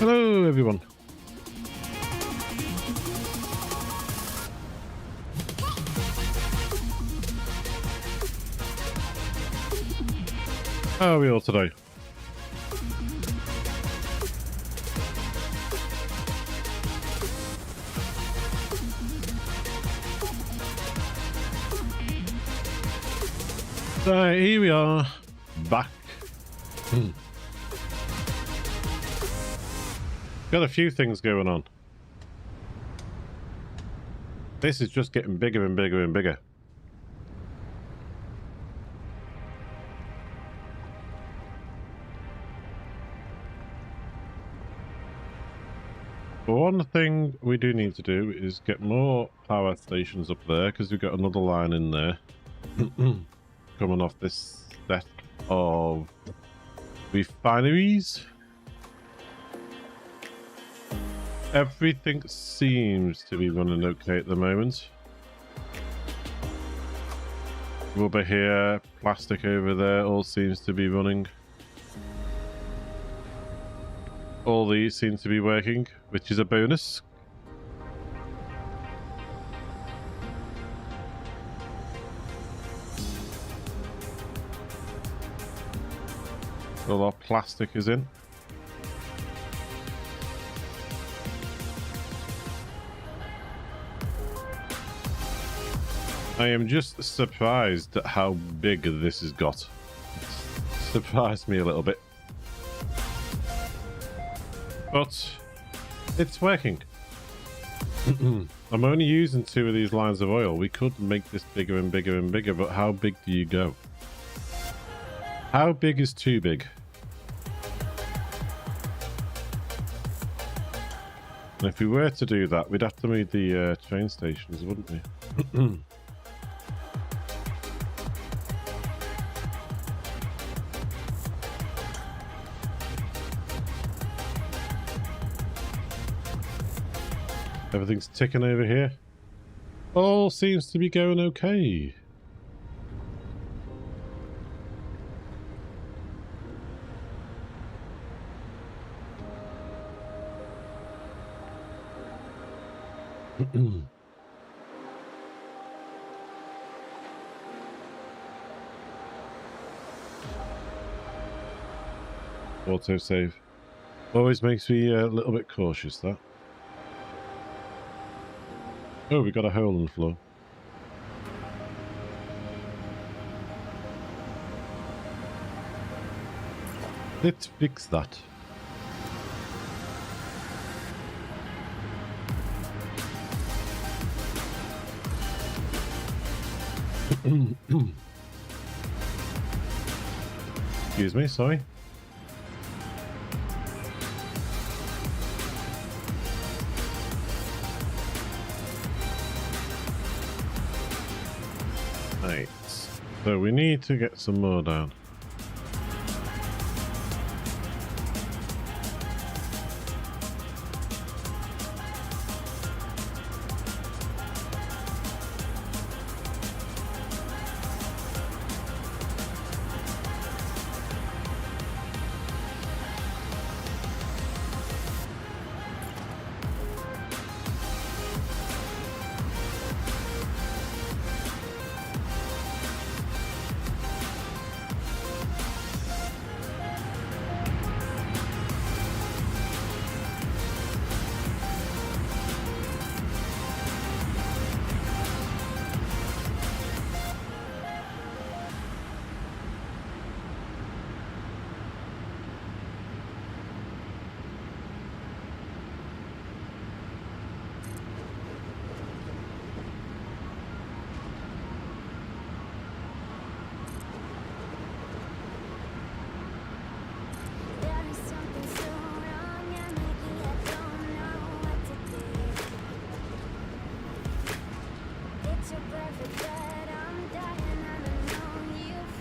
Hello, everyone. How are we all today? So here we are, back. Got a few things going on. This is just getting bigger and bigger and bigger. One thing we do need to do is get more power stations up there, because we've got another line in there coming off this set of refineries. Everything seems to be running okay at the moment. Rubber here, plastic over there, all seems to be running. All these seem to be working, which is a bonus. All our plastic is in. I am just surprised at how big this has got. It's surprised me a little bit. But it's working. I'm only using 2 of these lines of oil. We could make this bigger and bigger and bigger, but how big do you go? How big is too big? And if we were to do that, we'd have to move the train stations, wouldn't we? Everything's ticking over here. All seems to be going okay. Autosave. Always makes me a little bit cautious, that. Oh, we got a hole in the floor. Let's fix that. Excuse me, sorry. Right, so we need to get some more down.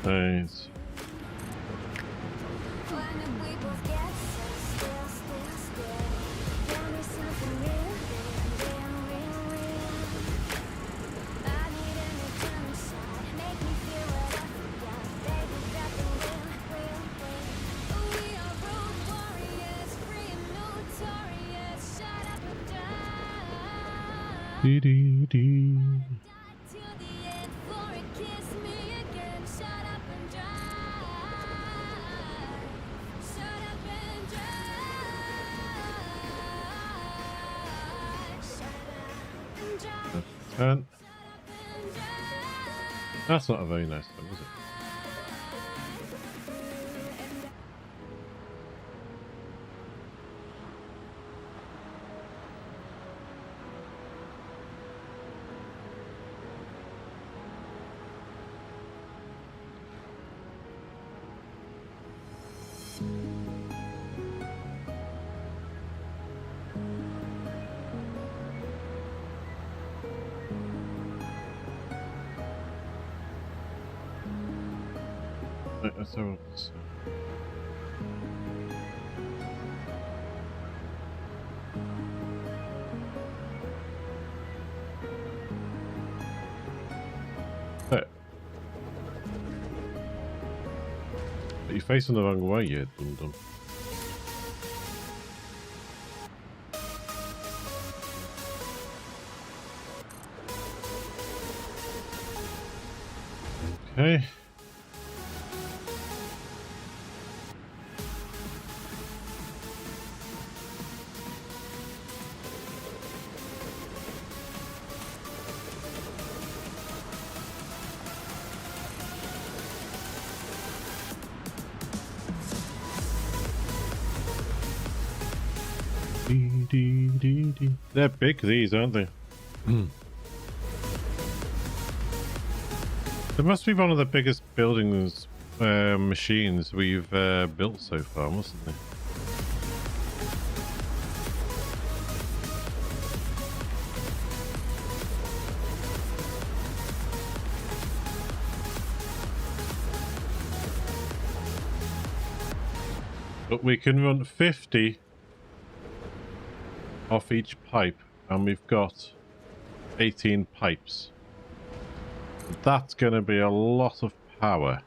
Nice. Dee dee dee. That's 10. That's not a very nice one, is it? Right, let's have a look. There. But you're facing the wrong way, you dum-dum. Okay. They're big, these, aren't they? They must be one of the biggest buildings, machines we've built so far, mustn't they? But we can run 50 off each pipe, and we've got 18 pipes. That's going to be a lot of power.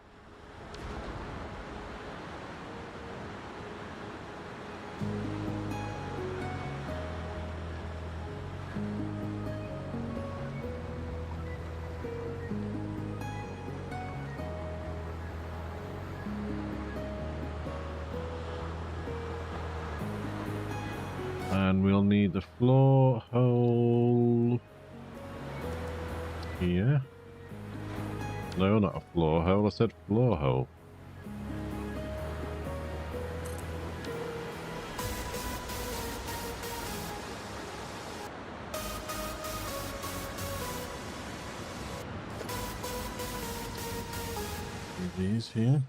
And we'll need the floor hole here. No, not a floor hole. I said floor hole. These here.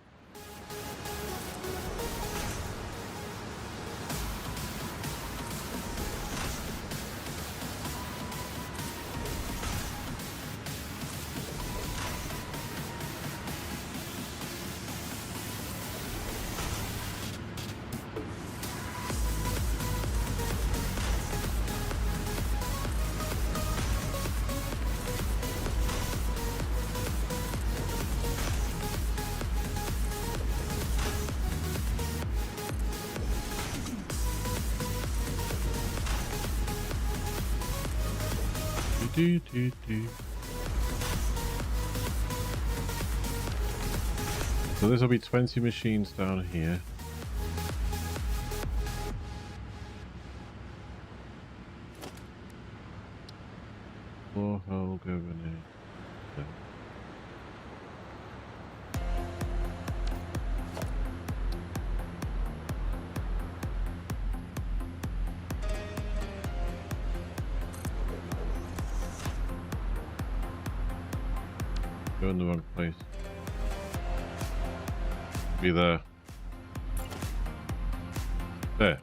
So this will be 20 machines down here. Floor hole go in here. Go in the wrong place. Be there. There.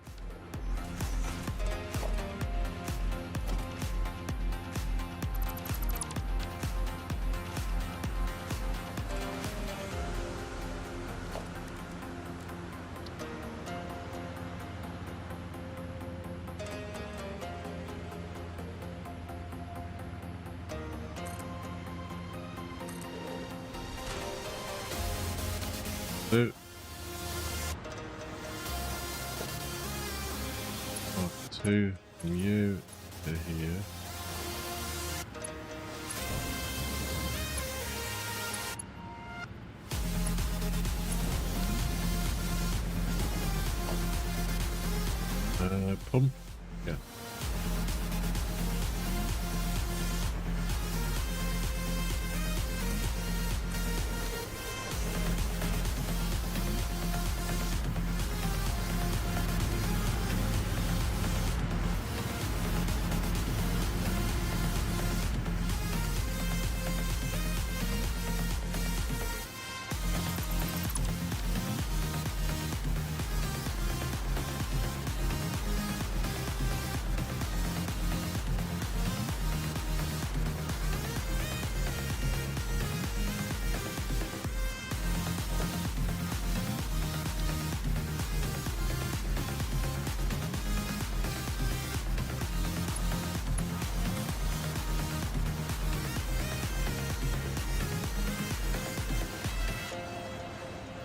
Two. Two from you to here. pump? Yeah.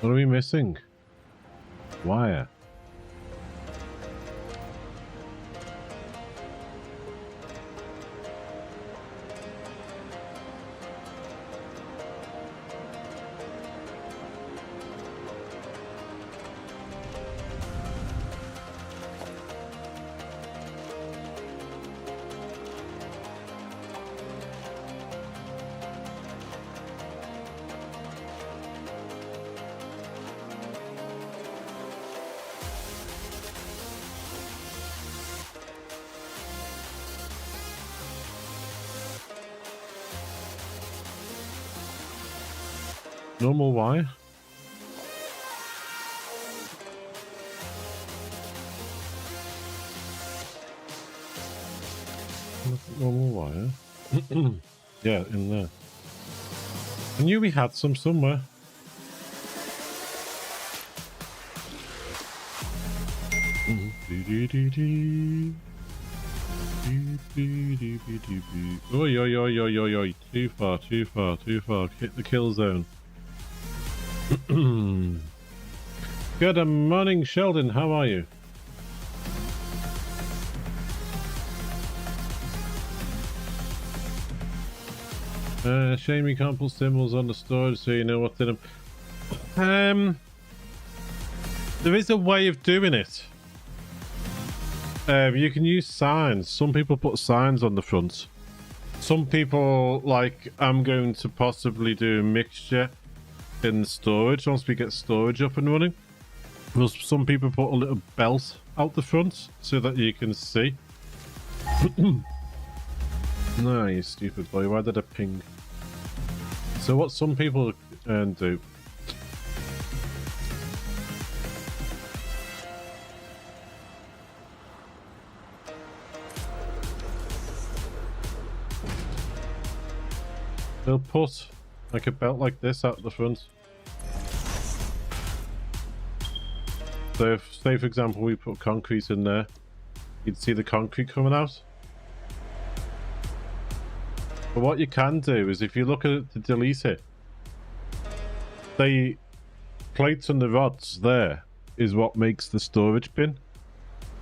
What are we missing? Wire. Normal wire? Normal wire? Yeah, in there. I knew we had some somewhere. Oi, oi, oi, oi, oi, oi. Too far, too far, too far. Hit the kill zone. Good morning, Sheldon. How are you? Shame you can't put symbols on the storage so you know what's in them. There is a way of doing it. You can use signs. Some people put signs on the front. Some people, like, I'm going to possibly do a mixture in storage once we get storage up and running. Well, some people put a little belt out the front so that you can see. No, you stupid boy. Why did I ping? So what some people do. They'll put like a belt like this out the front. So if, say for example, we put concrete in there, you'd see the concrete coming out. But what you can do is, if you look at it to delete it, the plates and the rods there is what makes the storage bin.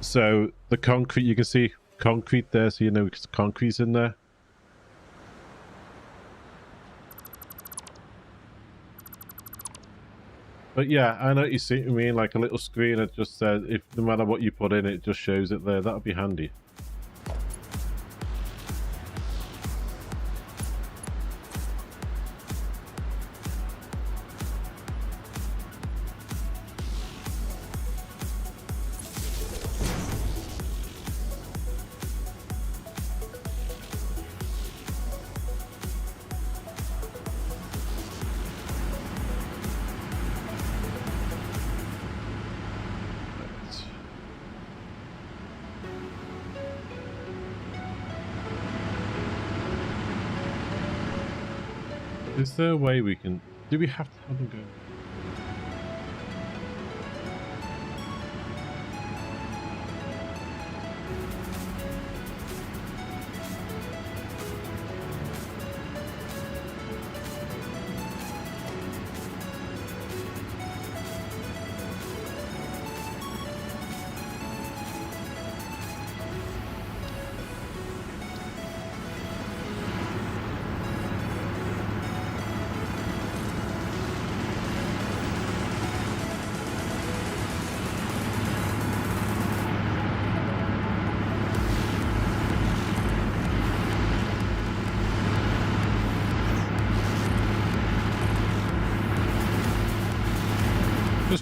So the concrete, you can see concrete there, so you know it's concrete's in there. But yeah, I know what you see what I mean, like a little screen that just says, if no matter what you put in, it just shows it there. That would be handy. Is there a way we can... Do we have to have them go?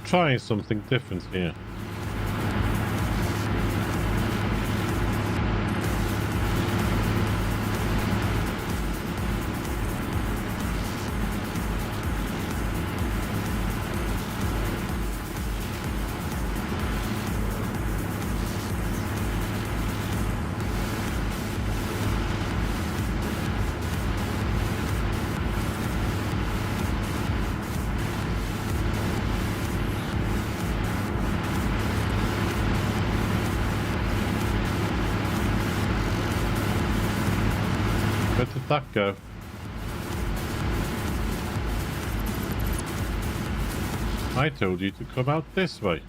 trying something different here. Where did that go? I told you to come out this way.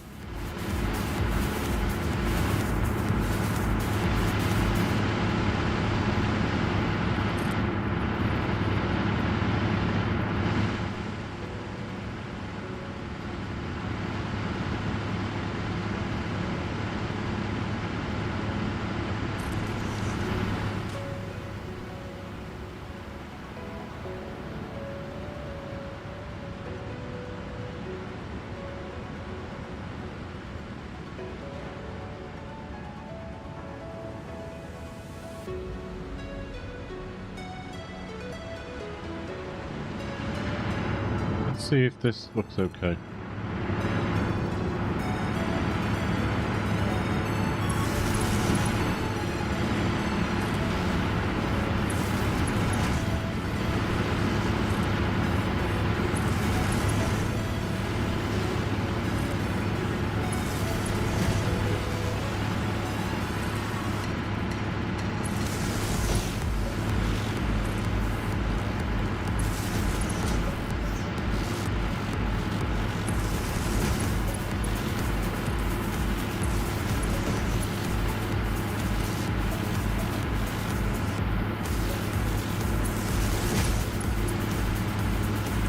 Let's see if this looks okay.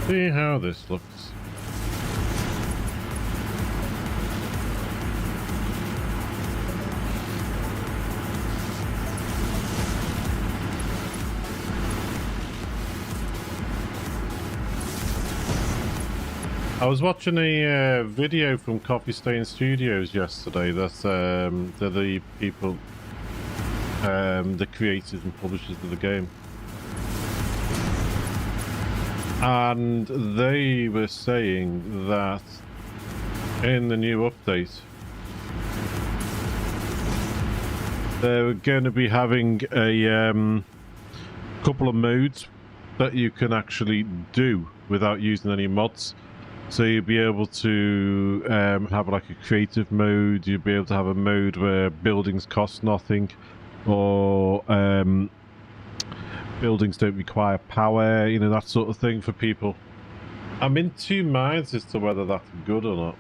See how this looks. I was watching a video from Coffee Stain Studios yesterday. That's they're the people, the creators and publishers of the game. And they were saying that in the new update, they're going to be having a couple of modes that you can actually do without using any mods. So you'll be able to have like a creative mode, you'll be able to have a mode where buildings cost nothing, or buildings don't require power, you know, that sort of thing for people. I'm in two minds as to whether that's good or not.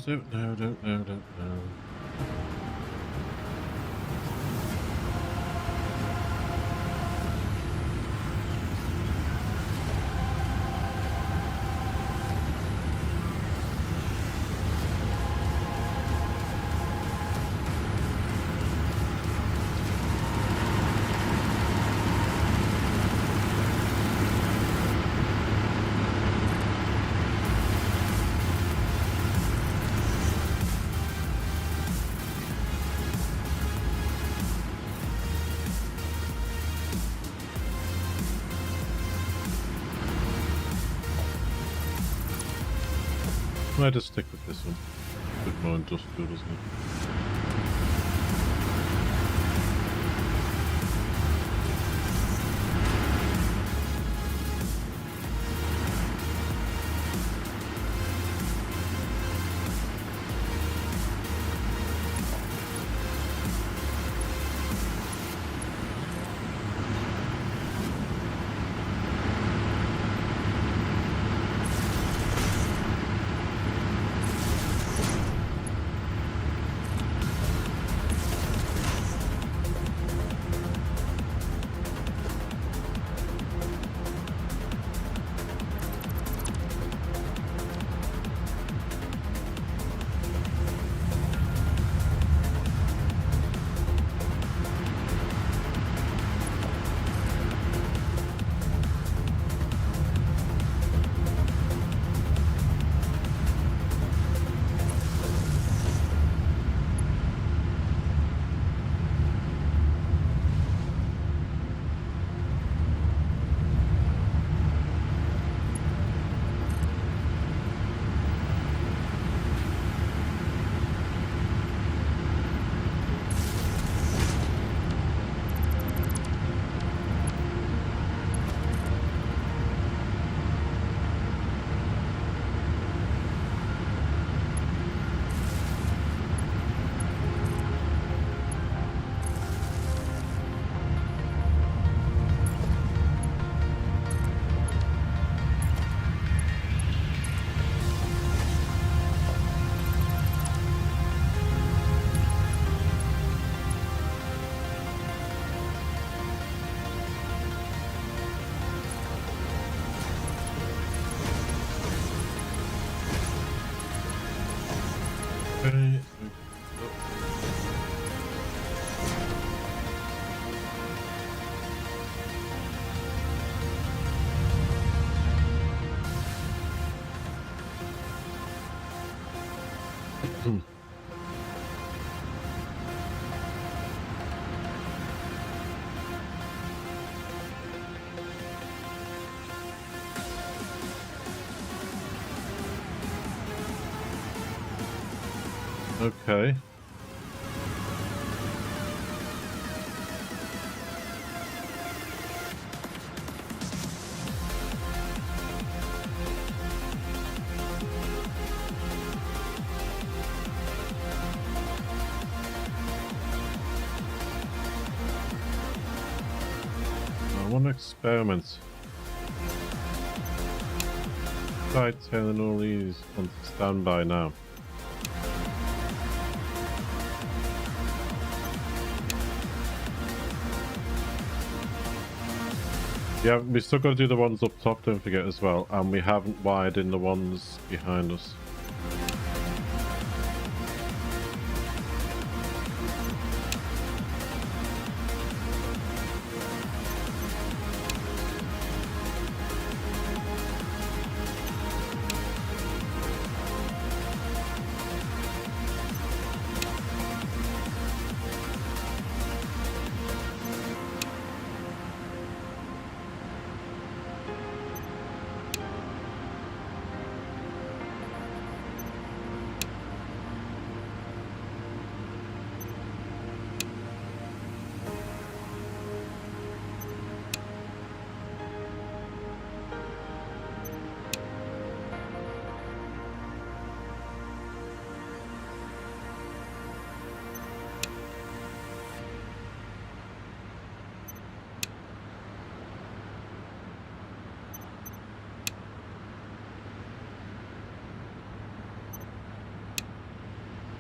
Don't know, don't know, don't know. Might just stick with this one. A bit more industrial, doesn't it? Okay. I want to experiment. Try turning all these on standby now. Yeah, we still got to do the ones up top, don't forget as well, and we haven't wired in the ones behind us.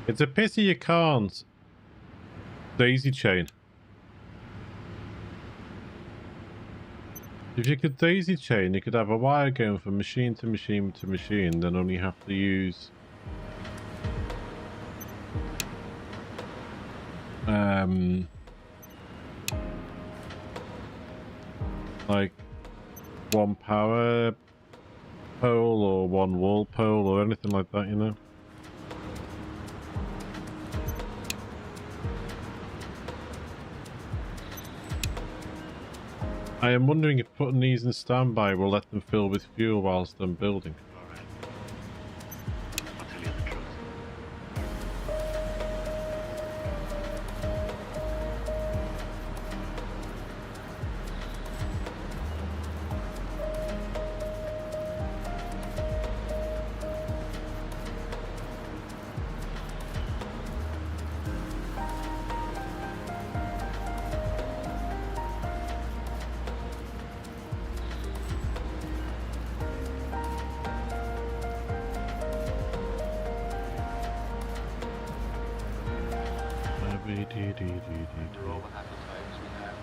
It's a pity you can't daisy chain. If you could daisy chain, you could have a wire going from machine to machine to machine, then only have to use like one power pole or one wall pole or anything like that, you know? I am wondering if putting these in standby will let them fill with fuel whilst I'm building. I'll tell you the truth. We're all happy times with that.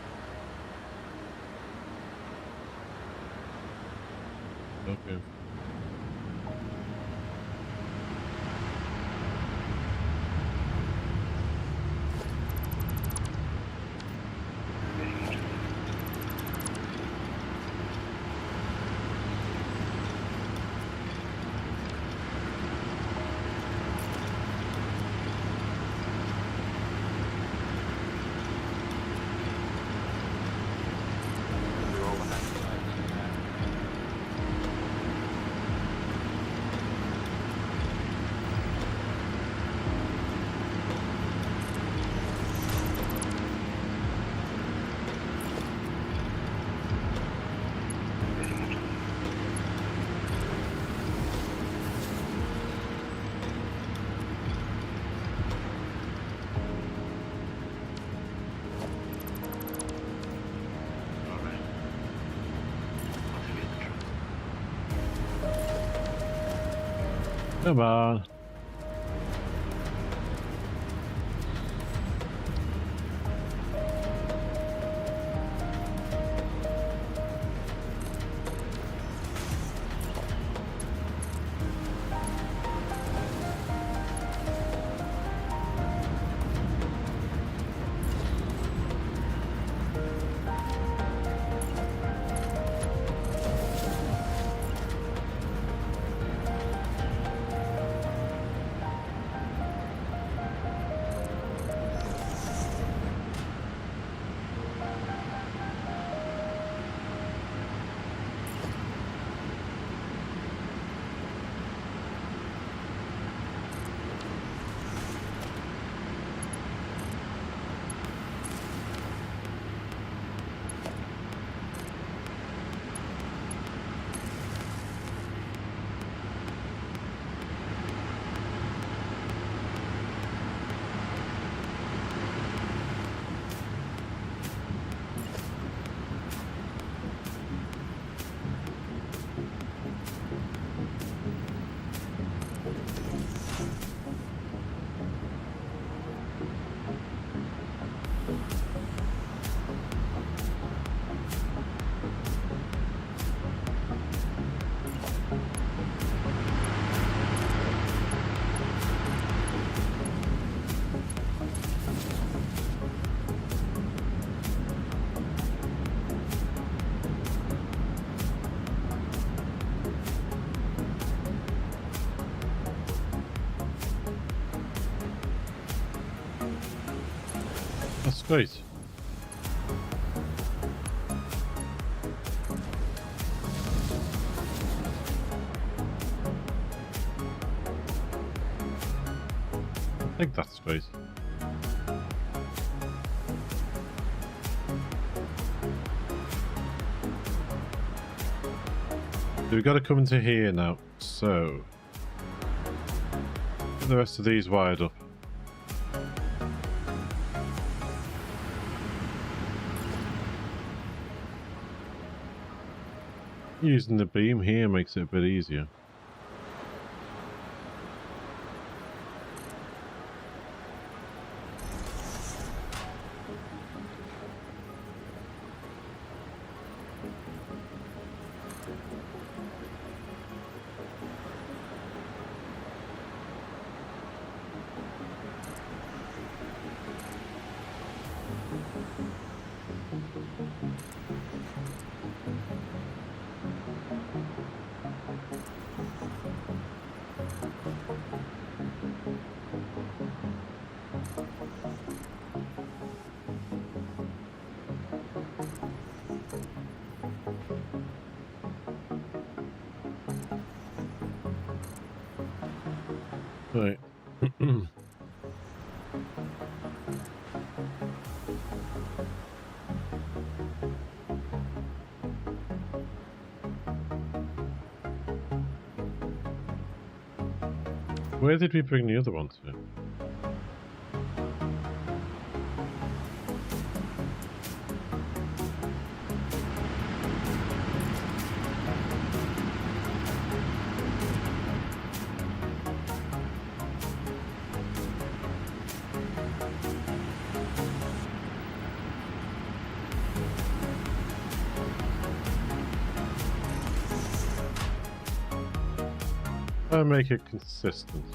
Okay. We're all happy times with that. All right. I'll tell you the truth. Come on. That's great. I think that's great. We've got to come into here now, so get the rest of these wired up. Using the beam here makes it a bit easier. Where did we bring the other one to? Make it consistent.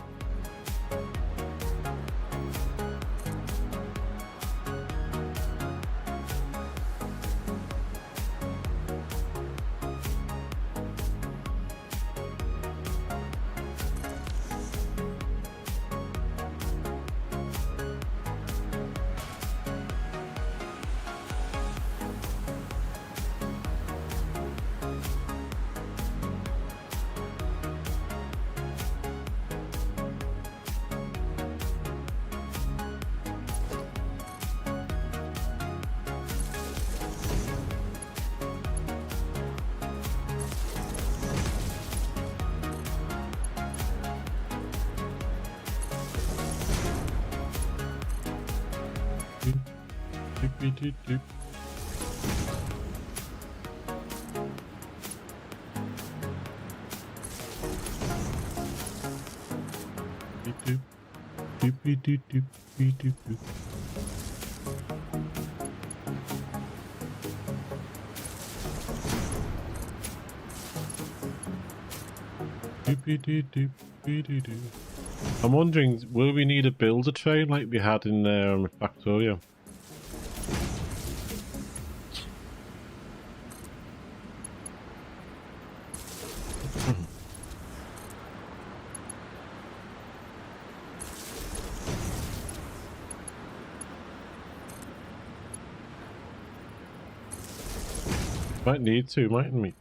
Doop. I'm wondering, will we need a builder train like we had in Factorio? Might need to, mightn't we?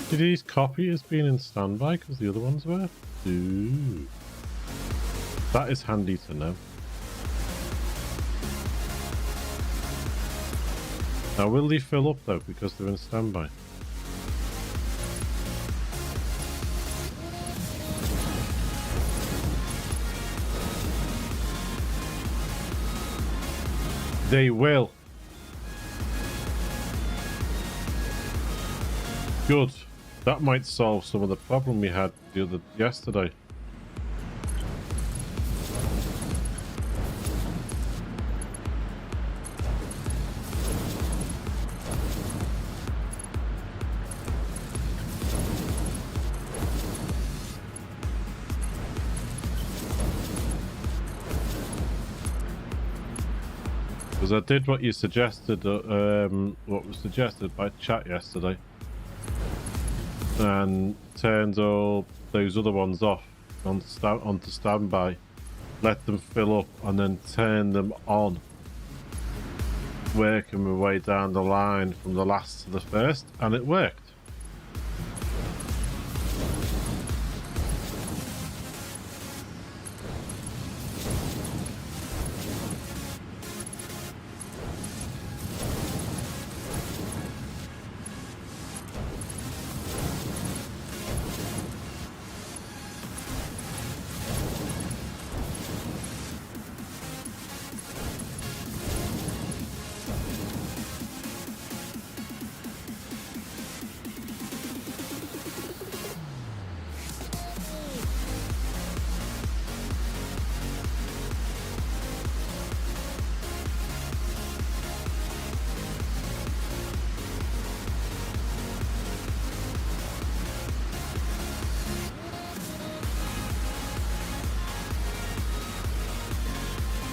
Did these copy as being in standby because the other ones were? Ooh. That is handy to know. Now will they fill up though because they're in standby? They will. Good. That might solve some of the problem we had yesterday. Because I did what you suggested, what was suggested by chat yesterday. And turned all those other ones off onto standby, let them fill up, and then turn them on, working my way down the line from the last to the first, and it worked.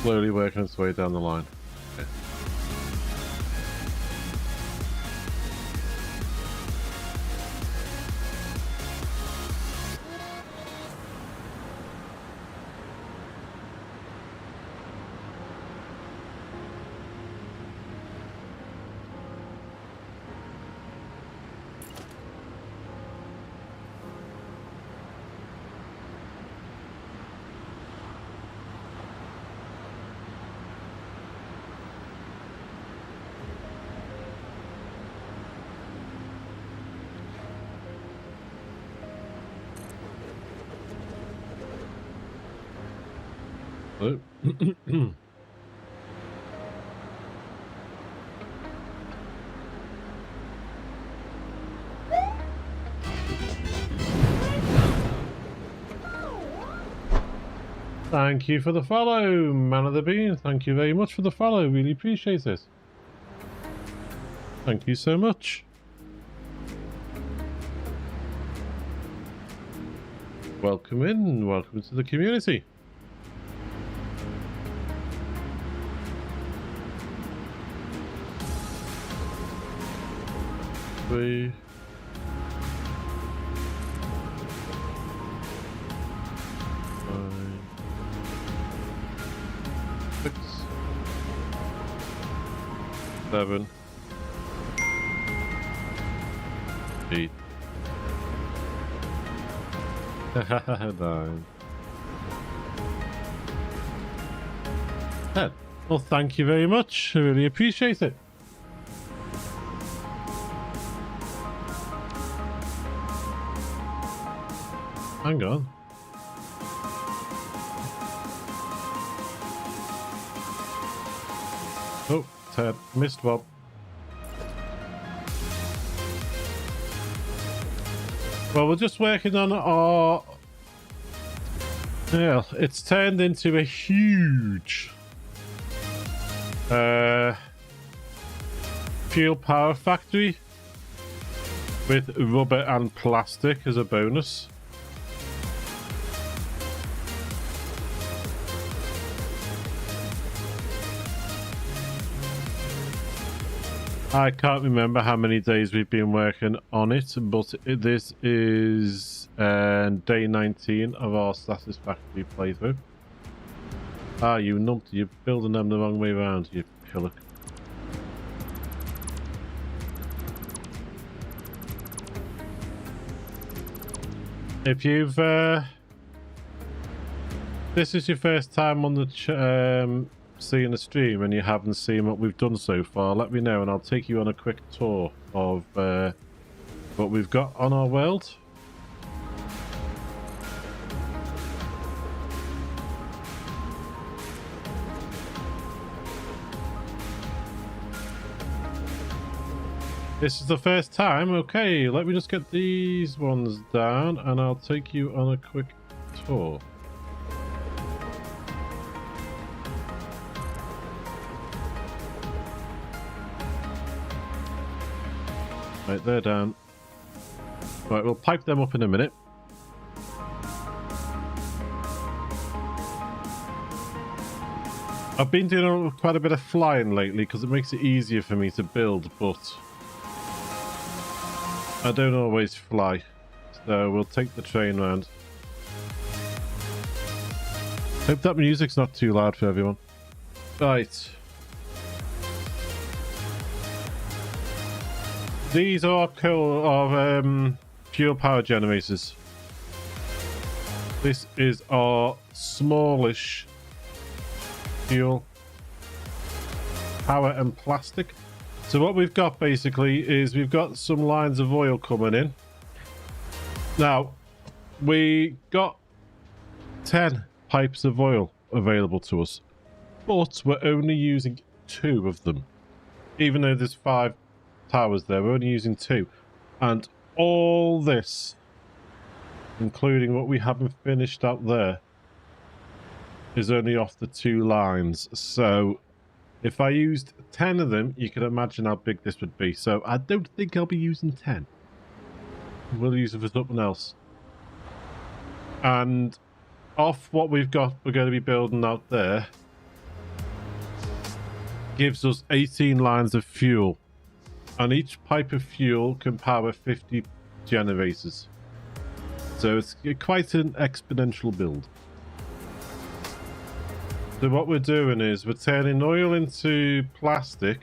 Slowly working its way down the line. Okay. Oh. Thank you for the follow, Man of the Bean. Thank you very much for the follow. Really appreciate it. Thank you so much. Welcome in. Welcome to the community. Three. 6, 7, 8, 9, 10. Well, thank you very much. I really appreciate it. Hang on. Oh, Ted, missed Bob. Well, we're just working on our... Yeah, it's turned into a huge fuel power factory with rubber and plastic as a bonus. I can't remember how many days we've been working on it, but this is day 19 of our Satisfactory playthrough. Ah, you numpty, you're building them the wrong way around, you pillock. If you've... this is your first time on the... seeing the stream and you haven't seen what we've done so far, let me know and I'll take you on a quick tour of what we've got on our world. This is the first time. Okay, let me just get these ones down and I'll take you on a quick tour. Right, they're down. Right, we'll pipe them up in a minute. I've been doing quite a bit of flying lately because it makes it easier for me to build, but I don't always fly. So we'll take the train round. Hope that music's not too loud for everyone. Right. These are fuel power generators. This is our smallish fuel power and plastic. So what we've got basically is we've got some lines of oil coming in. Now, we got 10 pipes of oil available to us, but we're only using 2 of them. Even though there's 5 towers there, we're only using 2, and all this, including what we haven't finished up there, is only off the 2 lines. So if I used 10 of them, you can imagine how big this would be. So I don't think I'll be using 10. We'll use it for something else. And off what we've got, we're going to be building out there. gives us 18 lines of fuel. And each pipe of fuel can power 50 generators. So it's quite an exponential build. So what we're doing is we're turning oil into plastic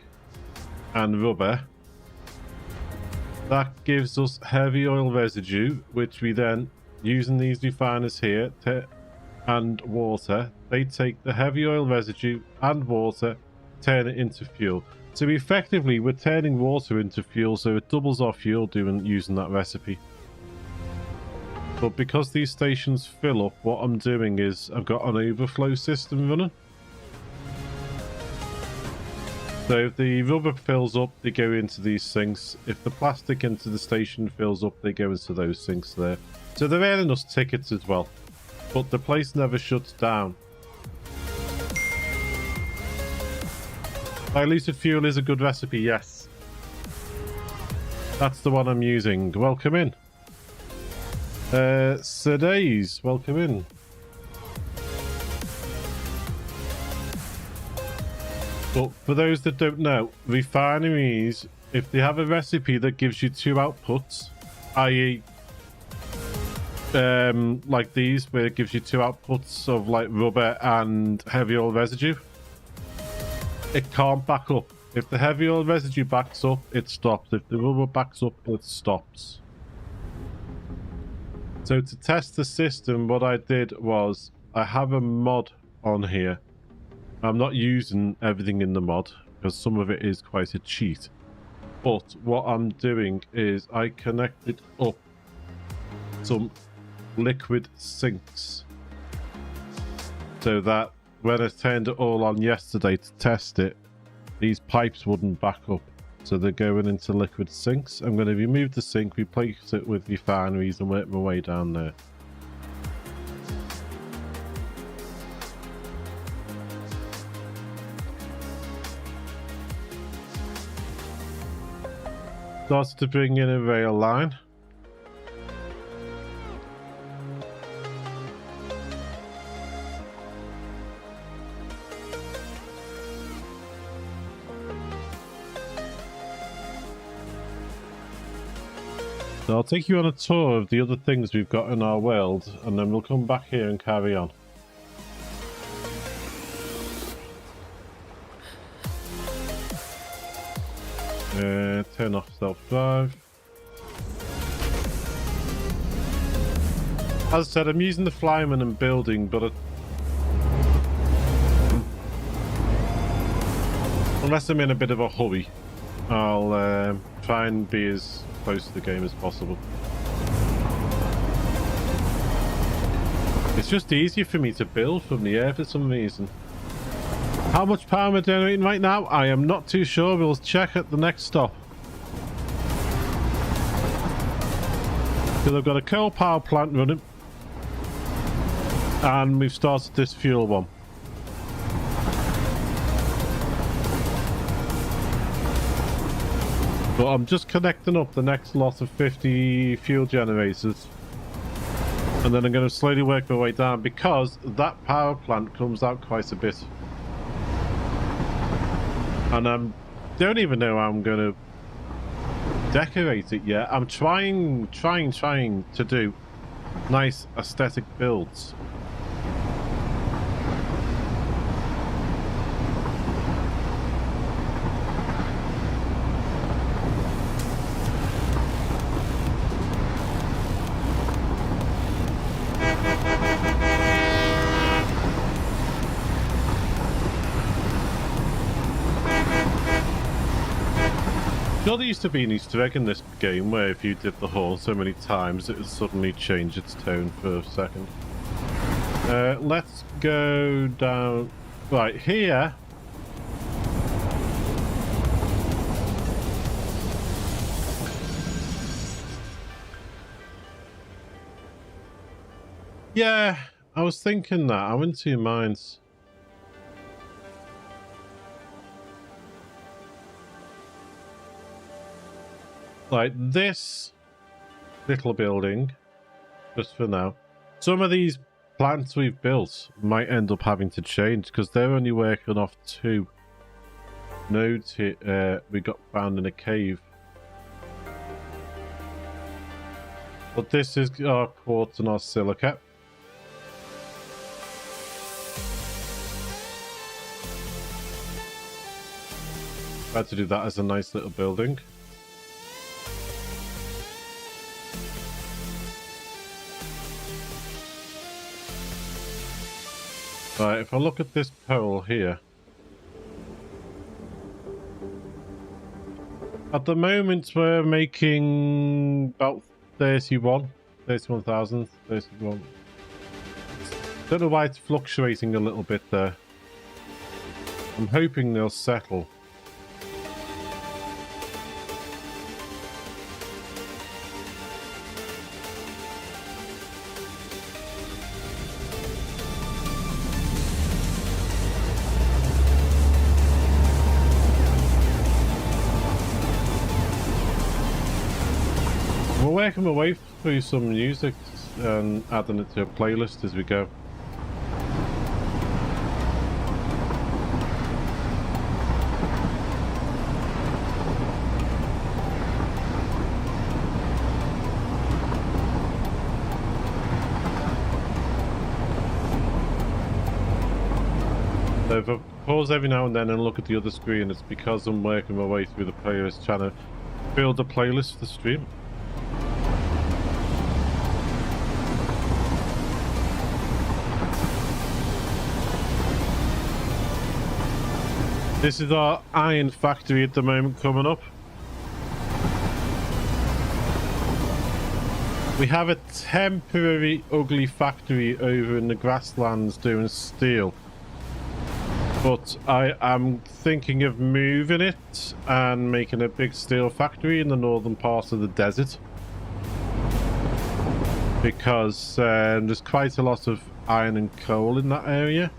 and rubber. That gives us heavy oil residue, which we then, using these refiners here and water, they take the heavy oil residue and water, turn it into fuel. So effectively, we're turning water into fuel, so it doubles our fuel using that recipe. But because these stations fill up, what I'm doing is I've got an overflow system running. So if the rubber fills up, they go into these sinks. If the plastic into the station fills up, they go into those sinks there. So they're earning us tickets as well. But the place never shuts down. Diluted fuel is a good recipe, yes. That's the one I'm using. Welcome in. Sadays, welcome in. But for those that don't know, refineries, if they have a recipe that gives you two outputs, i.e. like these, where it gives you two outputs of like rubber and heavy oil residue, it can't back up. If the heavy oil residue backs up, it stops. If the rubber backs up, it stops. So to test the system, what I did was I have a mod on here. I'm not using everything in the mod because some of it is quite a cheat. But what I'm doing is I connected up some liquid sinks so that when I turned it all on yesterday to test it, these pipes wouldn't back up. So they're going into liquid sinks. I'm going to remove the sink, replace it with refineries and work my way down there. Started to bring in a rail line. So I'll take you on a tour of the other things we've got in our world, and then we'll come back here and carry on. Turn off self-drive. As I said, I'm using the flyman and building, but unless I'm in a bit of a hurry, I'll try and be as close to the game as possible. It's just easier for me to build from the air for some reason. How much power am I generating right now? I am not too sure. We'll check at the next stop. Because I've got a coal power plant running. And we've started this fuel one. But I'm just connecting up the next lot of 50 fuel generators. And then I'm going to slowly work my way down because that power plant comes out quite a bit. And I don't even know how I'm going to decorate it yet. I'm trying to do nice aesthetic builds. There used to be an Easter egg in this game where if you did the horn so many times it would suddenly change its tone for a second. Let's go down right here. Yeah, I was thinking that. I'm in two minds. Like this little building, just for now. Some of these plants we've built might end up having to change because they're only working off 2. nodes here we got found in a cave. But this is our quartz and our silica. Tried to do that as a nice little building. Right, if I look at this pole here. At the moment we're making about 31,000, 31. Don't know why it's fluctuating a little bit there. I'm hoping they'll settle. We're working my way through some music and adding it to a playlist as we go. So if I pause every now and then and look at the other screen, it's because I'm working my way through the playlist, trying to build a playlist for the stream. This is our iron factory at the moment coming up. We have a temporary ugly factory over in the grasslands doing steel. But I am thinking of moving it and making a big steel factory in the northern part of the desert. Because there's quite a lot of iron and coal in that area.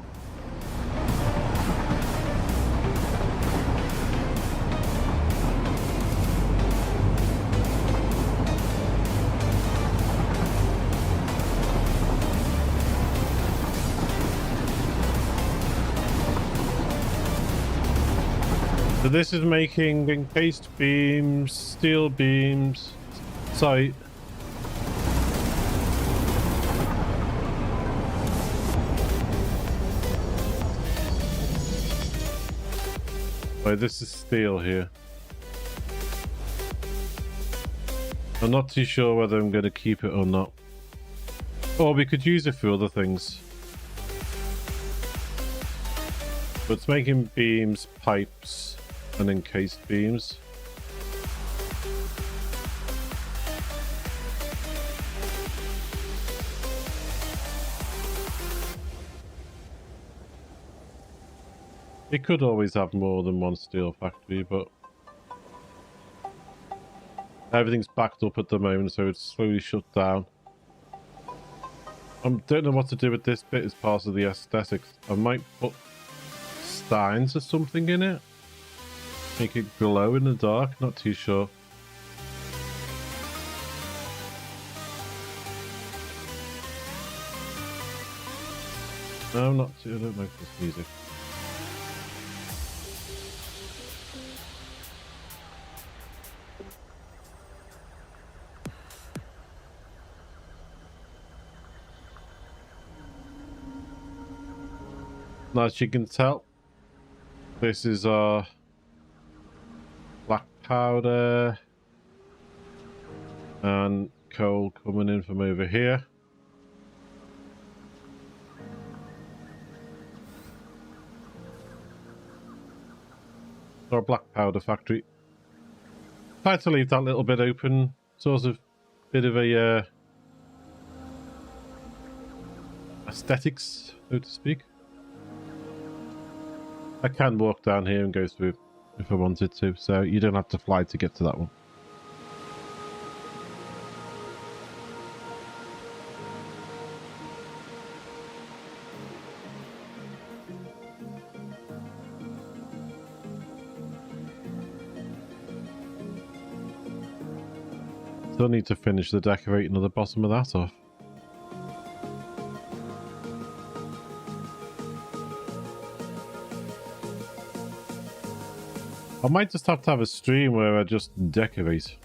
So this is making encased beams, steel beams, sorry. Right, this is steel here. I'm not too sure whether I'm going to keep it or not. Or we could use it for other things. But it's making beams, pipes, and encased beams. It could always have more than one steel factory, but everything's backed up at the moment, so it's slowly shut down. I don't know what to do with this bit as part of the aesthetics. I might put steins or something in it. Make it glow in the dark, not too sure. No, I'm not too, I don't like this music. Now, as you can tell, this is our black powder and coal coming in from over here. Our black powder factory. Try to leave that little bit open, sort of bit of a aesthetics, so to speak. I can walk down here and go through if I wanted to, so you don't have to fly to get to that one. Still need to finish the decorating of the bottom of that off. I might just have to have a stream where I just decorate.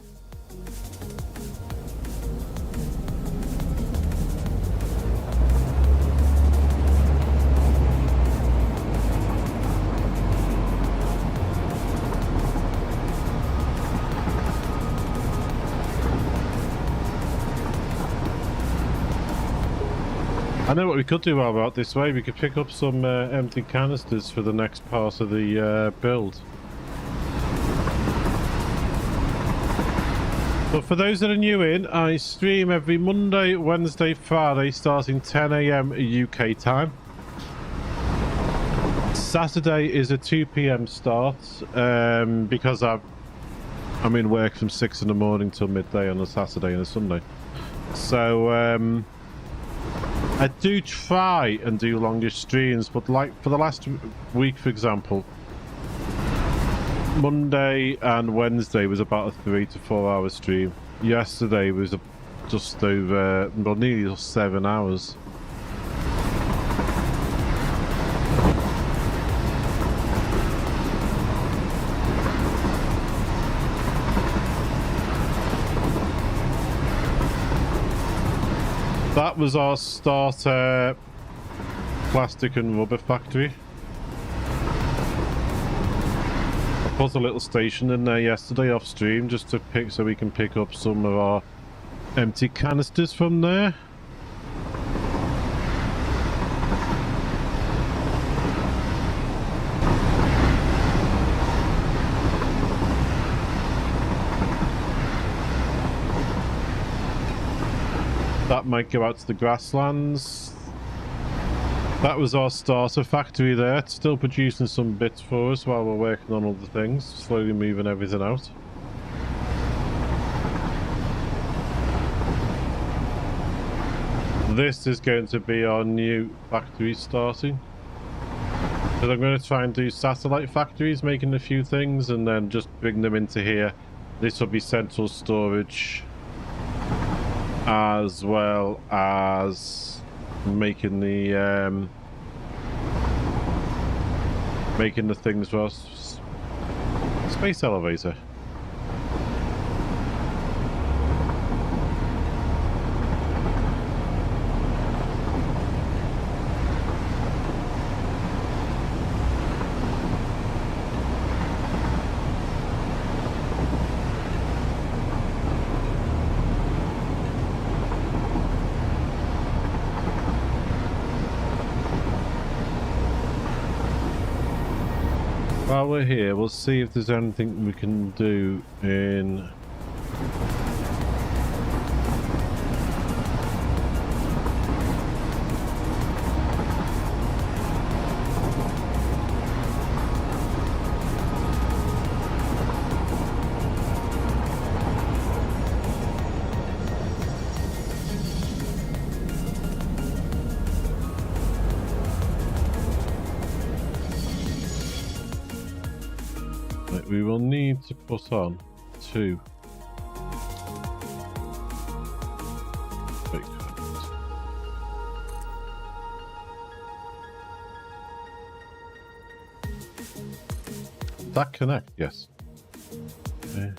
I know what we could do while we're out this way. We could pick up some empty canisters for the next part of the build. But for those that are new in, I stream every Monday, Wednesday, Friday, starting 10 AM UK time. Saturday is a 2 PM start because I'm in work from 6 in the morning till midday on a Saturday and a Sunday. So I do try and do longer streams, but like for the last week, for example, Monday and Wednesday was about a 3 to 4 hour stream. Yesterday was just over, well, nearly 7 hours. That was our starter plastic and rubber factory. I put a little station in there yesterday off stream just to pick, so we can pick up some of our empty canisters from there. That might go out to the grasslands. That was our starter factory there. It's still producing some bits for us while we're working on other things, slowly moving everything out. This is going to be our new factory starting. So I'm going to try and do satellite factories, making a few things, and then just bring them into here. This will be central storage, as well as making the things for us. Space elevator. While we're here, we'll see if there's anything we can do in... We will need to put on 2. Wait. That connect? Yes. Okay.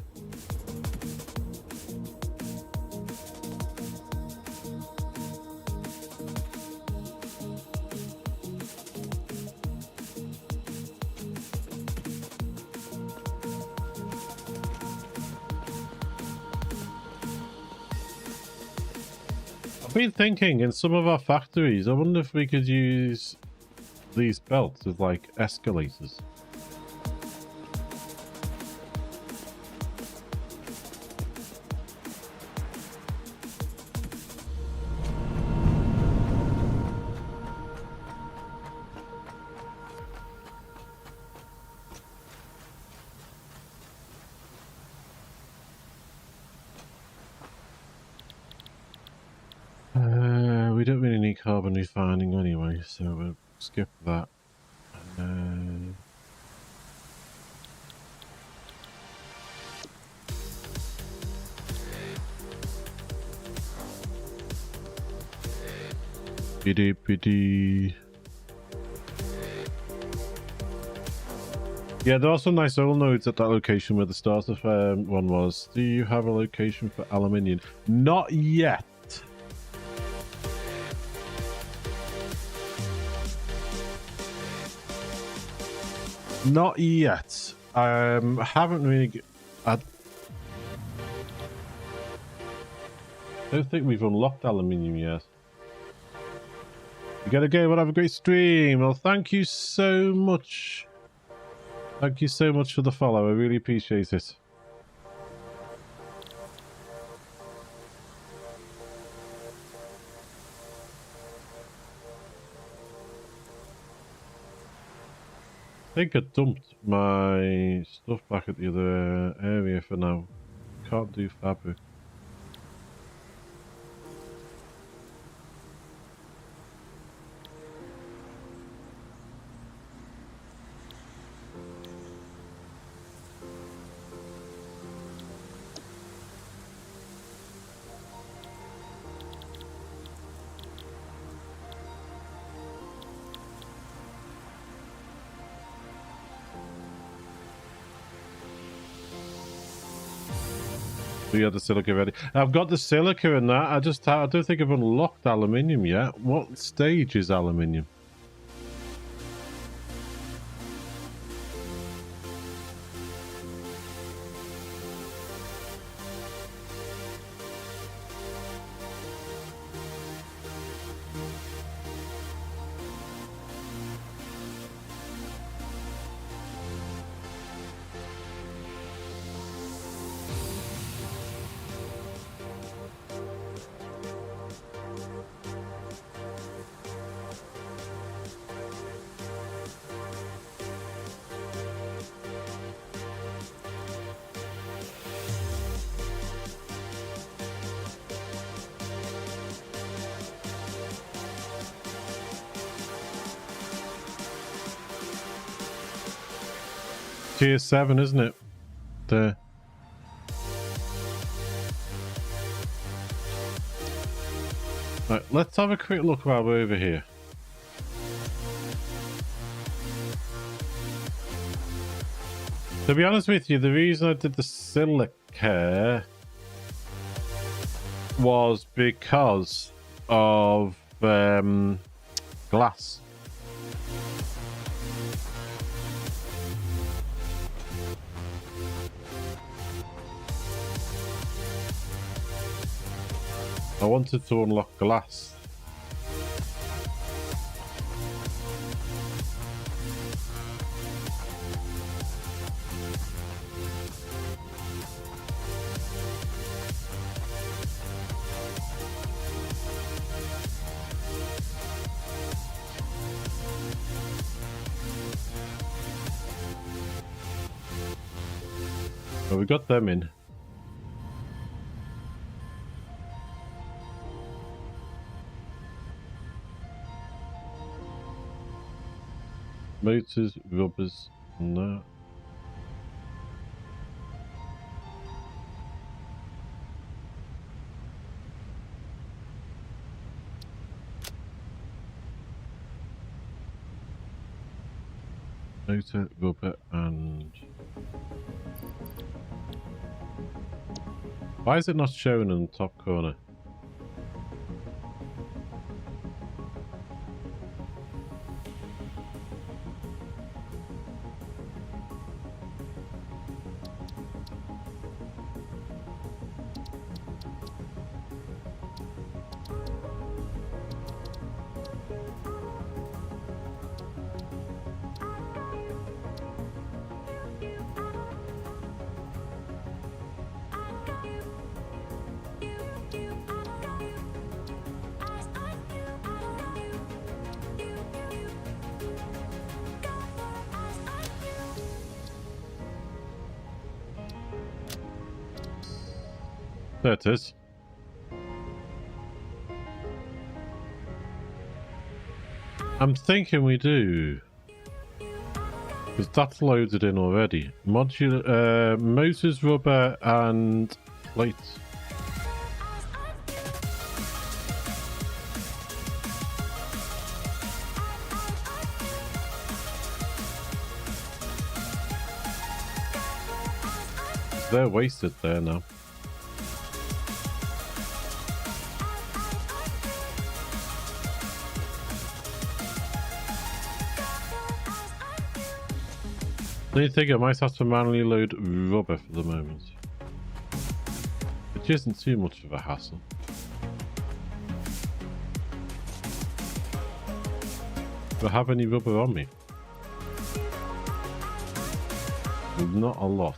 I've been thinking in some of our factories, I wonder if we could use these belts as like escalators. We don't really need carbon refining anyway, so we'll skip that. Biddy. Yeah, there are some nice oil nodes at that location where the starter one was. Do you have a location for aluminium? Not yet. Not yet. Haven't really. I don't think we've unlocked aluminium yet. You gotta go. Well, have a great stream. Well, thank you so much. Thank you so much for the follow. I really appreciate it. I think I dumped my stuff back at the other area for now. Can't do fabric. So you had the silica ready. I've got the silica and that. I don't think I've unlocked aluminium yet. What stage is aluminium? Tier 7, isn't it? There. Right, let's have a quick look while we're over here. To be honest with you, the reason I did the silica was because of glass. I wanted to unlock glass. Well, we got them in. Motors, rubbers, no. Motor, rubber, and... Why is it not showing in the top corner? There it is. I'm thinking we do. Because that's loaded in already. Modular, motors, rubber, and plates. They're wasted there now. I think I might have to manually load rubber for the moment. Which isn't too much of a hassle. Do I have any rubber on me? Not a lot.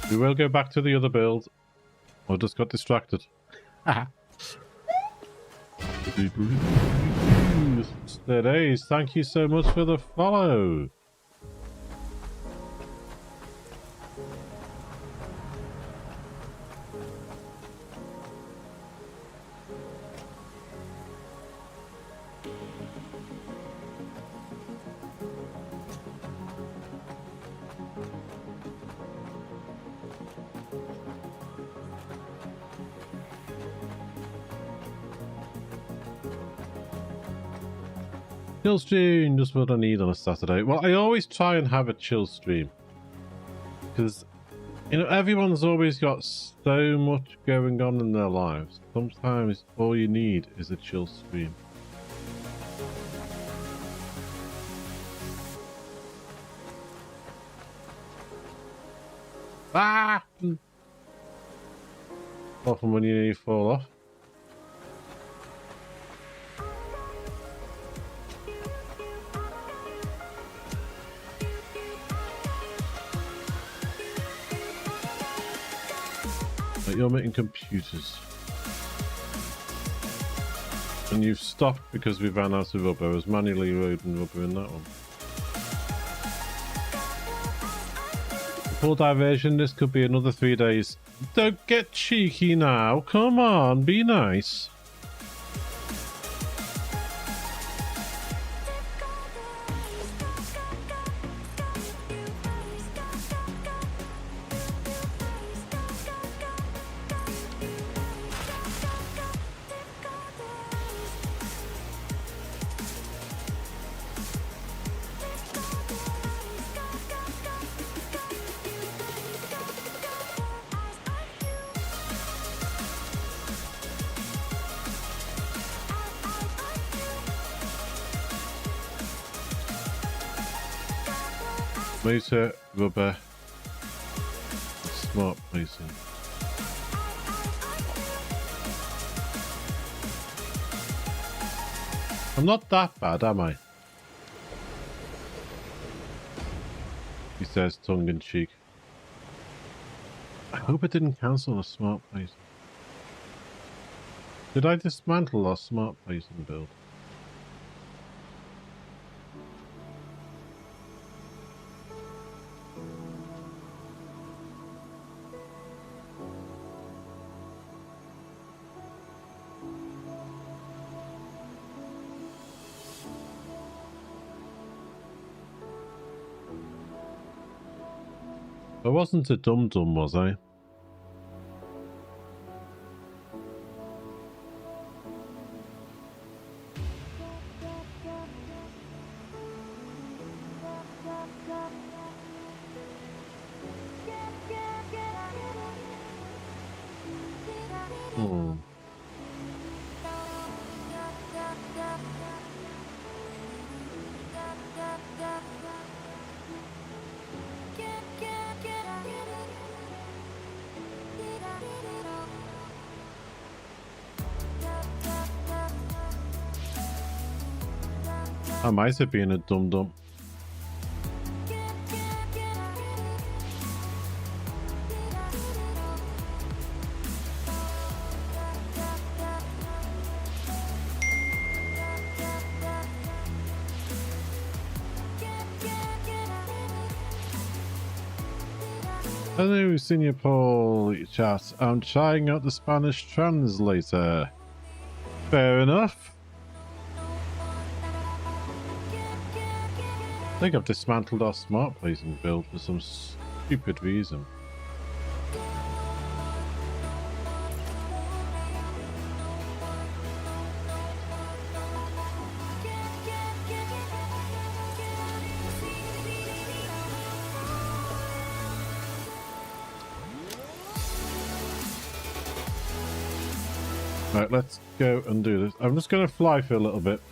We will go back to the other build. I just got distracted. Steadies, thank you so much for the follow. Chill stream, just what I need on a Saturday. Well, I always try and have a chill stream. Because, you know, everyone's always got so much going on in their lives. Sometimes all you need is a chill stream. Ah! Often when you nearly fall off. You're making computers. And you've stopped because we ran out of rubber. I was manually loading rubber in that one. Full diversion, this could be another 3 days. Don't get cheeky now. Come on, be nice. Motor, rubber, smart placing. I'm not that bad, am I? He says, tongue in cheek. I hope it didn't cancel a smart placing. Did I dismantle our smart placing build? I wasn't a dum-dum, was I? I might have been a dum-dum. Hello, Senior Paul chat. I'm trying out the Spanish translator. Fair enough. I think I've dismantled our smart placing build for some stupid reason. Right, let's go and do this. I'm just going to fly for a little bit.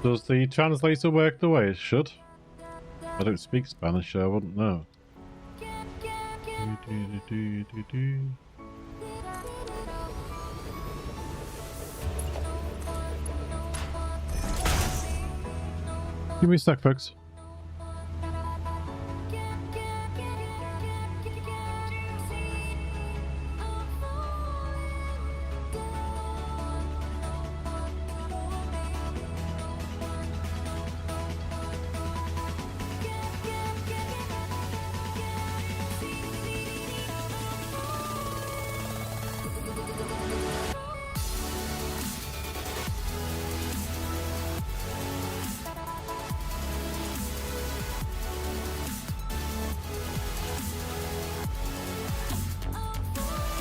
Does the translator work the way it should? I don't speak Spanish, so I wouldn't know. Give me a sec, folks.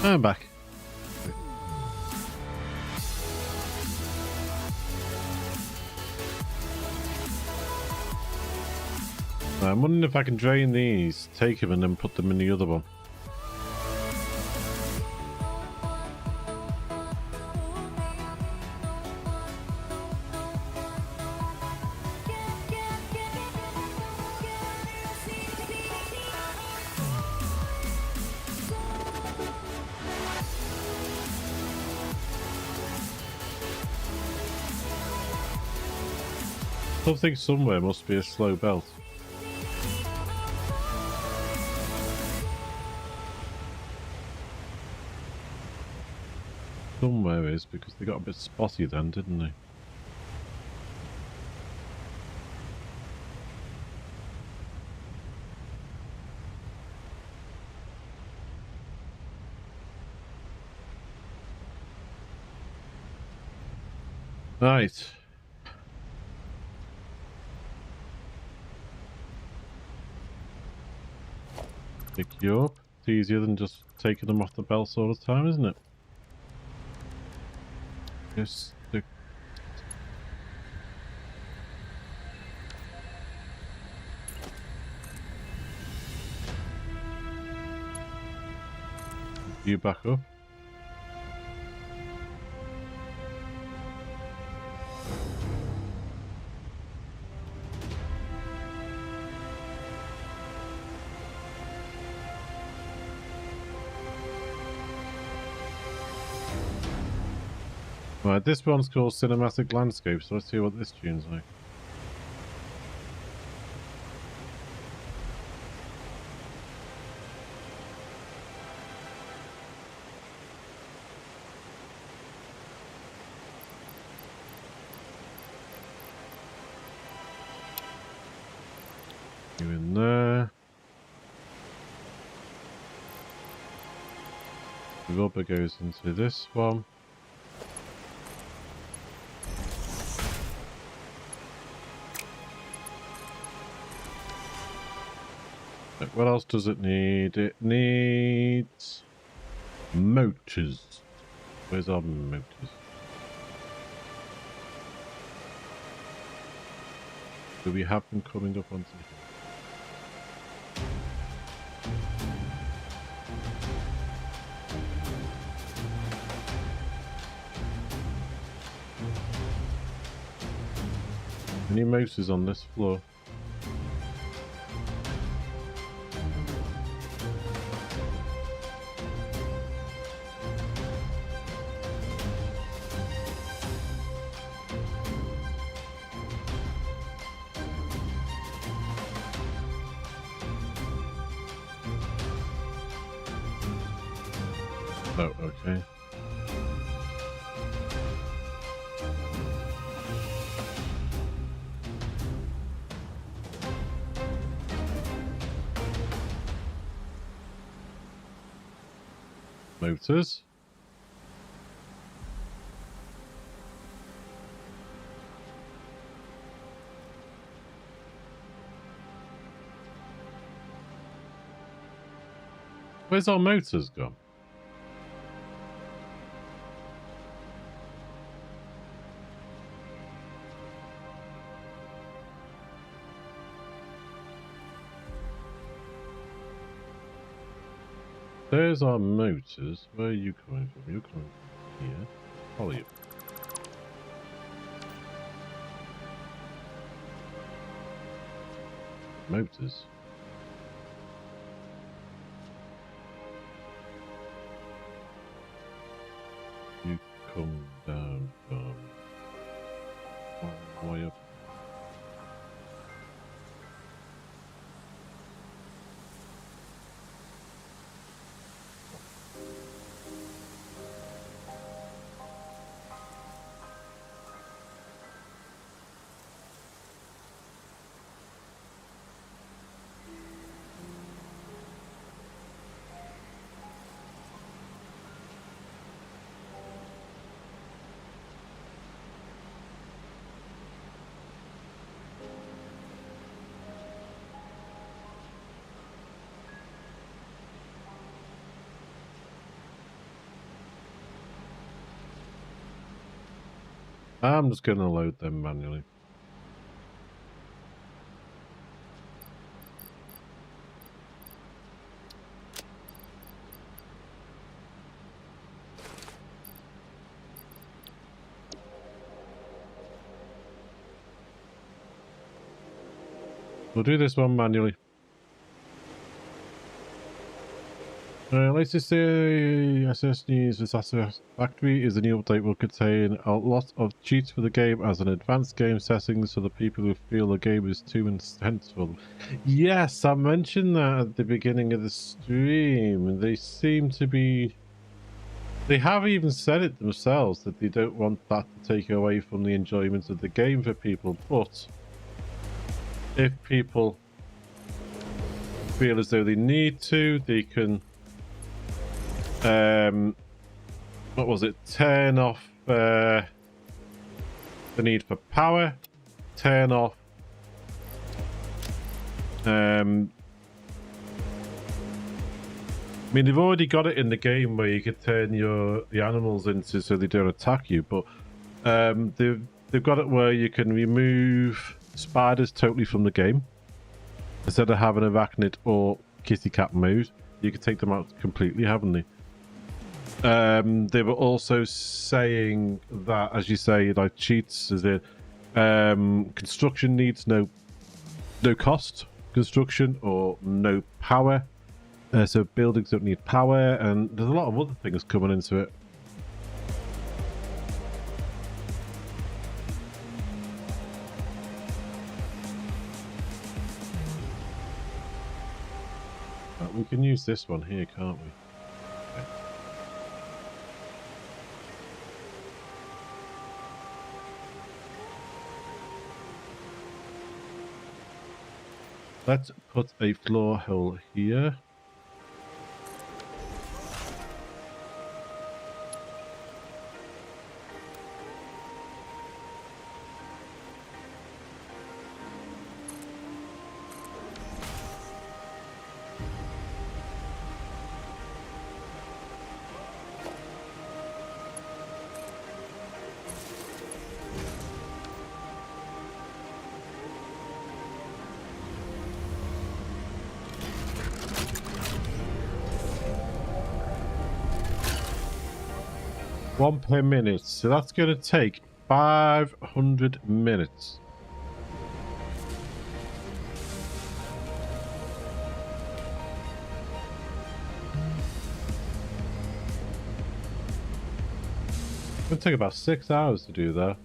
I'm back. I'm wondering if I can drain these, take them, and then put them in the other one. Something somewhere must be a slow belt. Somewhere is, because they got a bit spotty then, didn't they? Right. Pick you up. It's easier than just taking them off the belts all the time, isn't it? Just stick. You back up. Right, this one's called Cinematic Landscape, so let's see what this tune's like. You in there. The rubber goes into this one. What else does it need? It needs Motors. Where's our motors? Do we have them coming up onto here? Any motors on this floor? Oh, okay. Motors. Where's our motors gone? There's our motors. Where are you coming from? You're coming from here. Follow you. Motors. You come down from all the way up. I'm just going to load them manually. We'll do this one manually. Latest SS news for Satisfactory is the new update will contain a lot of cheats for the game as an advanced game settings for the people who feel the game is too intenseful. Yes, I mentioned that at the beginning of the stream. They seem to be... They have even said it themselves that they don't want that to take away from the enjoyment of the game for people, but if people feel as though they need to, they can what was it, turn off the need for power, turn off I mean, they've already got it in the game where you could turn the animals into so they don't attack you, but they've got it where you can remove spiders totally from the game. Instead of having arachnid or kitty cat mode, you can take them out completely, haven't they? They were also saying that, as you say, like cheats, is it construction needs no cost construction or no power, so buildings don't need power, and there's a lot of other things coming into it. We can use this one here, can't we? Okay. Let's put a floor hole here. 1 per minute. So that's going to take 500 minutes. It'll take about 6 hours to do that.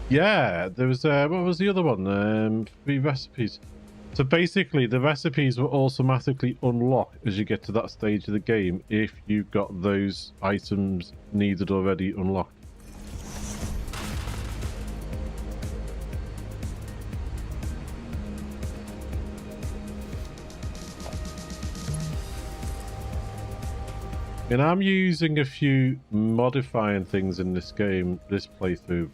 Yeah, there was what was the other one? 3 recipes. So basically, the recipes will automatically unlock as you get to that stage of the game if you've got those items needed already unlocked. And I'm using a few modifying things in this game, this playthrough.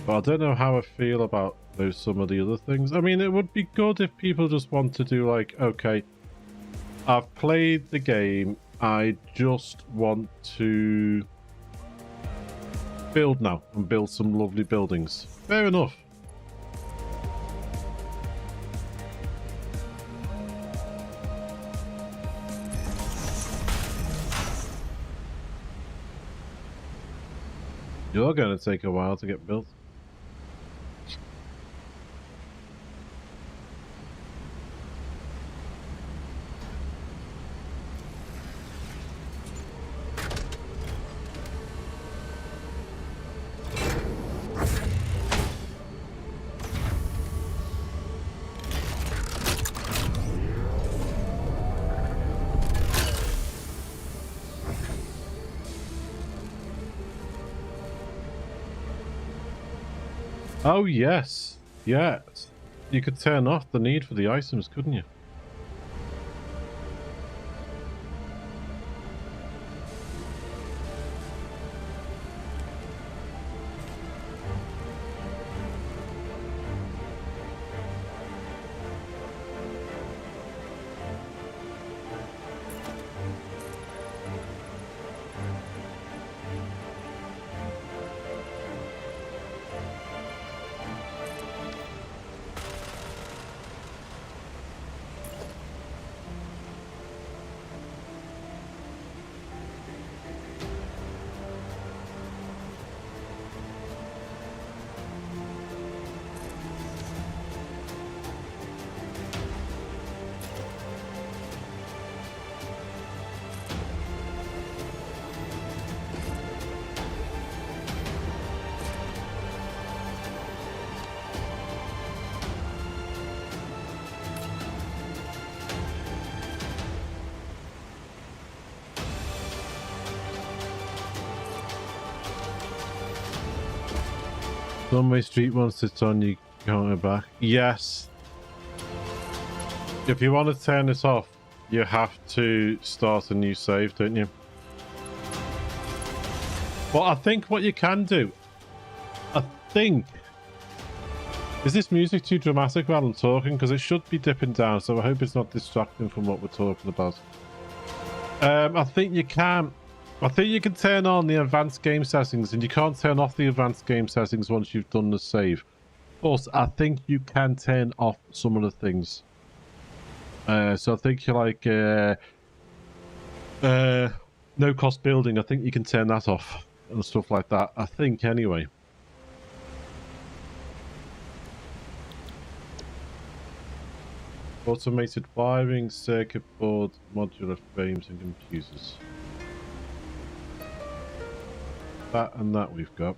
But I don't know how I feel about some of the other things. I mean, it would be good if people just want to do like, okay, I've played the game, I just want to build now and build some lovely buildings. Fair enough. You're going to take a while to get built. Oh, yes. Yes. You could turn off the need for the items, couldn't you? One-way street once it's on, you can't go back. Yes. If you want to turn this off, you have to start a new save, don't you? Well, I think what you can do, I think... Is this music too dramatic while I'm talking? Because it should be dipping down, so I hope it's not distracting from what we're talking about. I think you can turn on the advanced game settings, and you can't turn off the advanced game settings once you've done the save. Plus, I think you can turn off some of the things. So I think you like no cost building. I think you can turn that off and stuff like that. I think anyway. Automated wiring, circuit board, modular frames, and computers. That and that we've got.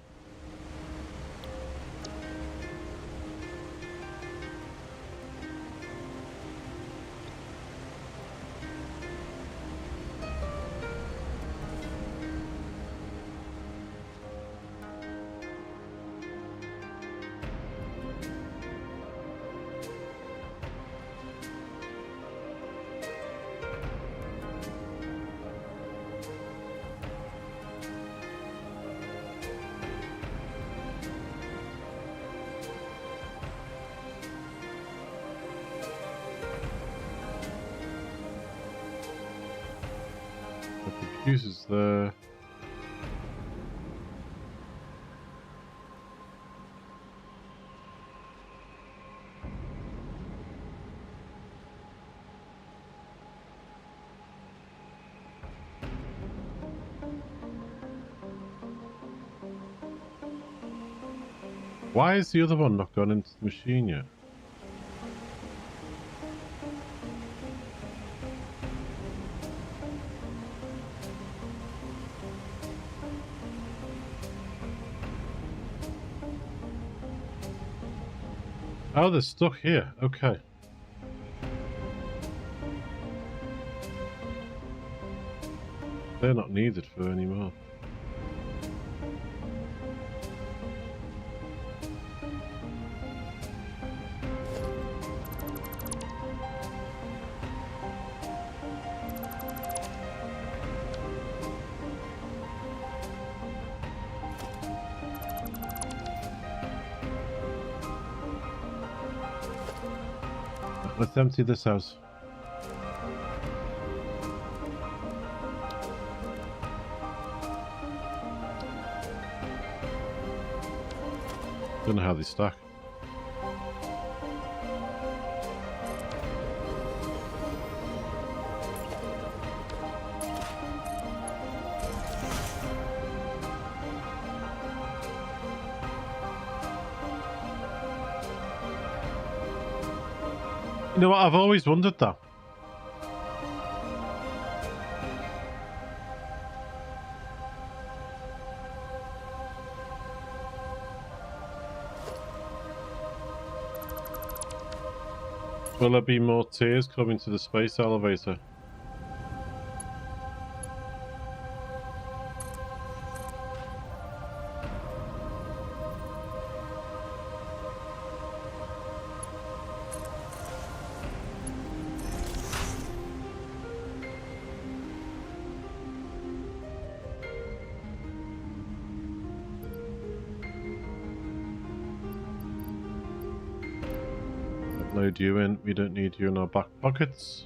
Computers there. Why is the other one not gone into the machine yet? Oh, they're stuck here. Okay. They're not needed for any more. Let's empty this house. Don't know how they stack. You know what? I've always wondered that. Will there be more tiers coming to the space elevator? Load you in. We don't need you in our back pockets.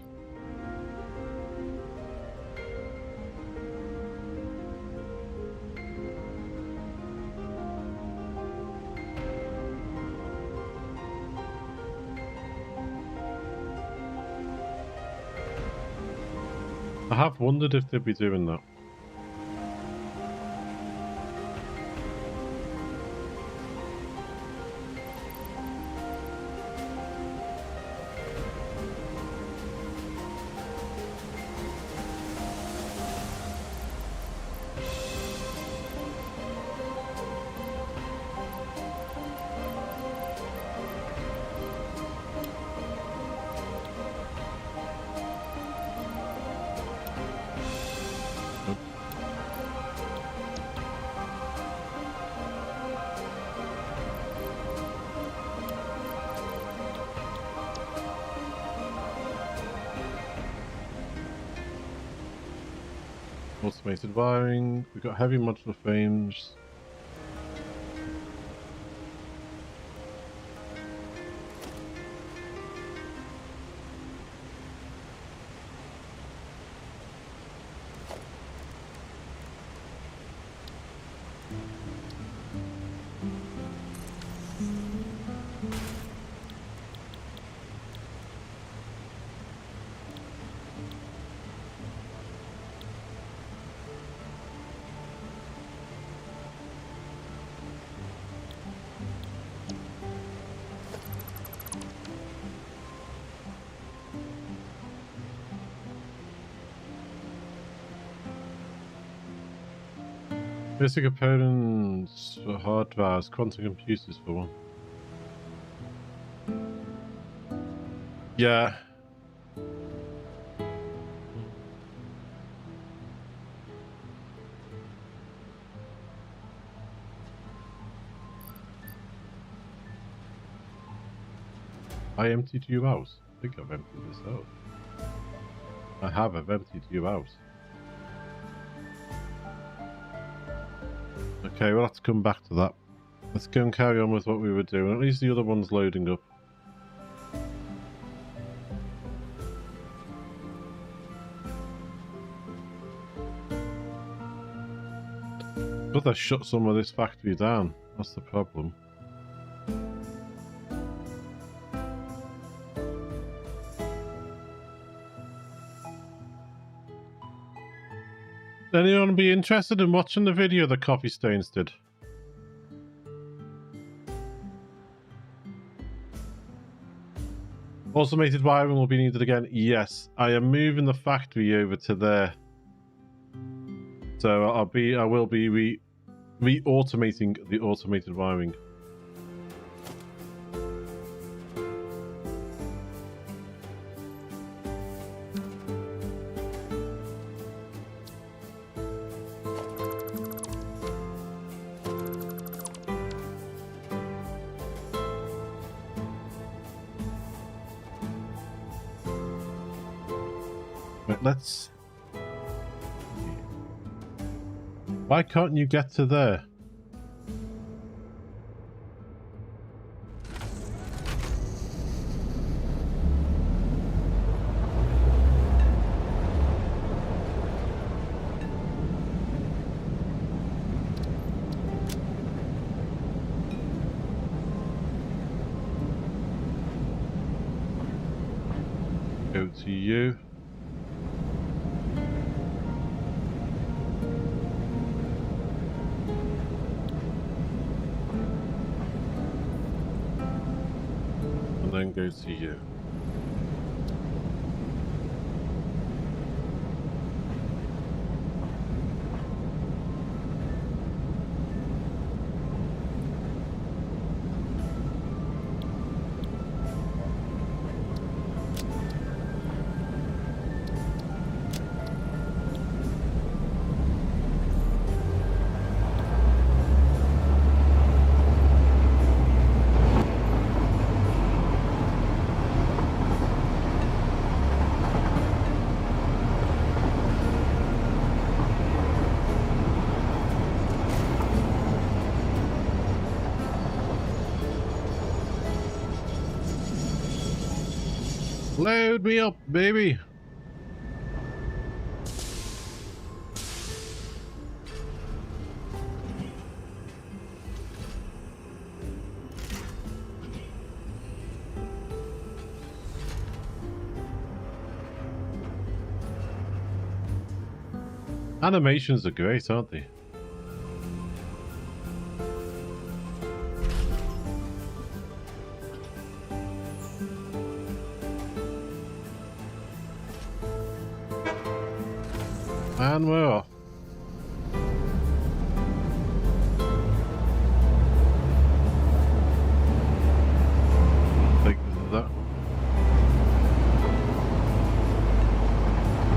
I have wondered if they'd be doing that. Automated wiring. We've got heavy modular frames. Basic components for hard drives, quantum computers for one. Yeah. I emptied you out. I think I've emptied this out. I have, I've emptied you out. Okay, we'll have to come back to that. Let's go and carry on with what we were doing. At least the other one's loading up. But they shut some of this factory down. That's the problem. Anyone be interested in watching the video that Coffee Stains did? Automated wiring will be needed again. Yes, I am moving the factory over to there. So I will be re-automating the automated wiring. Right, let's... Why can't you get to there? Go to you. Then go to you. Load me up, baby. Animations are great, aren't they? And we're off. Take that.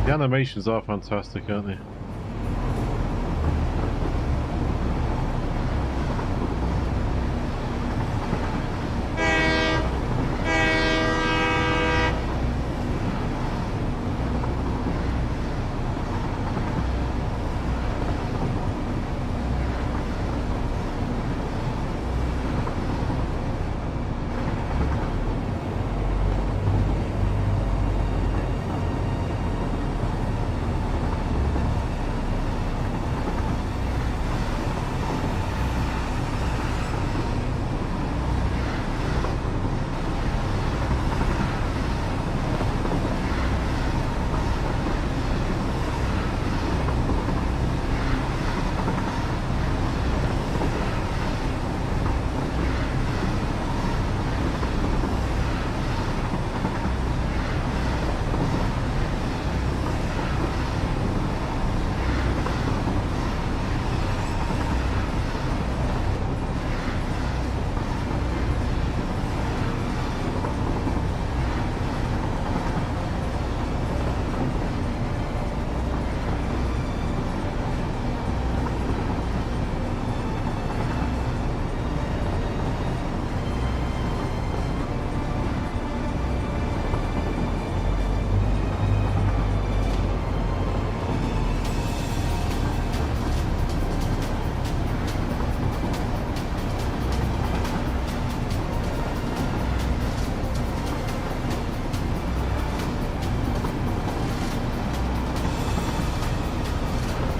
The animations are fantastic, aren't they?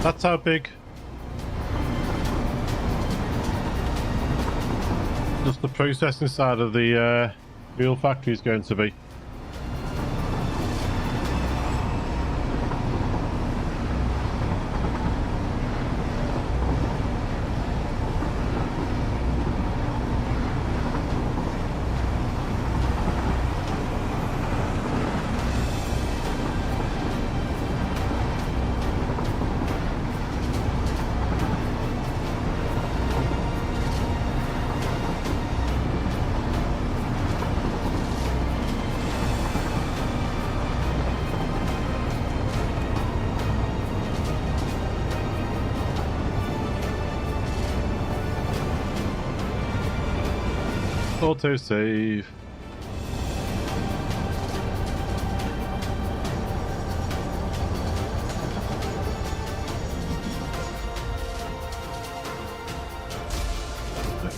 That's how big just the processing side of the real factory is going to be. Auto save.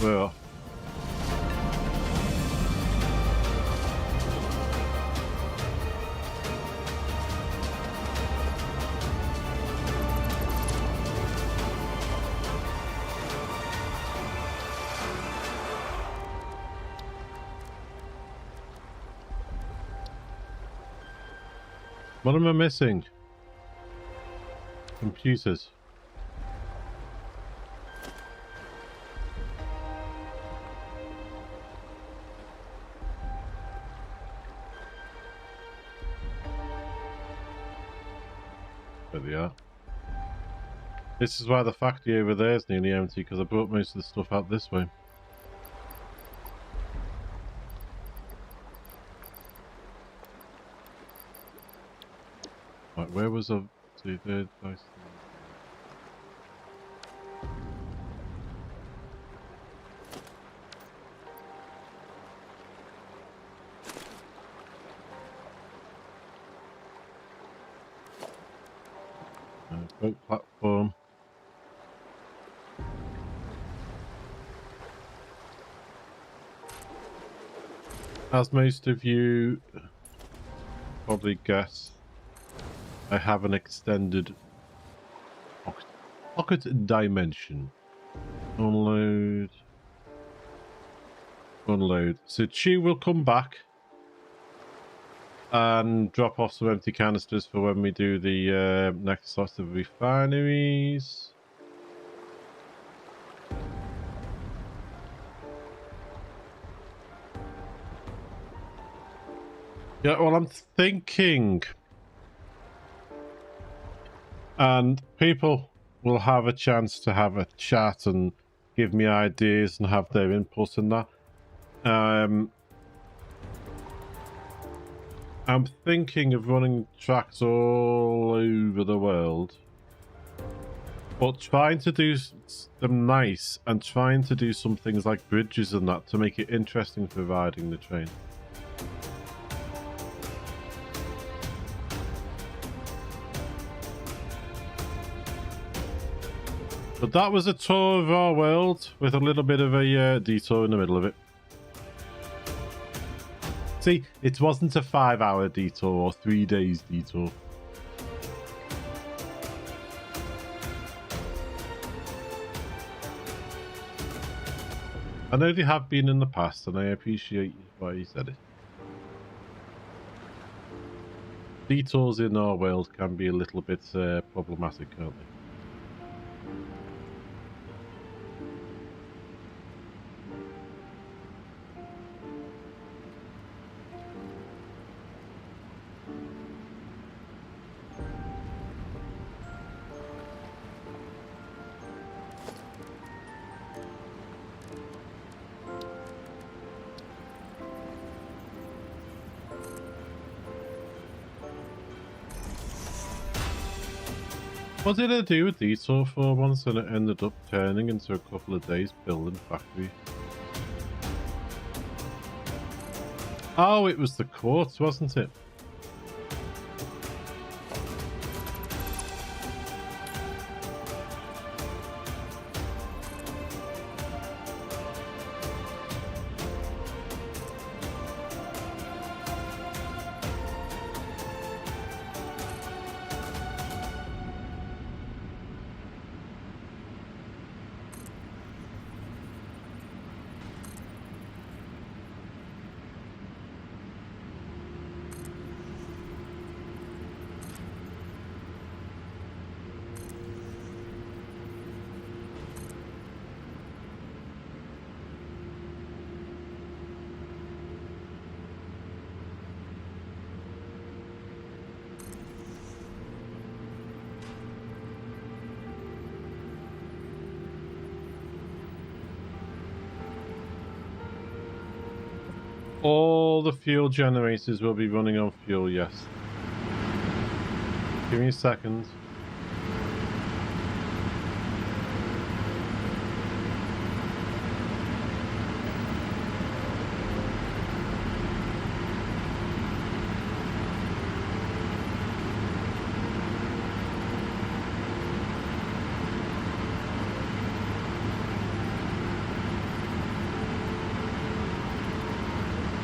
We're off. What am I missing? Computers. There they are. This is why the factory over there is nearly empty, because I brought most of the stuff out this way. Right, where was I? See, there, nice. Boat platform. As most of you probably guess, I have an extended pocket dimension. Unload. Unload. So Chew will come back and drop off some empty canisters for when we do the next lot of refineries. Yeah, well, I'm thinking, and people will have a chance to have a chat and give me ideas and have their input in that. I'm thinking of running tracks all over the world, but trying to do them nice and trying to do some things like bridges and that to make it interesting for riding the train. But that was a tour of our world with a little bit of a detour in the middle of it. See, it wasn't a 5-hour detour or 3 days detour. I know they have been in the past, and I appreciate why you said it. Detours in our world can be a little bit problematic, can't they? What did I do with detour for once and it ended up turning into a couple of days building factory? Oh, it was the quartz, wasn't it? All the fuel generators will be running on fuel, yes. Give me a second.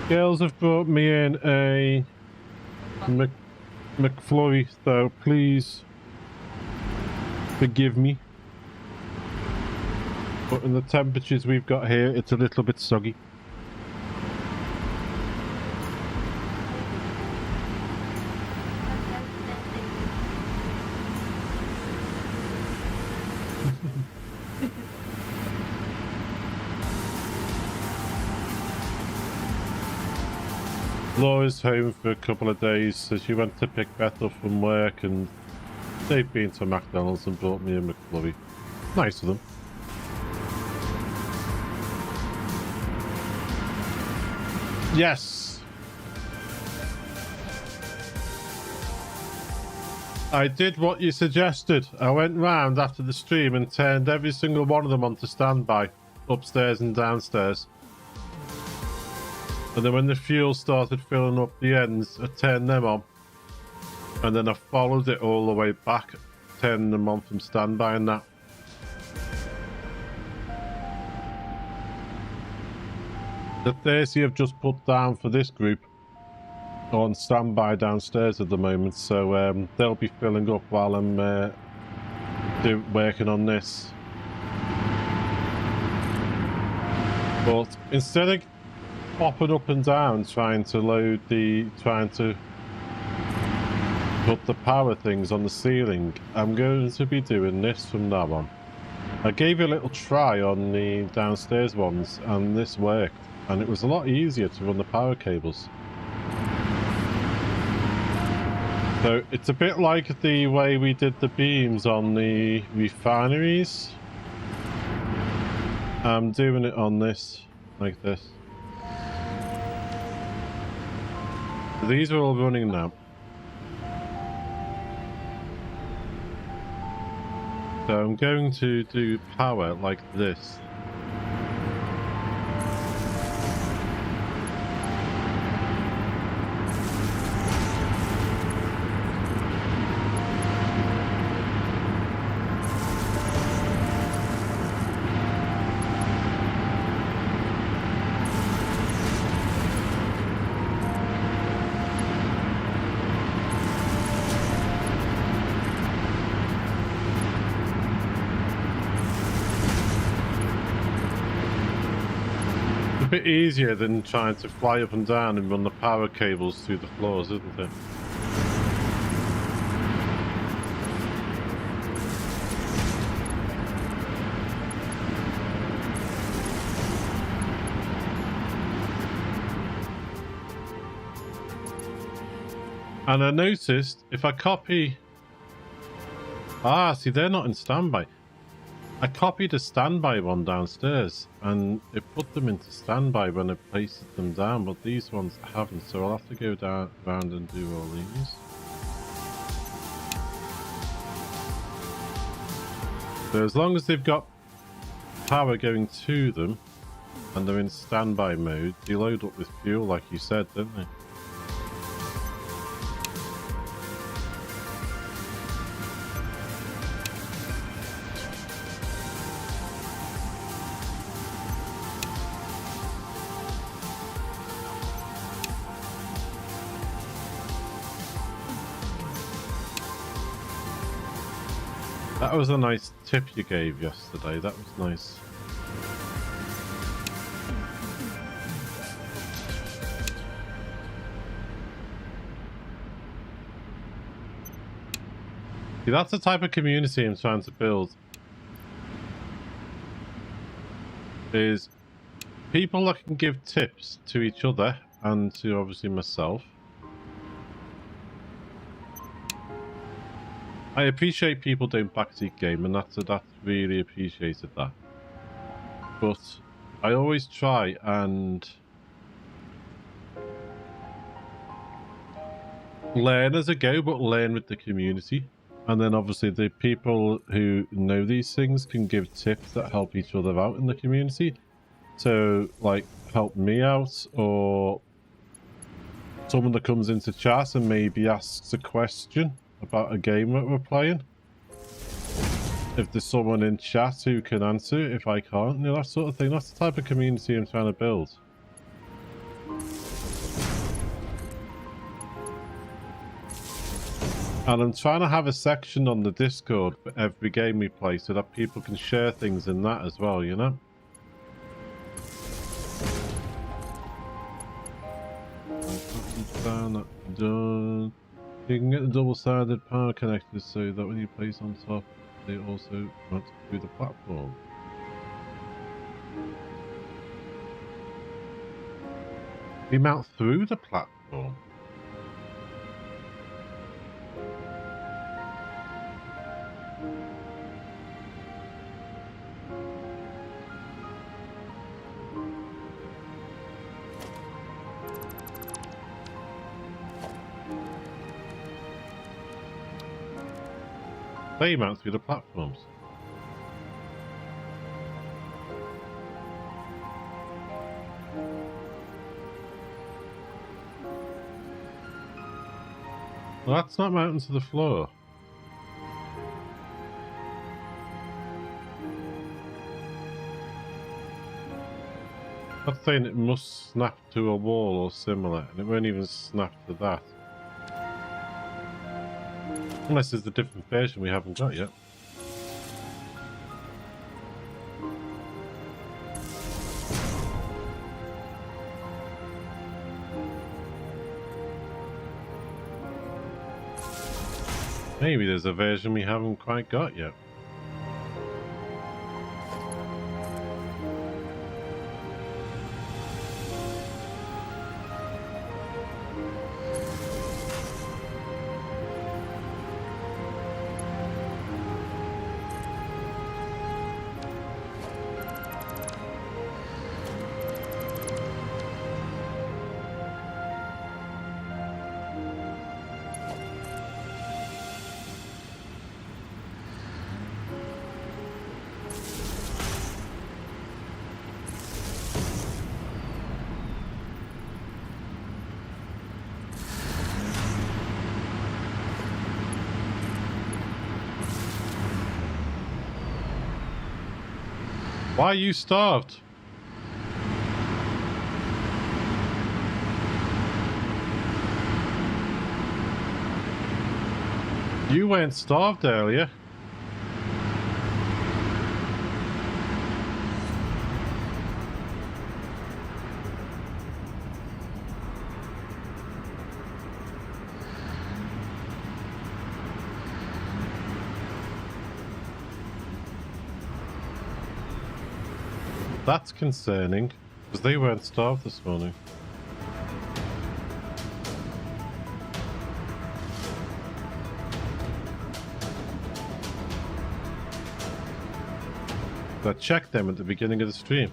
Girls have brought me in a McFlurry, so please forgive me. But in the temperatures we've got here, it's a little bit soggy. Laura's home for a couple of days, so she went to pick Beth up from work, and they've been to McDonald's and brought me a McFlurry. Nice of them. Yes! I did what you suggested. I went round after the stream and turned every single one of them onto standby, upstairs and downstairs. And then when the fuel started filling up the ends, I turned them on. And then I followed it all the way back, turning them on from standby and that. The 30 I've just put down for this group are on standby downstairs at the moment, so they'll be filling up while I'm working on this. But instead of popping up and down trying to put the power things on the ceiling, I'm going to be doing this from now on. I gave it a little try on the downstairs ones and this worked, and it was a lot easier to run the power cables. So it's a bit like the way we did the beams on the refineries. I'm doing it on this, like this. These are all running now. So I'm going to do power like this. Bit easier than trying to fly up and down and run the power cables through the floors, isn't it? And I noticed if I copy... see, they're not in standby. I copied a standby one downstairs and it put them into standby when I placed them down, but these ones haven't, so I'll have to go down around and do all these. So as long as they've got power going to them and they're in standby mode, they load up with fuel like you said, don't they? That was a nice tip you gave yesterday. That was nice. See, that's the type of community I'm trying to build. Is people that can give tips to each other and to obviously myself. I appreciate people doing backseat game, and that's really appreciated that. But I always try and learn as I go, but learn with the community. And then obviously the people who know these things can give tips that help each other out in the community. So, like, help me out, or someone that comes into chat and maybe asks a question about a game that we're playing. If there's someone in chat who can answer it, if I can't, you know, that sort of thing. That's the type of community I'm trying to build. And I'm trying to have a section on the Discord for every game we play so that people can share things in that as well, you know? Done. You can get the double-sided power connectors so that when you place on top, they also mount through the platform. We mount through the platform. They mount through the platforms. Well, that's not mounting to the floor. That's saying it must snap to a wall or similar, and it won't even snap to that. Unless there's a different version we haven't got yet. Maybe there's a version we haven't quite got yet. Why are you starved? You weren't starved earlier. That's concerning, because they weren't starved this morning. I checked them at the beginning of the stream.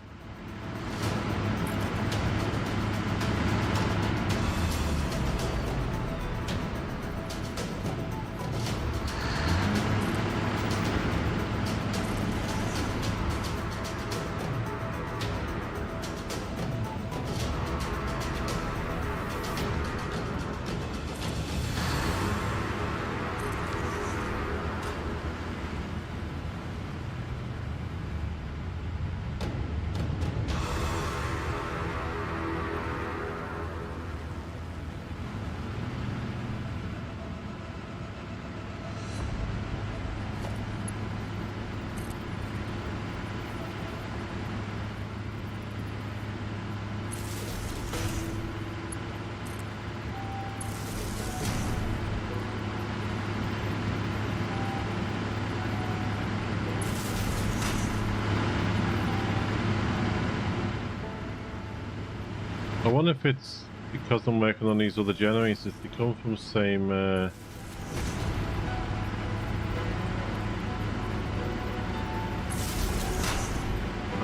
I wonder if it's because I'm working on these other generators, they come from the same that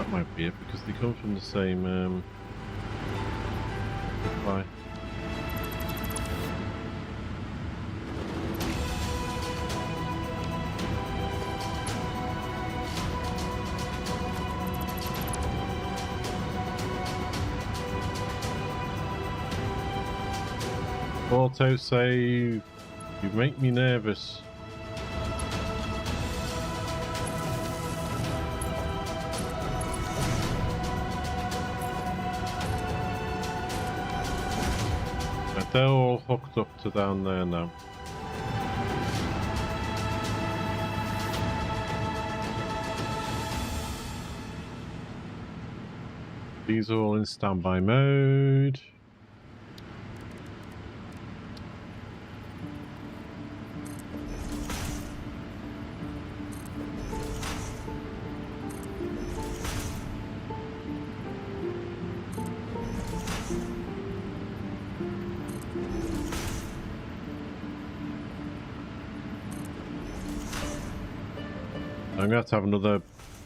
might be it, because they come from the same supply. Auto save, you make me nervous. But they're all hooked up to down there now. These are all in standby mode. I'm going to have another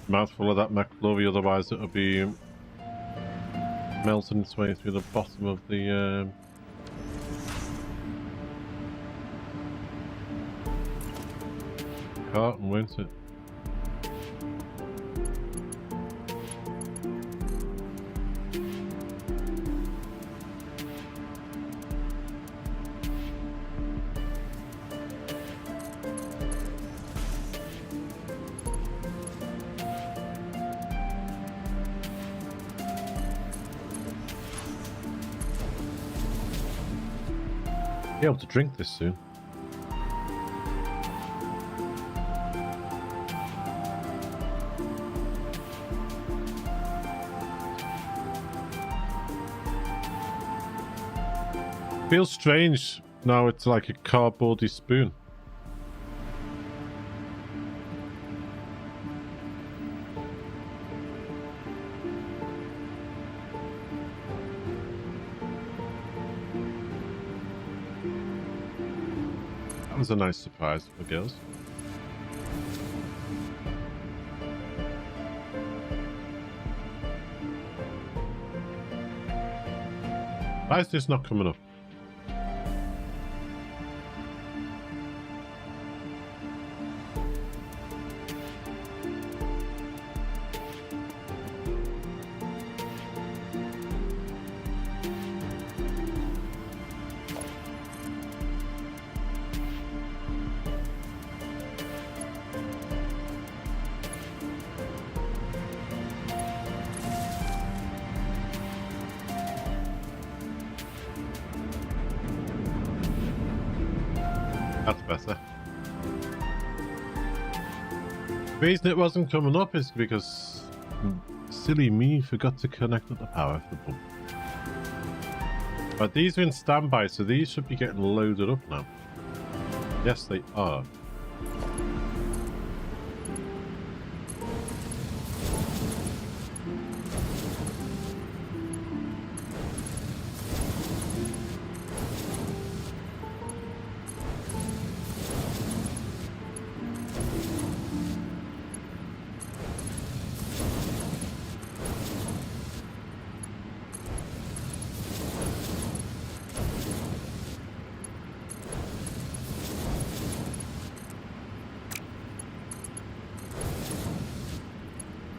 mouthful of that McFlurry, otherwise it'll be melting its way through the bottom of the carton, won't it? Be able to drink this soon. Feels strange now. It's like a cardboardy spoon. That was a nice surprise for girls. Why is this not coming up? That's better. The reason it wasn't coming up is because silly me forgot to connect up the power for the pump. But these are in standby, so these should be getting loaded up now. Yes, they are.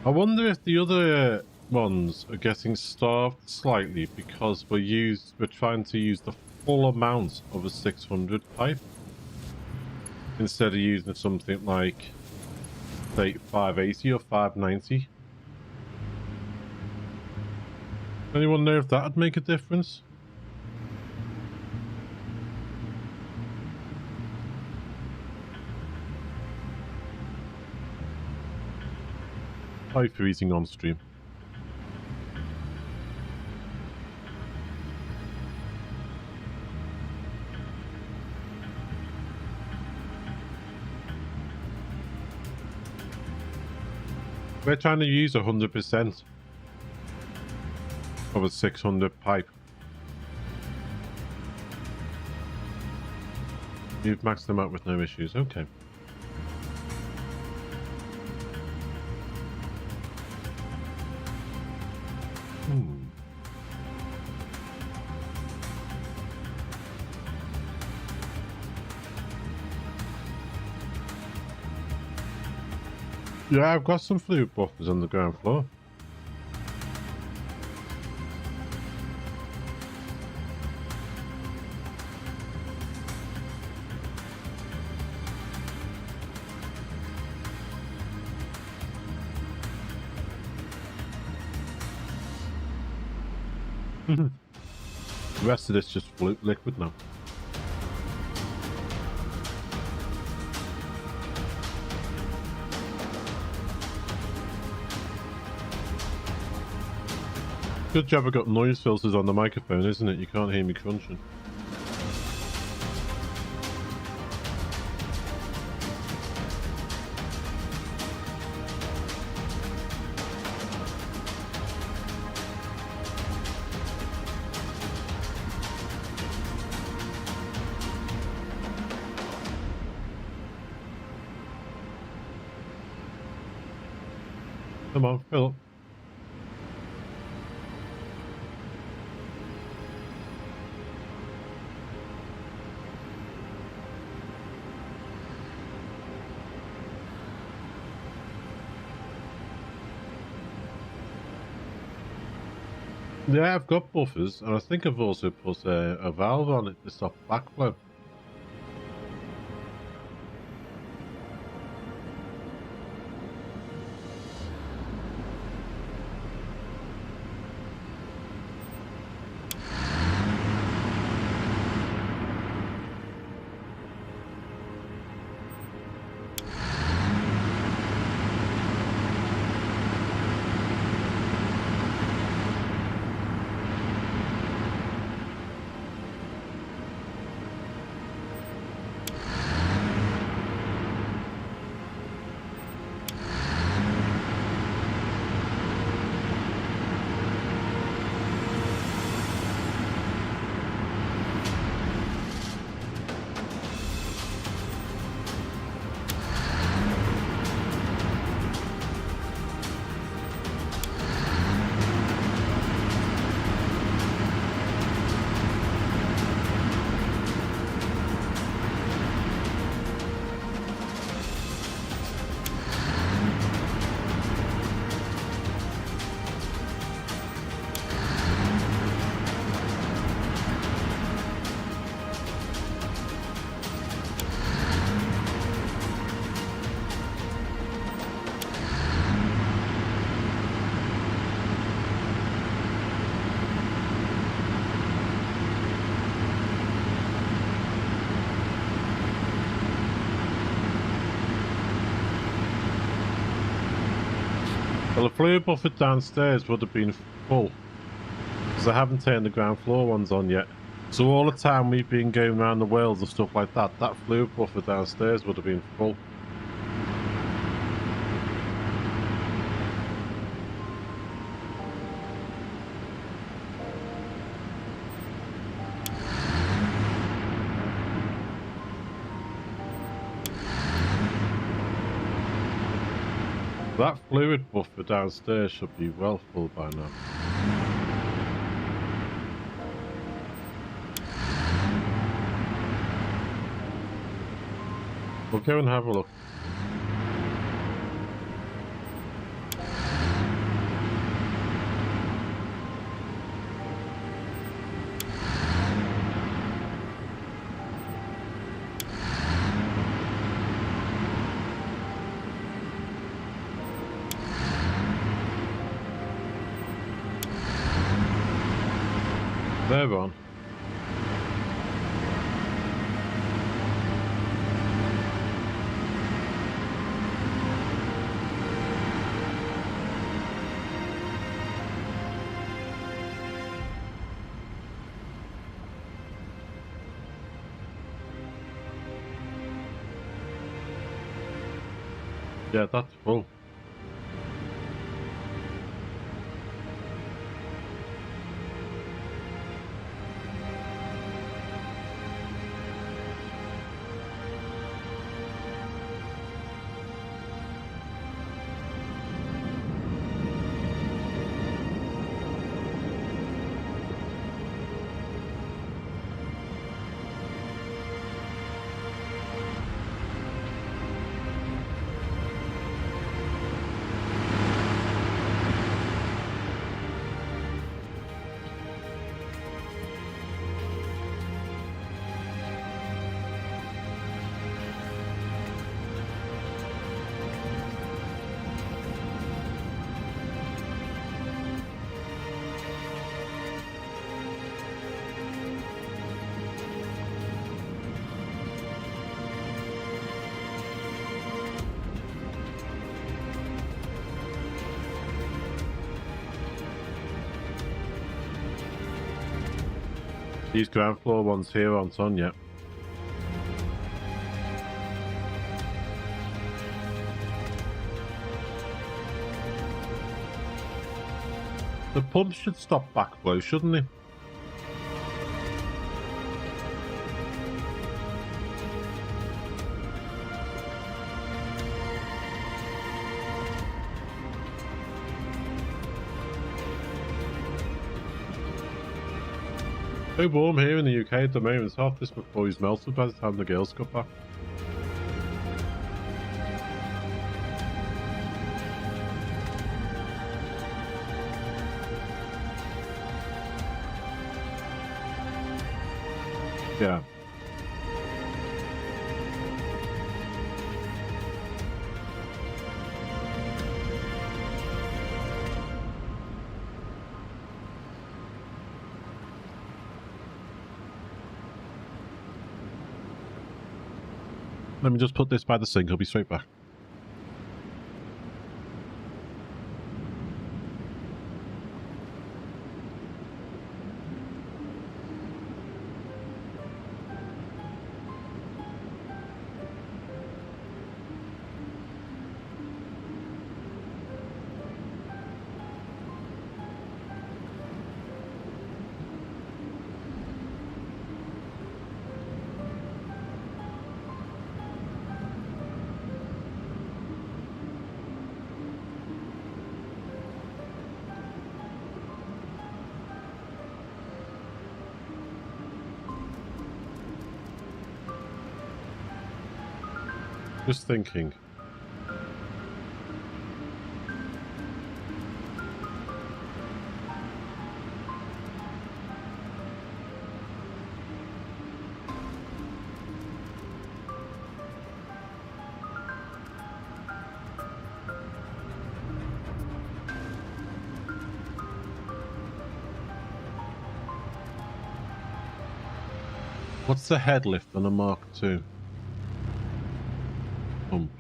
I wonder if the other ones are getting starved slightly because we're trying to use the full amount of a 600 pipe instead of using something like, say, 580 or 590. Anyone know if that would make a difference? Sorry for eating on stream. We're trying to use 100% of a 600 pipe. You've maxed them out with no issues. Okay. Yeah, I've got some fluid buffers on the ground floor. The rest of this just liquid now. Good job I got noise filters on the microphone, isn't it? You can't hear me crunching. Come on, fill up. Yeah, I've got buffers, and I think I've also put a valve on it to stop backflow. Well, the fluid buffer downstairs would have been full, because I haven't turned the ground floor ones on yet. So all the time we've been going around the world and stuff like that, that fluid buffer downstairs would have been full. That fluid buffer downstairs should be well full by now. We'll go and have a look. They're on. Yeah, that's full. These ground floor ones here aren't on yet. The pump should stop backflow, shouldn't it? So warm here in the UK at the moment. It's half this before he's melted by the time the girls got back. Yeah. Let me just put this by the sink. I'll be straight back. Just thinking. What's the head lift on a Mark II pump?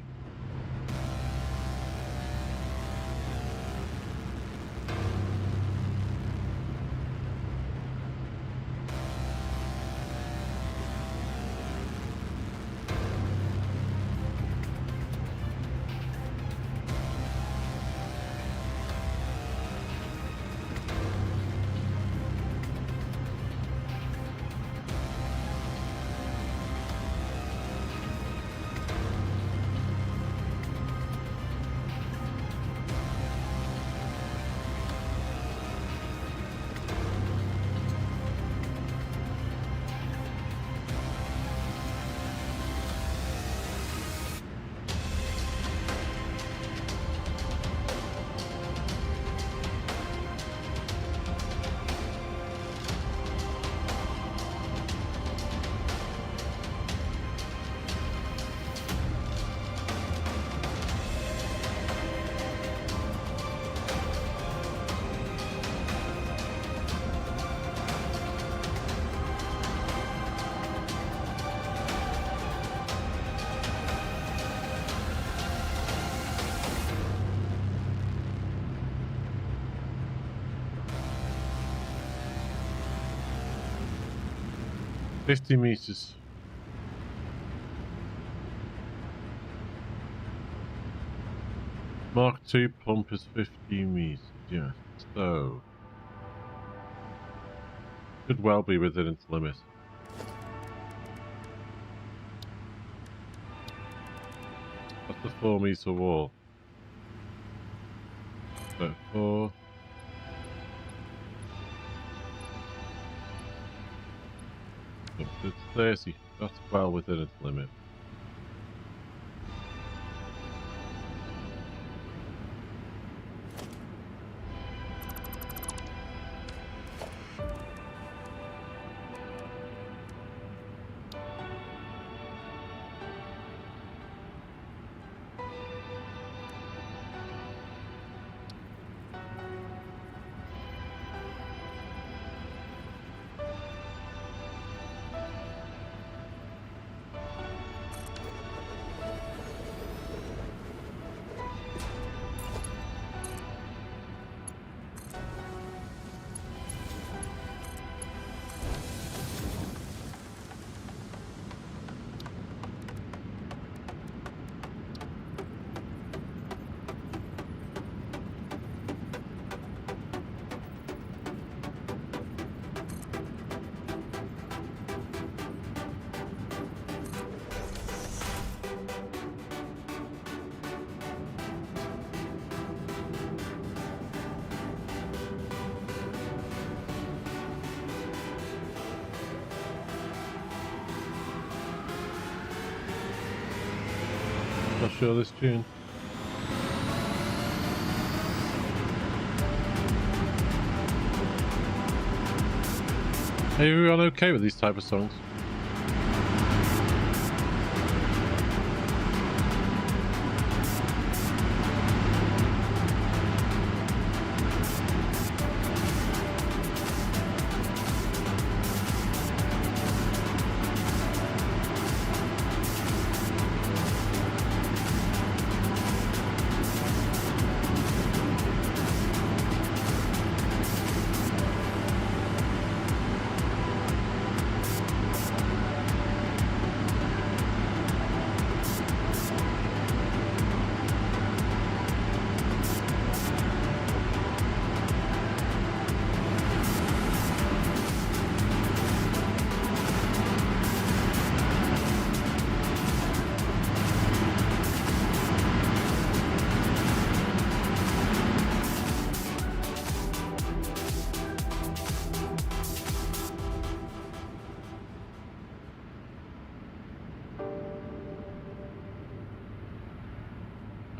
$50 meters. Mark II pump is 15 meters. Yeah, so could well be within its limit. That's the 4-meter wall. So 4. It's 30. That's well within its limit. Not sure this tune. Are everyone okay with these type of songs?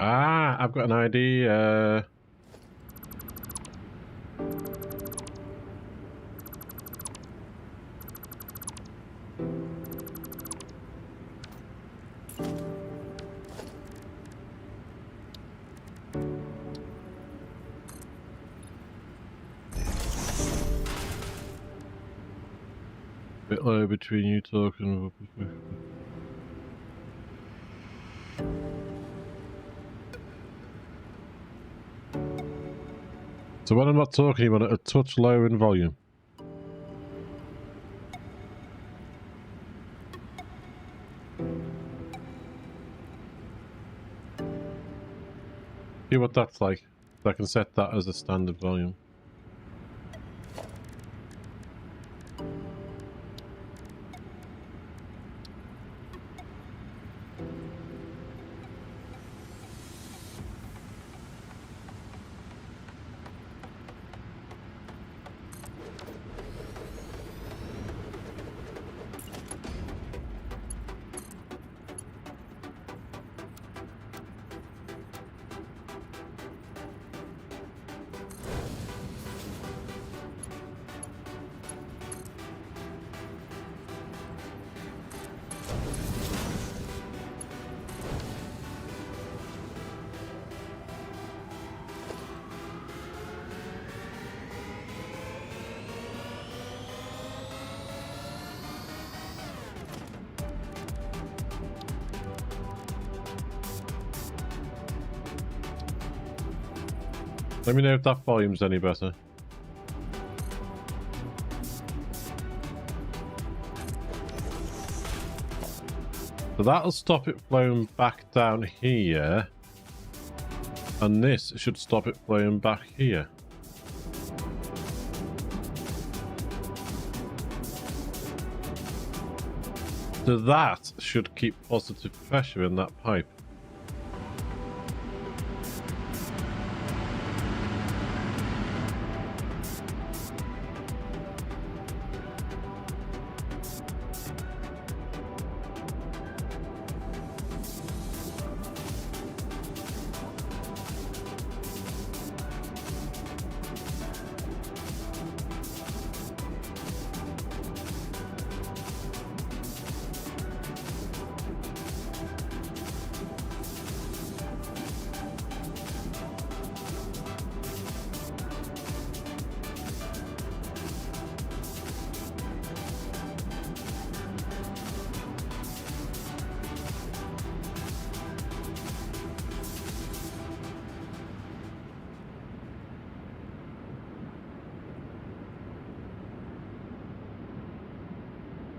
Ah, I've got an idea. Bit low between you talking. So when I'm not talking, you want it a touch lower in volume. See what that's like. So I can set that as a standard volume. Let me know if that volume's any better. So that'll stop it flowing back down here. And this should stop it flowing back here. So that should keep positive pressure in that pipe.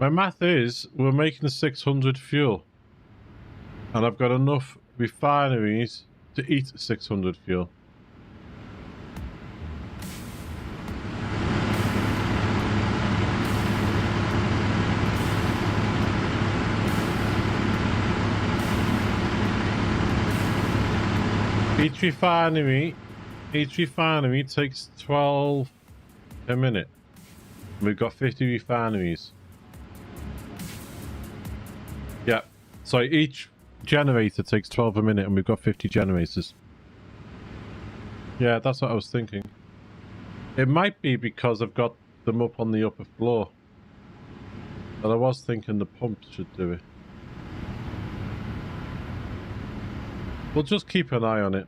My math is we're making 600 fuel. And I've got enough refineries to eat 600 fuel. Each refinery takes 12 a minute. We've got 50 refineries. Yeah, so each generator takes 12 a minute and we've got 50 generators. Yeah, that's what I was thinking. It might be because I've got them up on the upper floor. But I was thinking the pumps should do it. We'll just keep an eye on it.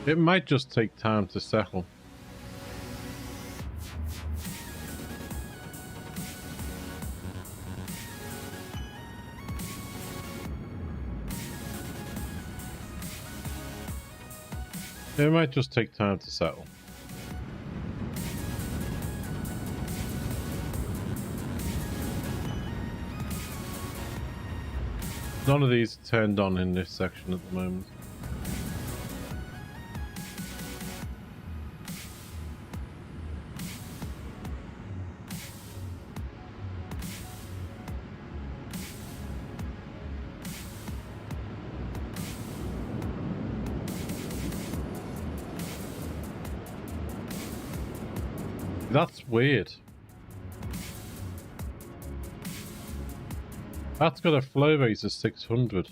It might just take time to settle. It might just take time to settle. None of these are turned on in this section at the moment. That's weird. That's got a flow rate of 600.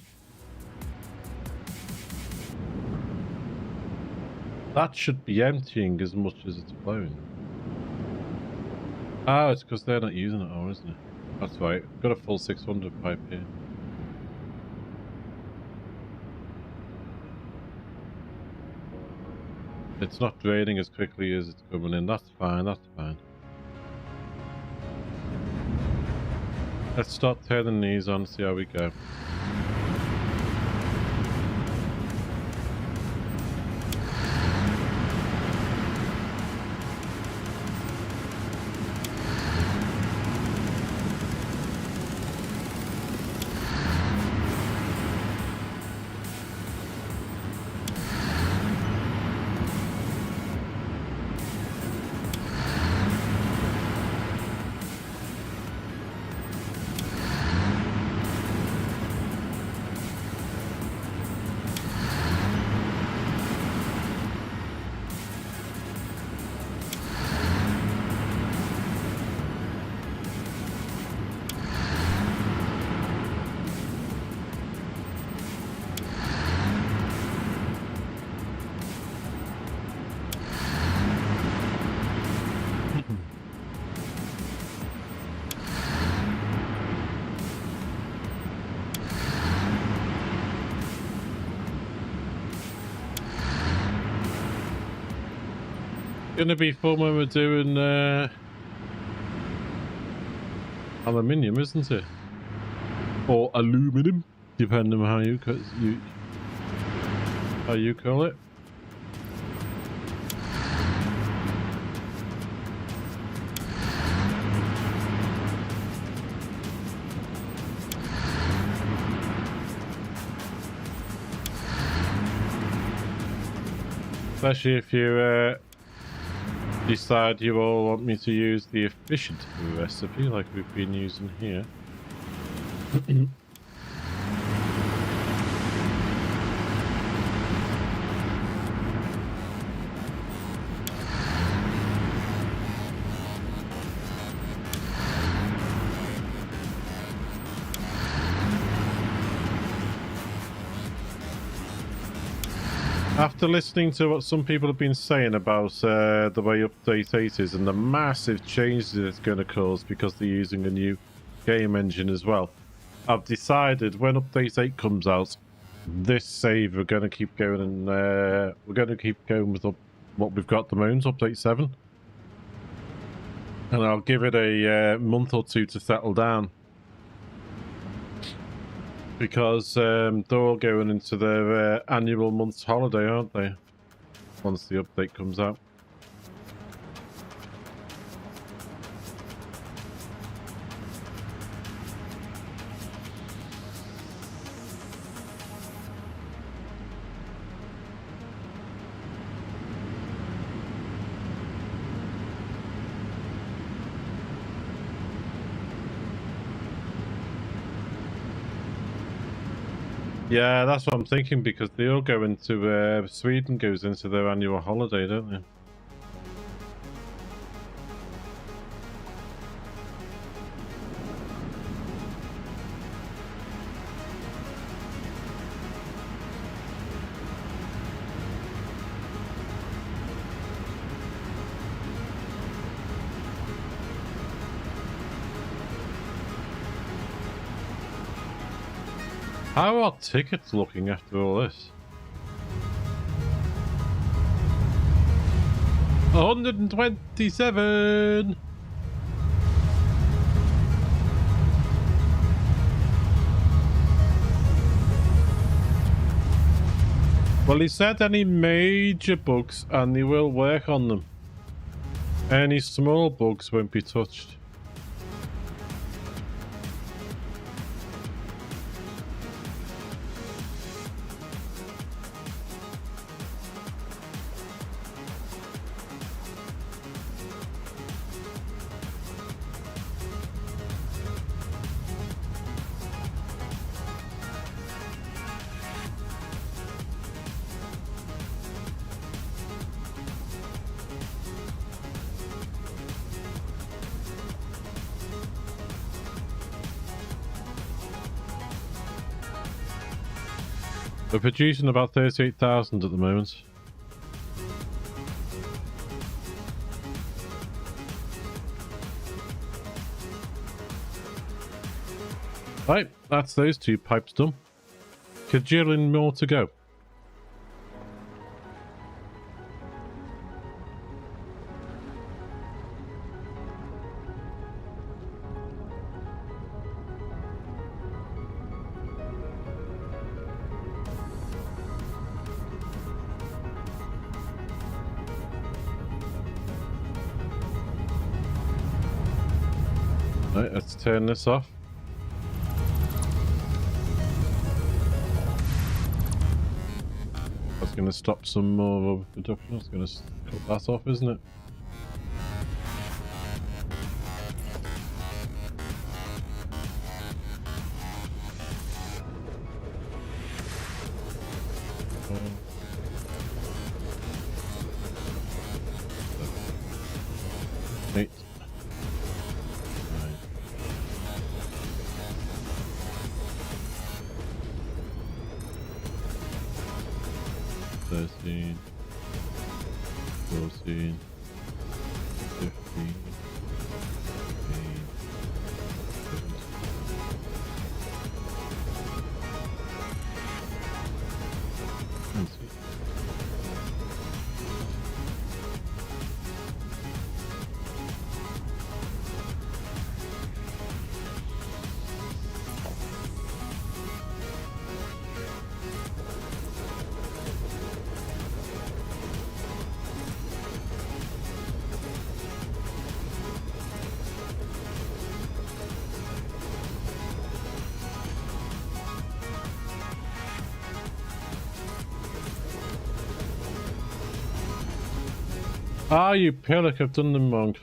That should be emptying as much as it's flowing. Oh, it's because they're not using it, oh, isn't it? That's right. Got a full 600 pipe here. It's not draining as quickly as it's coming in. That's fine, that's fine. Let's start turning these on, see how we go. Gonna be fun when we're doing aluminium, isn't it? Or aluminum, depending on how you call it. Especially if you decide you all want me to use the efficient recipe like we've been using here. After listening to what some people have been saying about the way Update 8 is and the massive changes it's going to cause because they're using a new game engine as well, I've decided when Update 8 comes out, this save we're going to keep going and we're going to keep going with what we've got at the moment, Update 7. And I'll give it a month or two to settle down. Because they're all going into their annual month's holiday, aren't they? Once the update comes out. Yeah, that's what I'm thinking, because they all go into Sweden goes into their annual holiday, don't they? How are tickets looking after all this? 127. Well, he said any major bugs and he will work on them. Any small bugs won't be touched. We're producing about 38,000 at the moment. Right, that's those 2 pipes done. Kajillion more to go. Right, let's turn this off. That's going to stop some more overproduction. It's going to cut that off, isn't it? Eight. 13, 14, 15, 18, 17, 20. Ah, you pillock, I've done them wrong.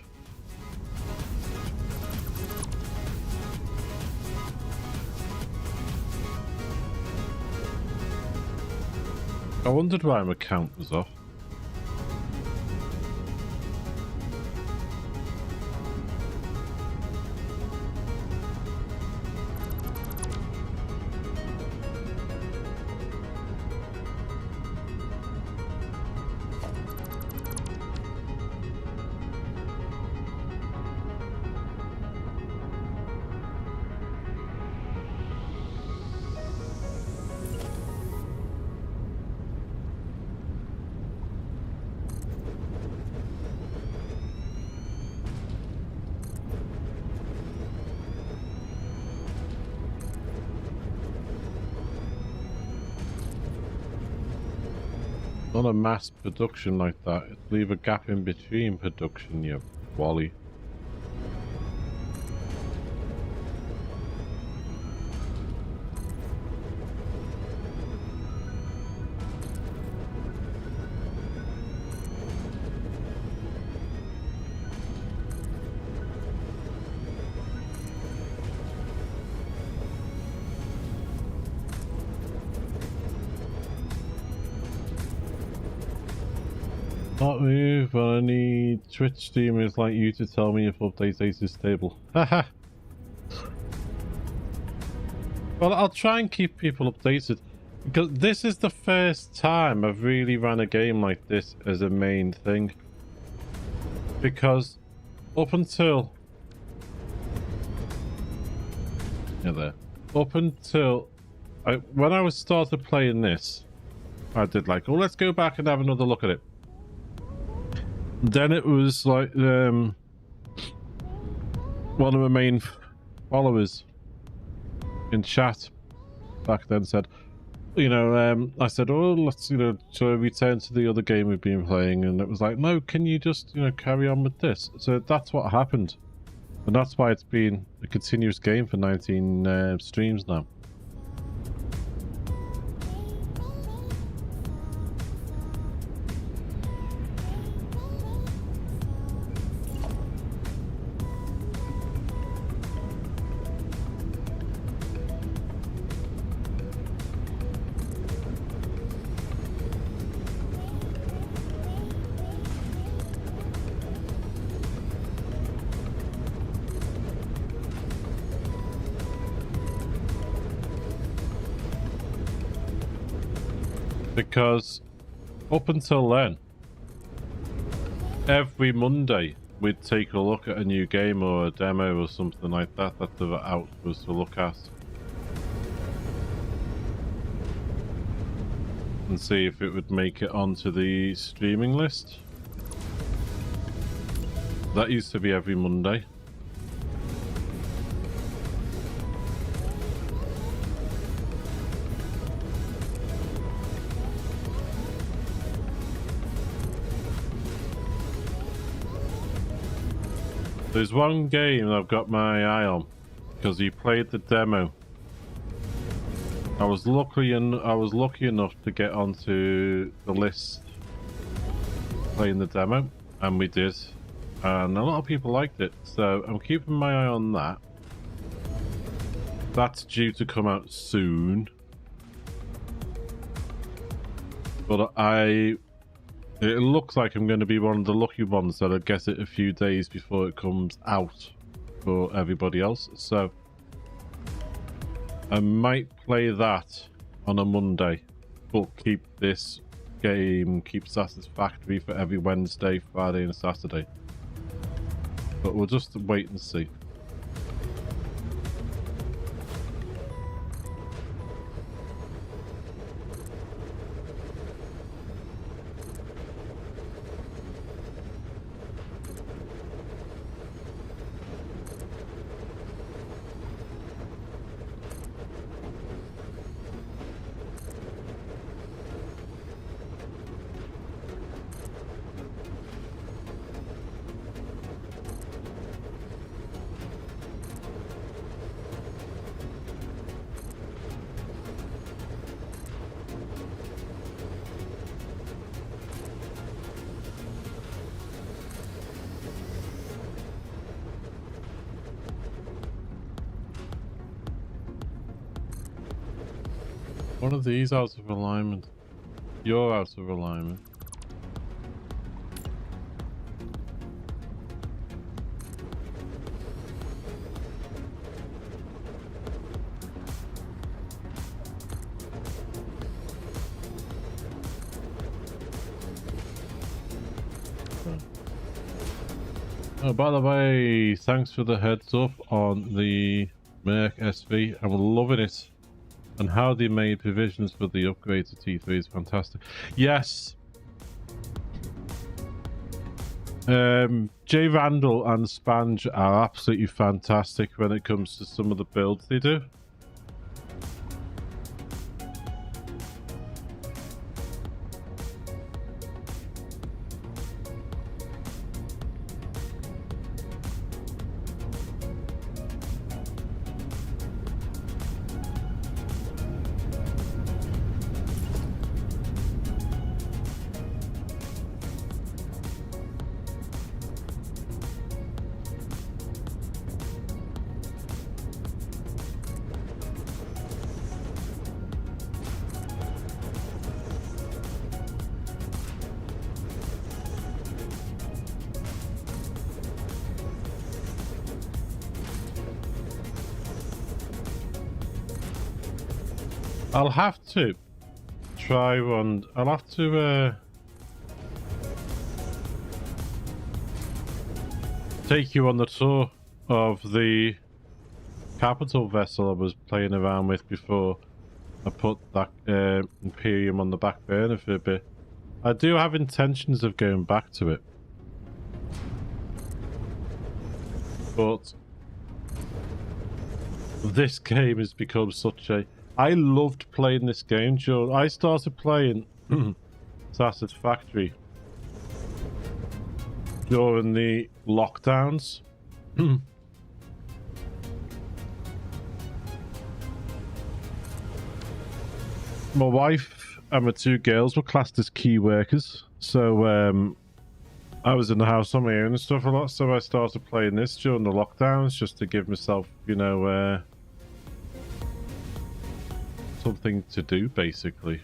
I wondered why my count was off. Not a mass production like that. It'd leave a gap in between production, you wally. Not move, but I need Twitch streamers like you to tell me if update 8 is stable. Haha. Well, I'll try and keep people updated, because this is the first time I've really ran a game like this as a main thing. Because up until... yeah, there. Up until when I was started playing this, I did like, oh, let's go back and have another look at it. Then it was like one of my main followers in chat back then said, you know, I said, oh, let's, you know, to return to the other game we've been playing, and it was like, no, can you just, you know, carry on with this? So that's what happened, and that's why it's been a continuous game for 19 streams now. Because up until then, every Monday we'd take a look at a new game or a demo or something like that that they were out for us to look at and see if it would make it onto the streaming list. That used to be every Monday. There's one game I've got my eye on because he played the demo. I was lucky enough to get onto the list playing the demo, and we did, and a lot of people liked it. So I'm keeping my eye on that. That's due to come out soon, but it looks like I'm going to be one of the lucky ones that'll get it a few days before it comes out for everybody else. So I might play that on a Monday, but keep this game, keep Satisfactory for every Wednesday, Friday and Saturday. But we'll just wait and see. One of these out of alignment. You're out of alignment. Oh, by the way, thanks for the heads up on the Merc SV. I'm loving it. And how they made provisions for the upgrade to T3 is fantastic. Yes. J Randall and Spange are absolutely fantastic when it comes to some of the builds they do. I'll have to try one. I'll have to take you on the tour of the capital vessel I was playing around with before, I put that Imperium on the back burner for a bit. I do have intentions of going back to it. But this game has become such a... I loved playing this game. I started playing Satisfactory during the lockdowns. My wife and my two girls were classed as key workers, so I was in the house on my own and stuff a lot, so I started playing this during the lockdowns just to give myself, you know, something to do, basically.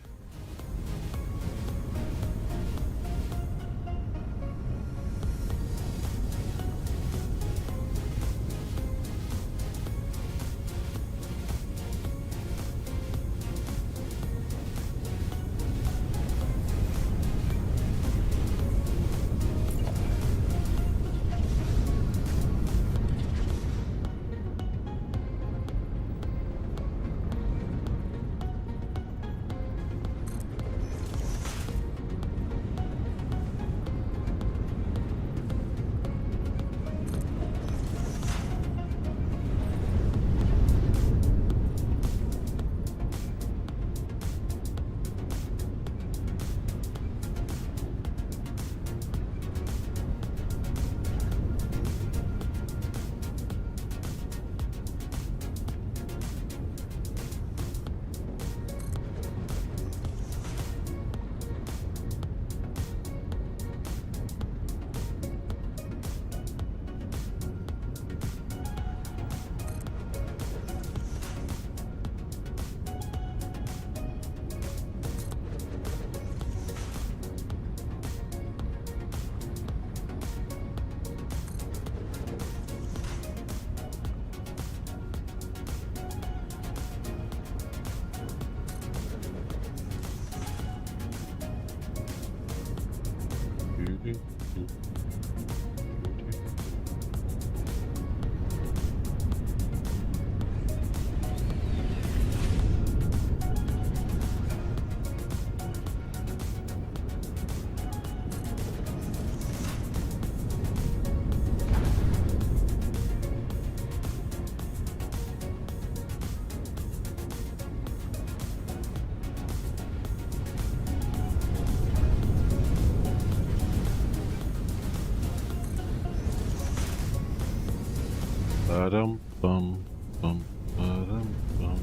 Ba-dum, bum, bum, ba-dum, bum,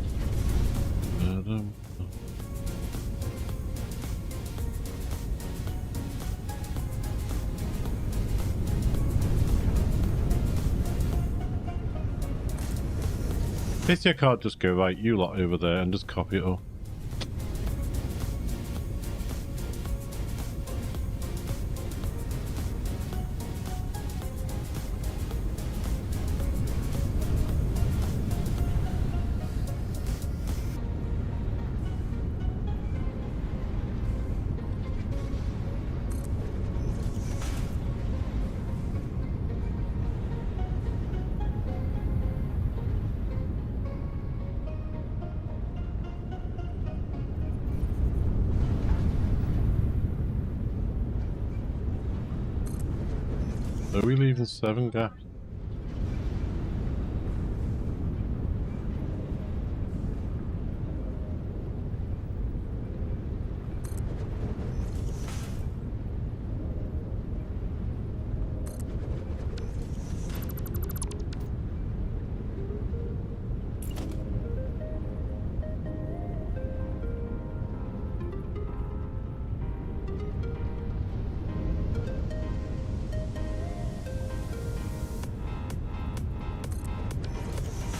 ba-dum, bum. Pity I can't just go, right, you lot over there, and just copy it all. Are we leaving 7 gaps?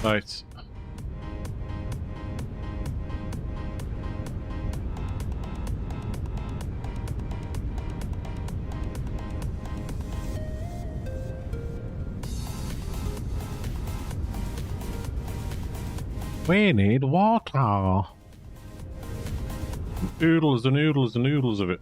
Right. We need water. Oodles and oodles and oodles of it.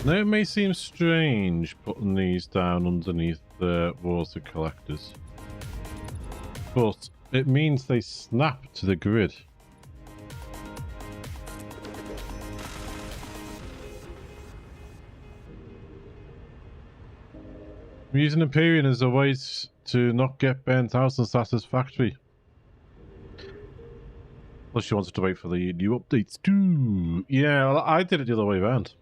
Now it may seem strange putting these down underneath the water collectors, but it means they snap to the grid. I'm using Empyrean as a way to not get burnt out on Satisfactory. Plus you wanted to wait for the new updates too. Yeah, well, I did it the other way around.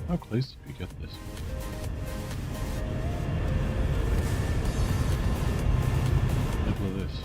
How close did we get this? Middle of this.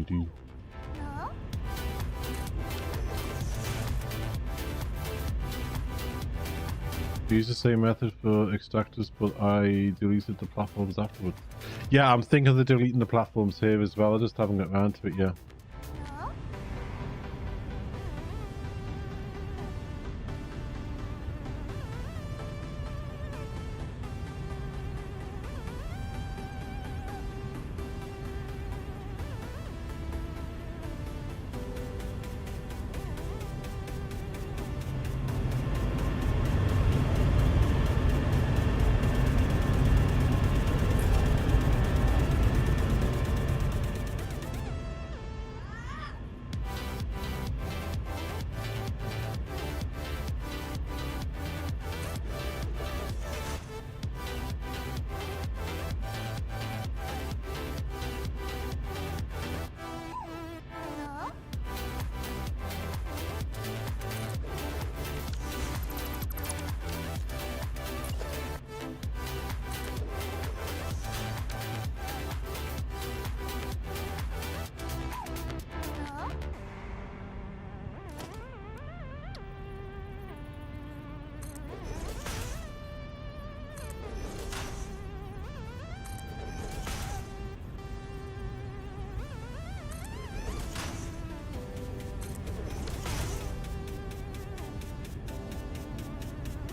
Do. Use the same method for extractors, but I deleted the platforms afterwards. Yeah, I'm thinking of deleting the platforms here as well. I just haven't got around to it yet.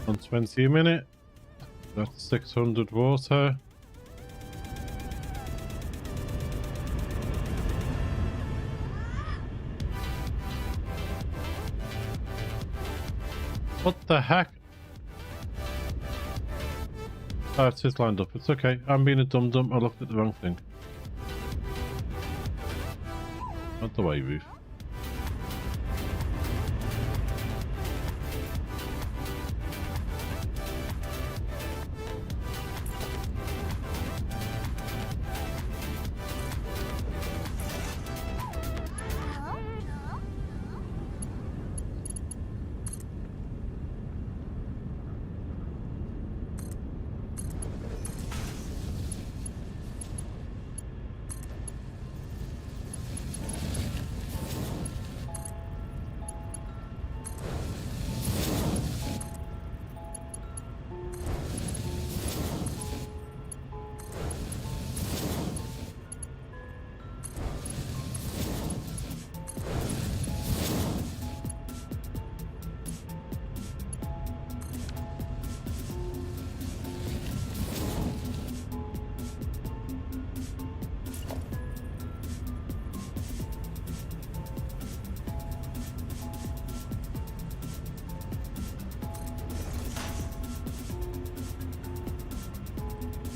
On 20 a minute. That's 600 water. What the heck? Oh, it's just lined up. It's okay. I'm being a dum-dum. I looked at the wrong thing. Not the way, Ruth.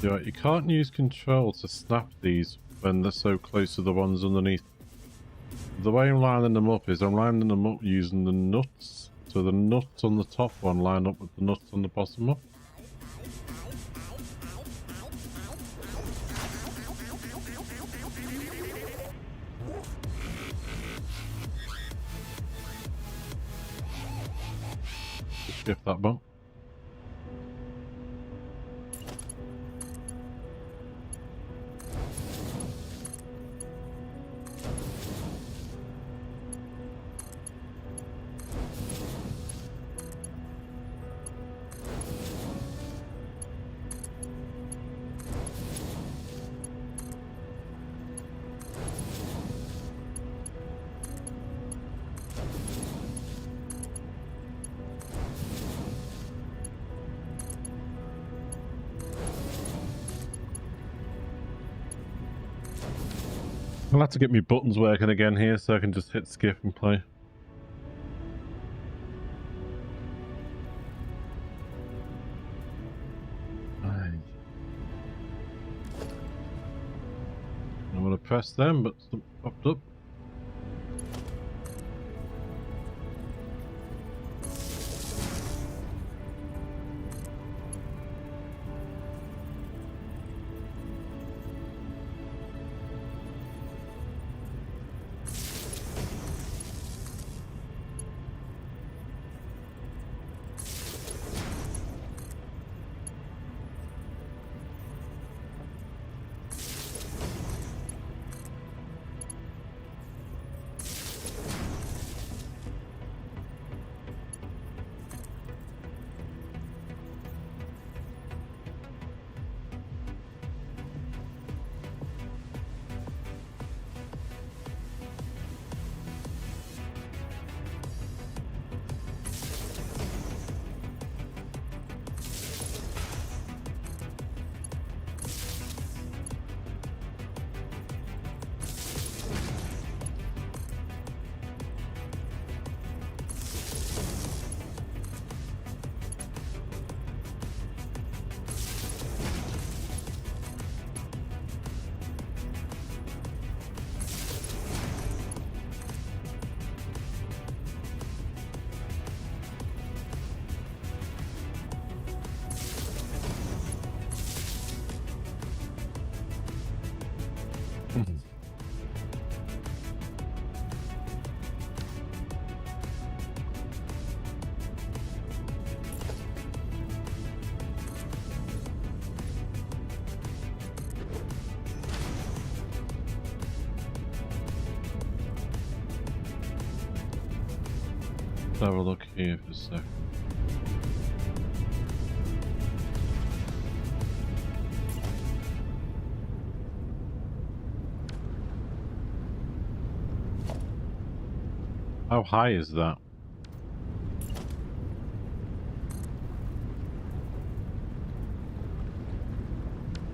Yeah, you can't use control to snap these when they're so close to the ones underneath. The way I'm lining them up is I'm lining them up using the nuts. So the nuts on the top one line up with the nuts on the bottom one. Just shift that bump. I'll have to get my buttons working again here so I can just hit skip and play. I'm going to press them, but something popped up. Let's have a look here for a sec. How high is that?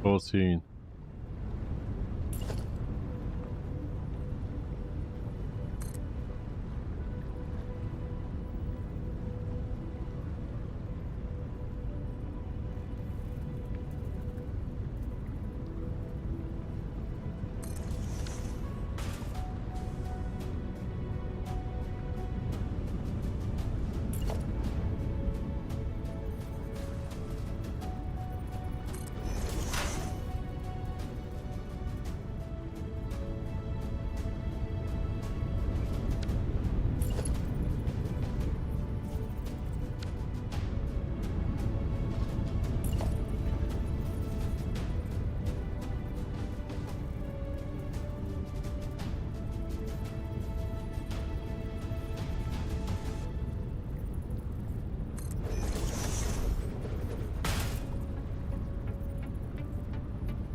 14.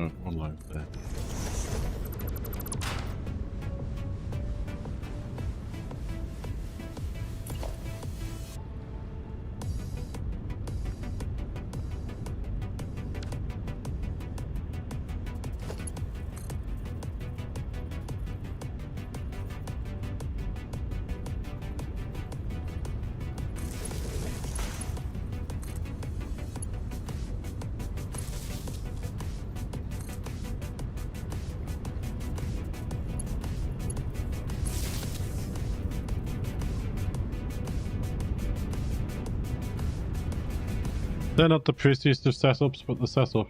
Oh, one line there. They're not the prettiest of setups, but the setup.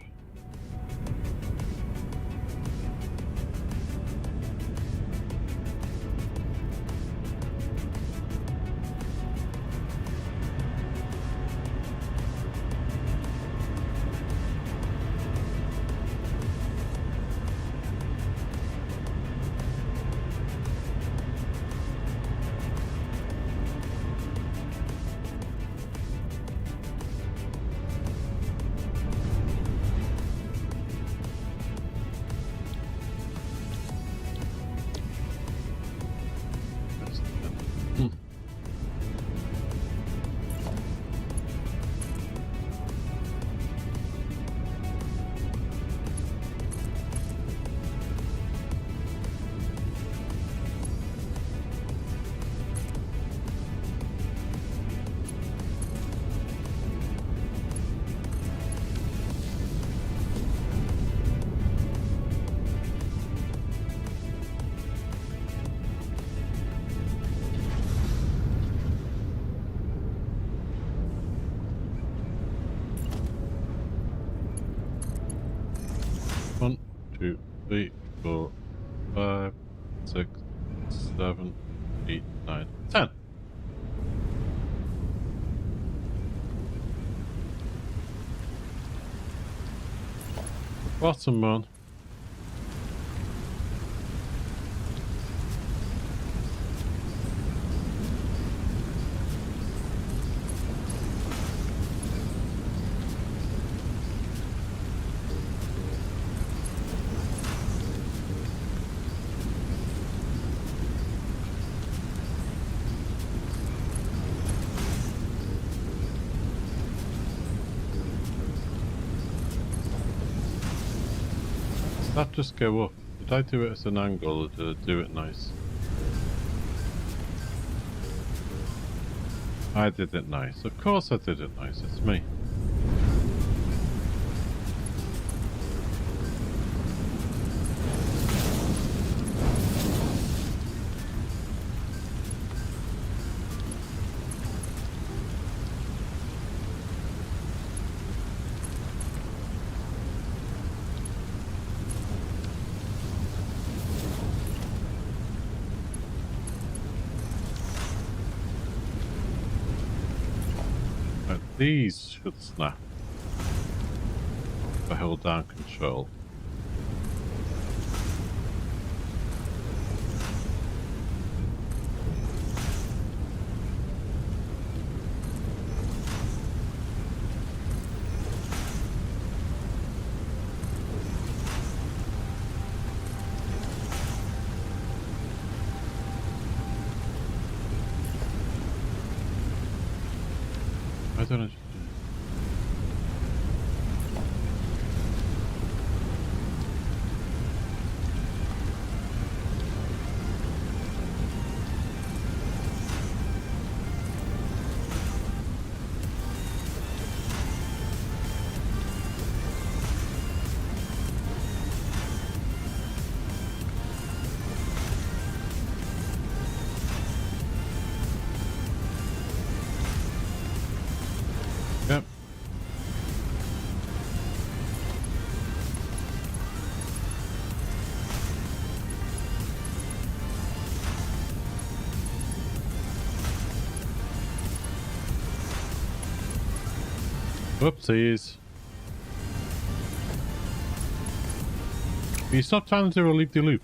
One, two, three, four, 5, 6, 7, 8, 9, 10. Bottom one. Did that just go up? Did I do it at an angle or did I do it nice? I did it nice. Of course I did it nice. It's me. These should snap. If I hold down control. I don't know. Yep. Whoopsies. Will you stop trying to do a loop-de-loop?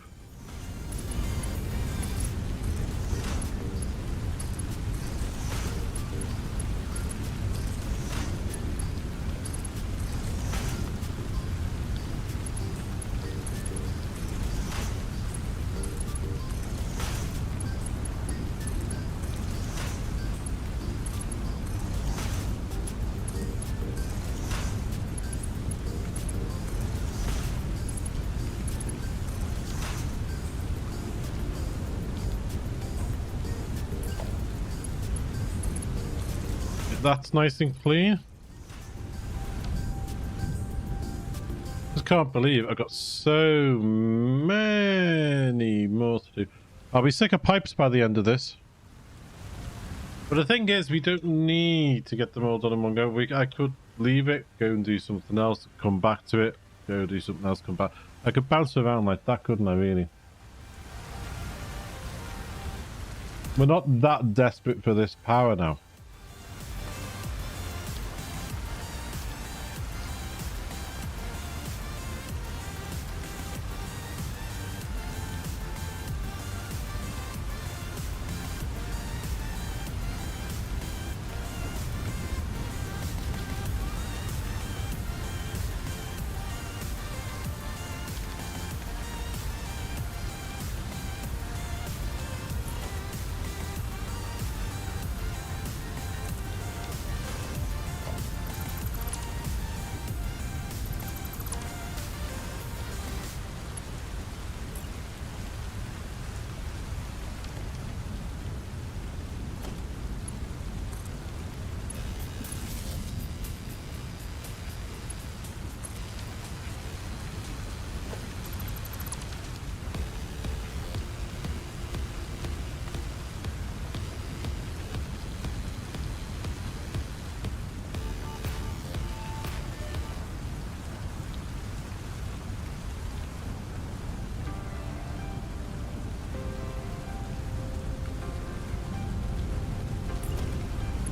That's nice and clean. Just can't believe I've got so many more to do. I'll be sick of pipes by the end of this. But the thing is, we don't need to get them all done in one go. I could leave it, go and do something else, come back to it, go do something else, come back. I could bounce around like that, couldn't I, really? We're not that desperate for this power now.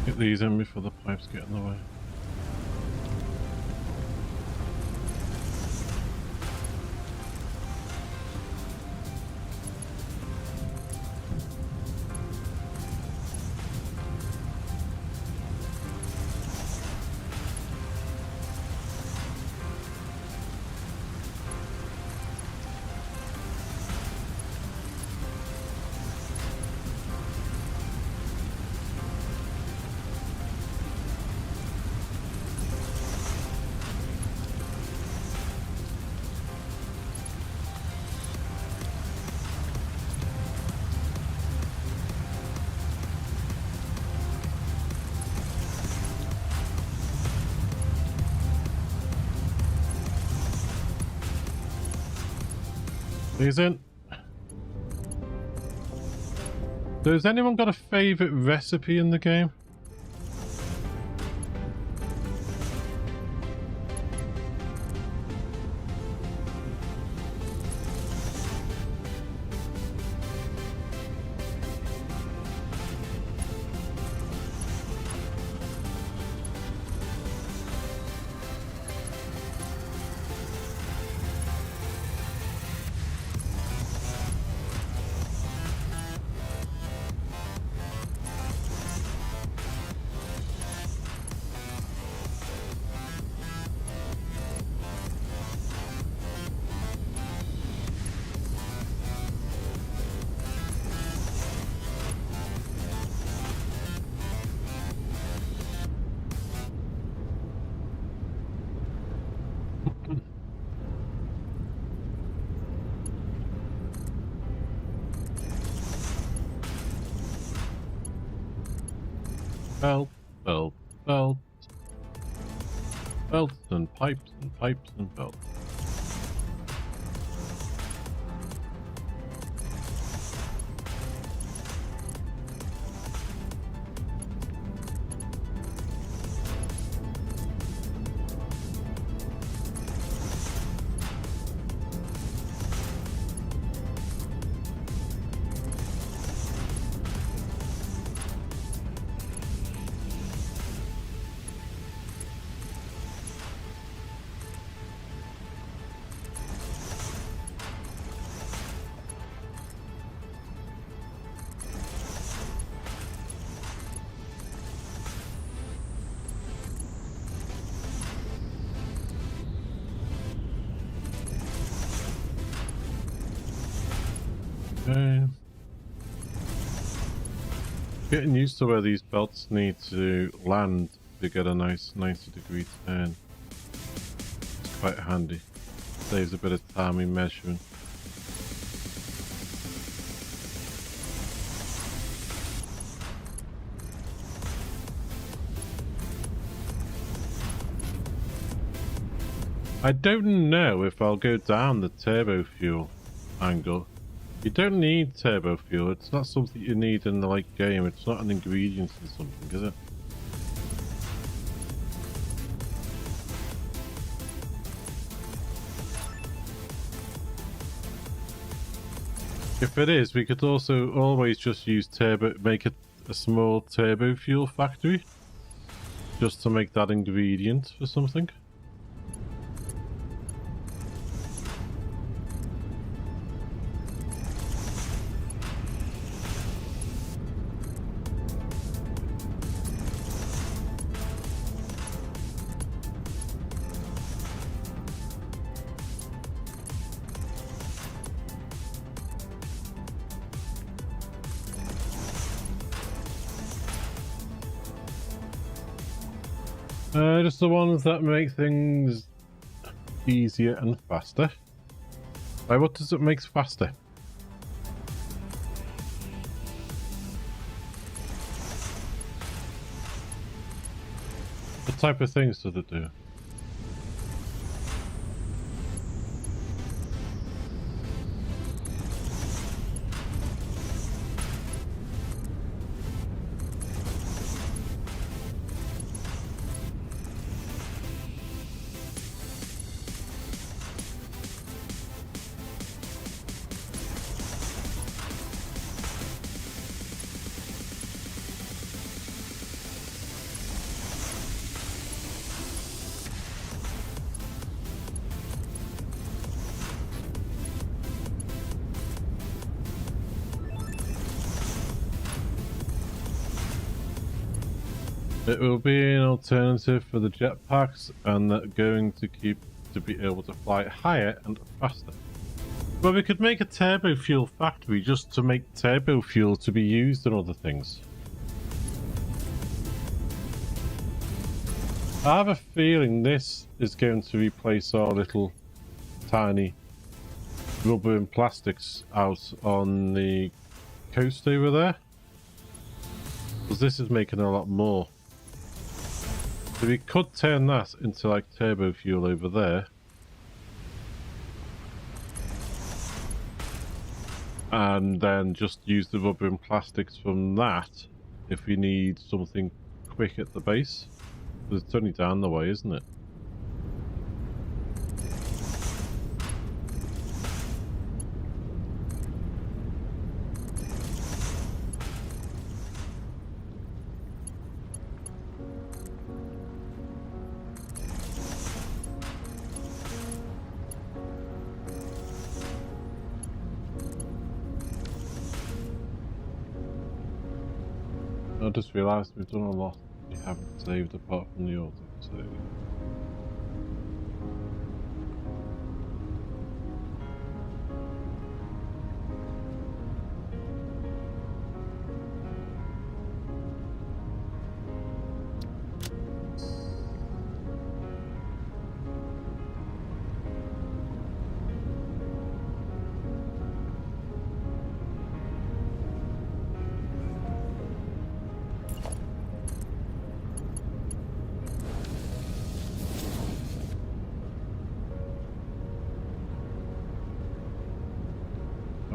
Get these in before the pipes get in the way. These in. So has anyone got a favourite recipe in the game? Belt, belt, belt. Belts and pipes and pipes and belts. Okay. Getting used to where these belts need to land to get a nice 90-degree turn. It's quite handy. Saves a bit of time in measuring. I don't know if I'll go down the turbo fuel angle. You don't need turbo fuel. It's not something you need in the like game. It's not an ingredient in something, is it? If it is, we could also always just use turbo, make it a small turbo fuel factory, just to make that ingredient for something. Just the ones that make things easier and faster. Like, what does it make faster? What type of things does it do? It will be an alternative for the jetpacks, and they're going to keep to be able to fly higher and faster. Well, we could make a turbo fuel factory just to make turbo fuel to be used in other things. I have a feeling this is going to replace our little tiny rubber and plastics out on the coast over there, because this is making a lot more. So we could turn that into like turbo fuel over there. And then just use the rubber and plastics from that if we need something quick at the base. Because it's only down the way, isn't it? I just realised we've done a lot we haven't saved apart from the auto save.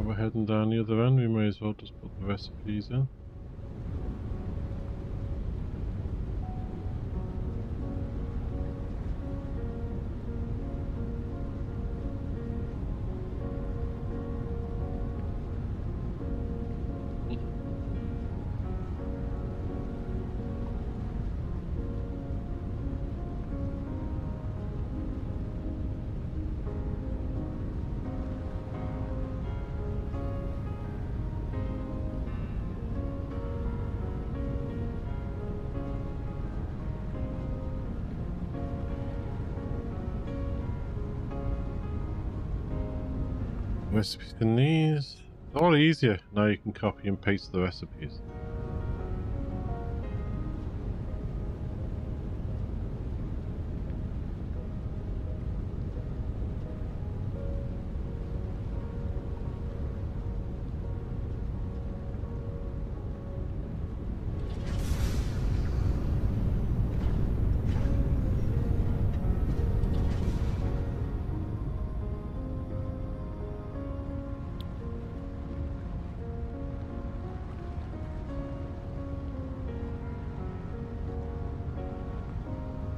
We're heading down the other end, we may as well just put the recipes in. Recipes in these. A lot easier now you can copy and paste the recipes.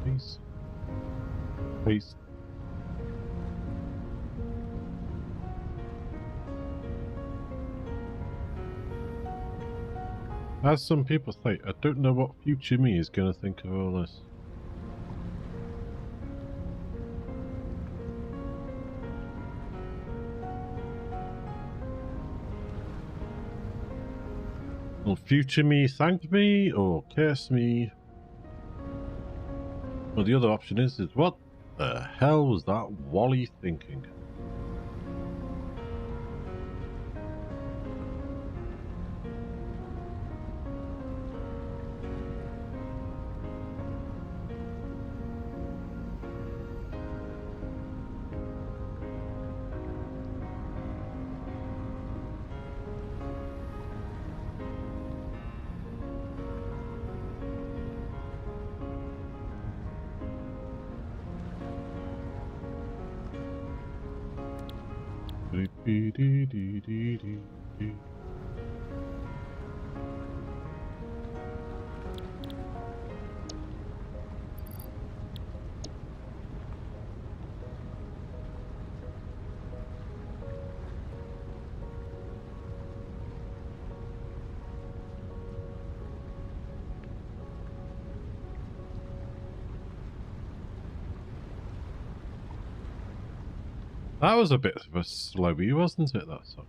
Paste. Paste. As some people say, I don't know what future me is going to think of all this. Will future me thank me or curse me? Well, the other option is what the hell was that Wally thinking? That was a bit of a slowie, wasn't it, that song?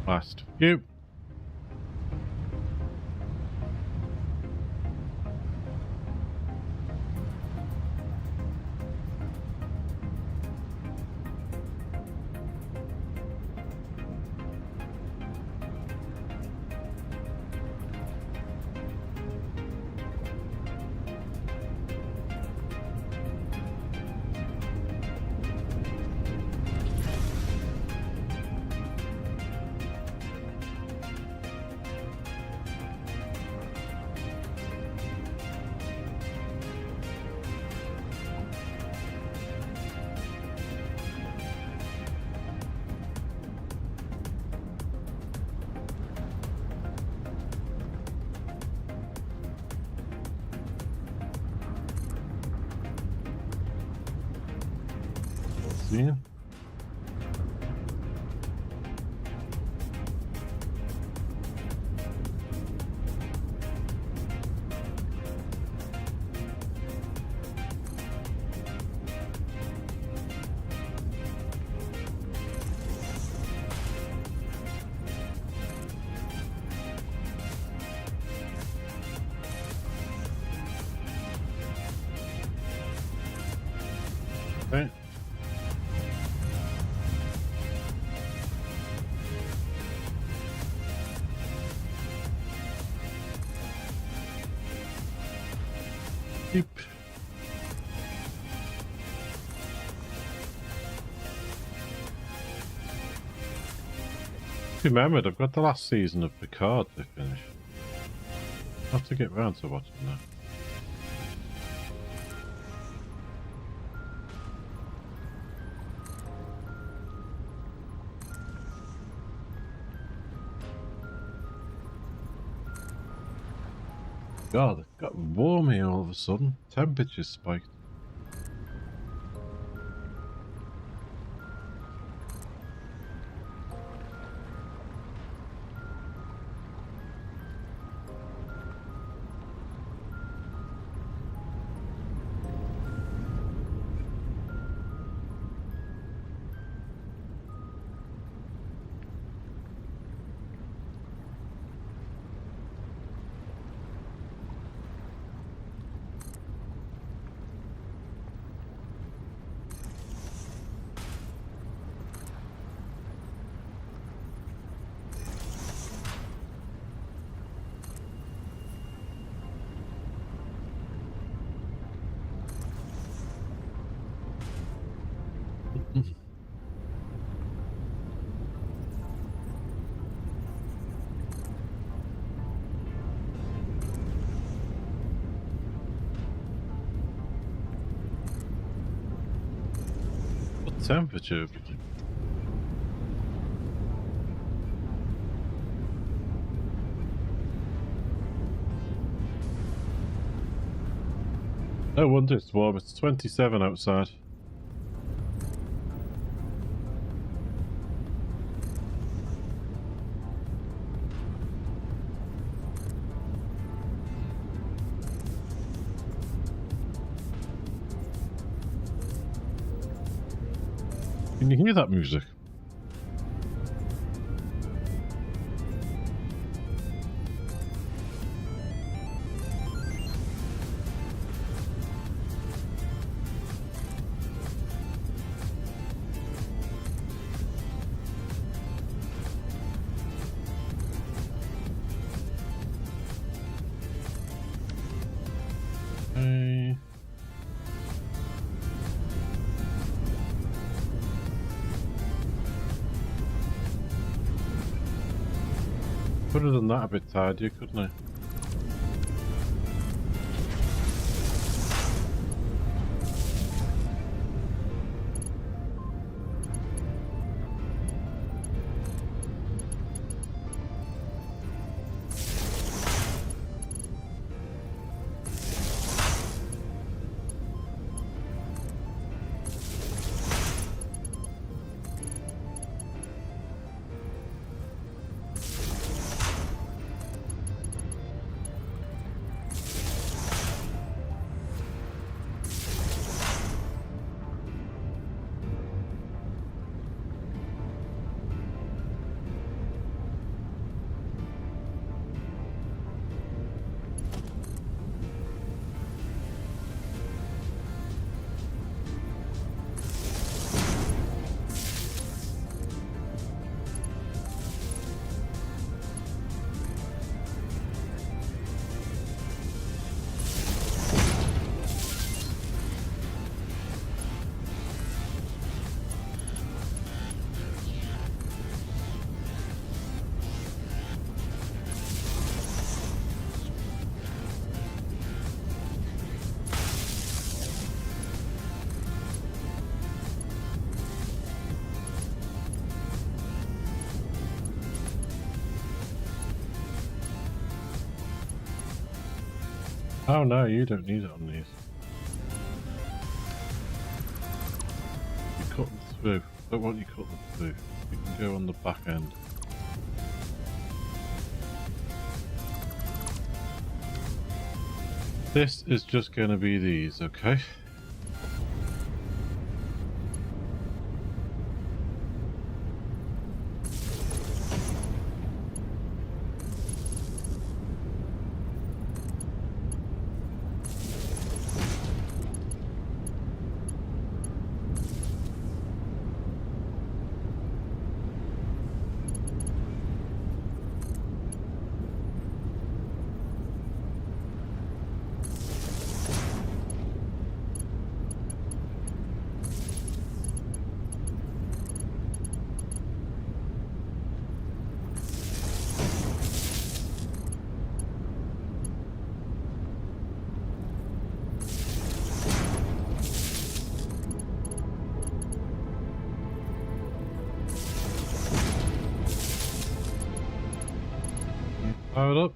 Last few. See? Okay. Beep. Remembered, I've got the last season of Picard to finish. I have to get round to watching that. God, it got warm here all of a sudden. Temperatures spiked. temperature? No wonder it's warm. It's 27 outside. Can you hear that music? Hey. Could have done that a bit tidier, couldn't I? Oh no, you don't need it on these. You cut them through. Don't want you cut them through. You can go on the back end. This is just going to be these, okay? Powered up.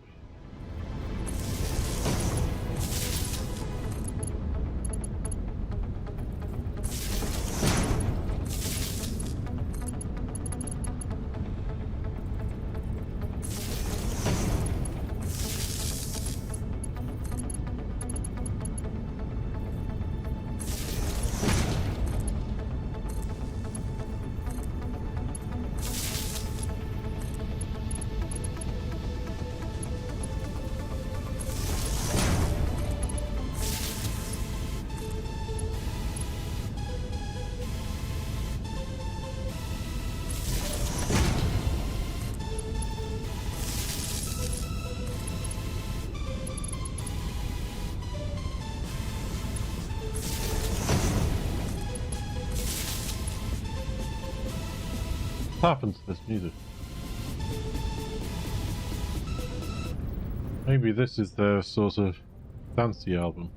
What happened to this music? Maybe this is their sort of fancy album.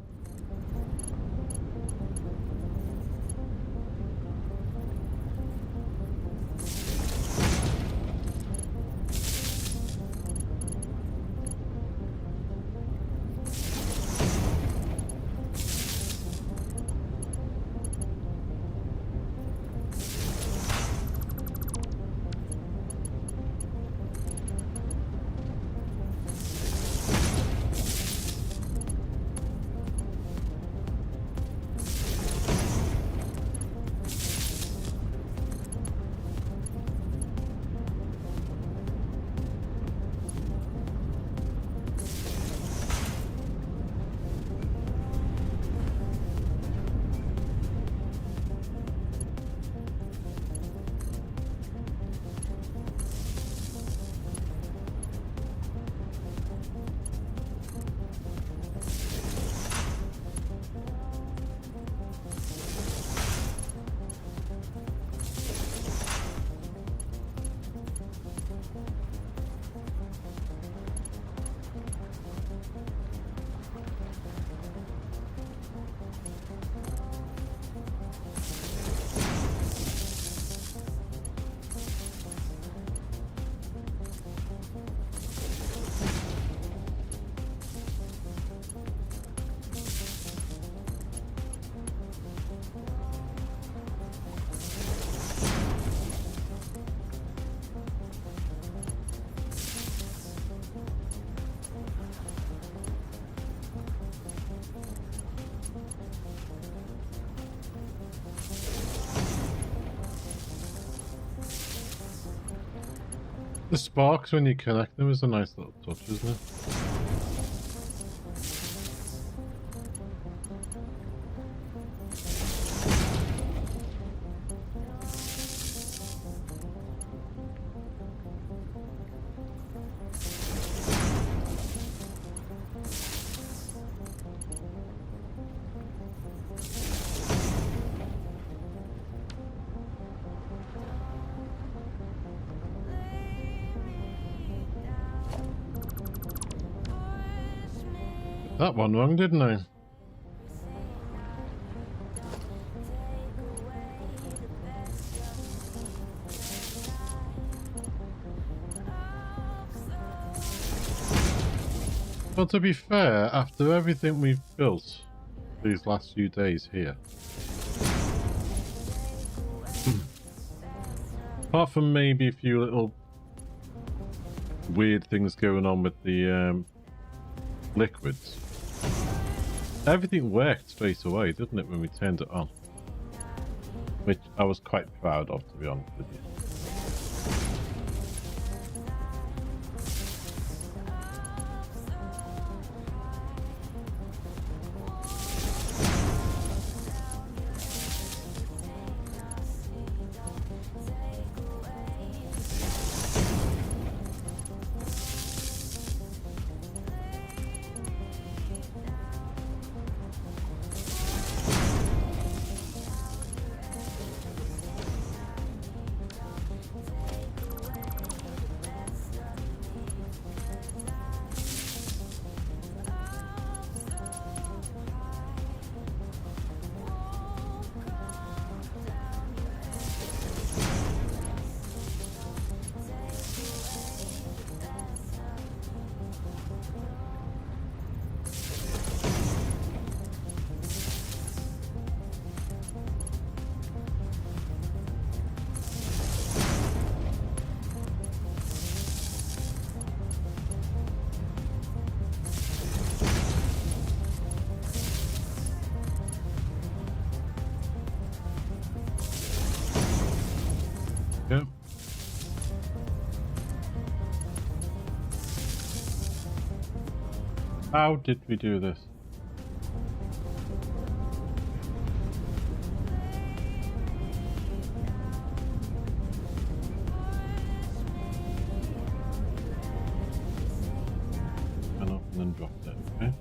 The sparks when you connect them is a nice little touch, isn't it? That one wrong, didn't I? Well, to be fair, after everything we've built these last few days here, apart from maybe a few little weird things going on with the liquids, everything worked straight away, didn't it, when we turned it on? Which I was quite proud of, to be honest with you. Yeah. How did we do this? And up and then drop it, okay?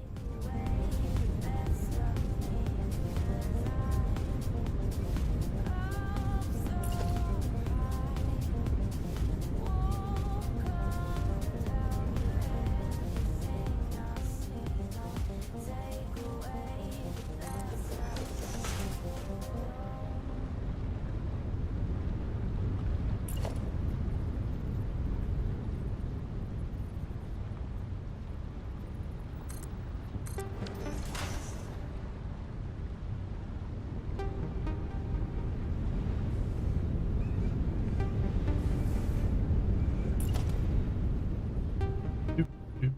Doop, doop.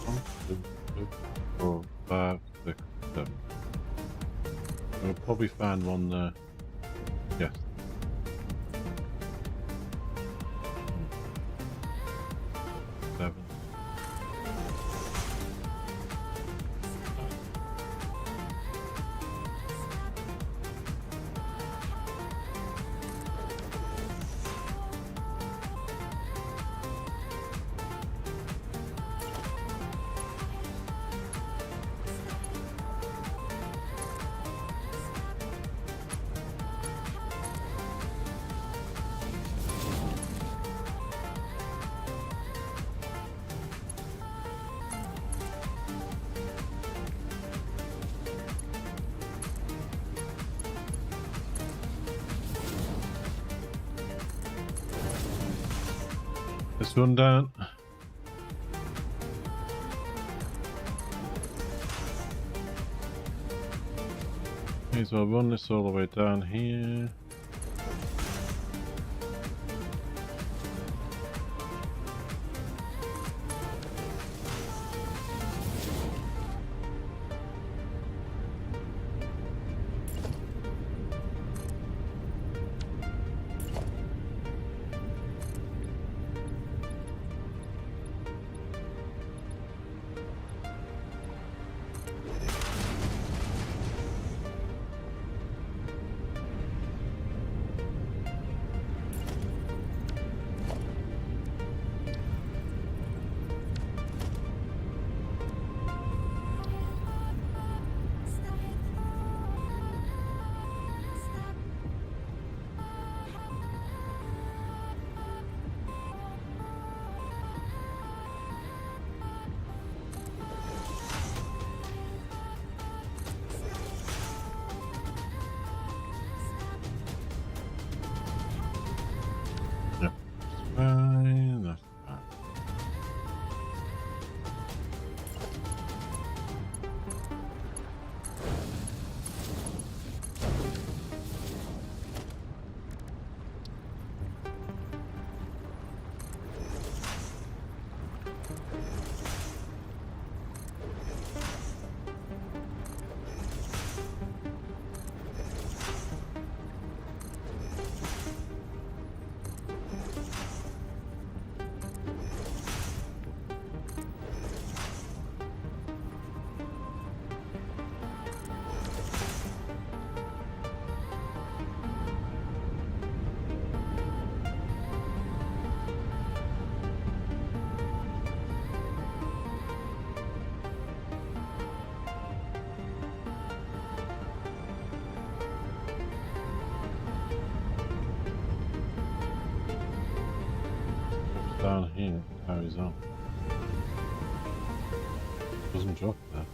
One, two, three, 4, 5, 6, 7. We'll probably find one there. Yes. Seven. Let's run down. May as well run this all the way down here. Fine, that's fine. Down here, carries on. Doesn't drop there.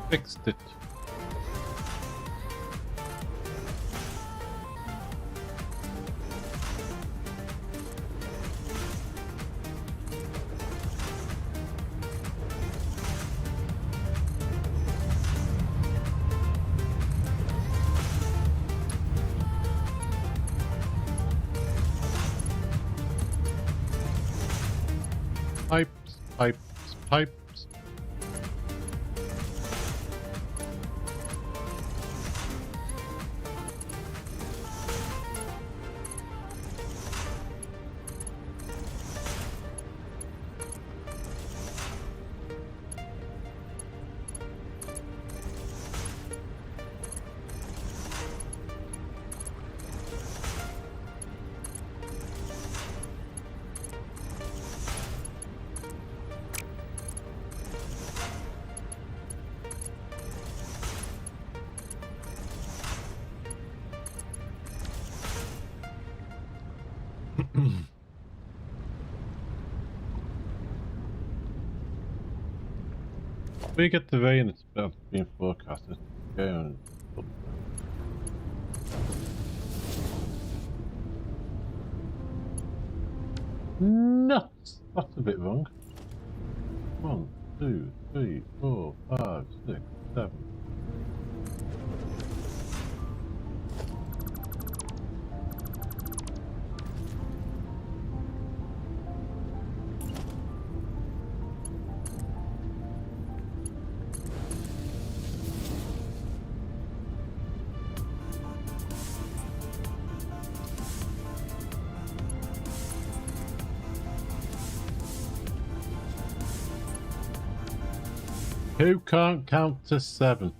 Fixed it. Pipes, pipes, pipes. We get the rain it's being forecasted. Okay, and nuts! That's a bit wrong. 1, 2, 3, 4, 5, 6, 7. Who can't count to 7?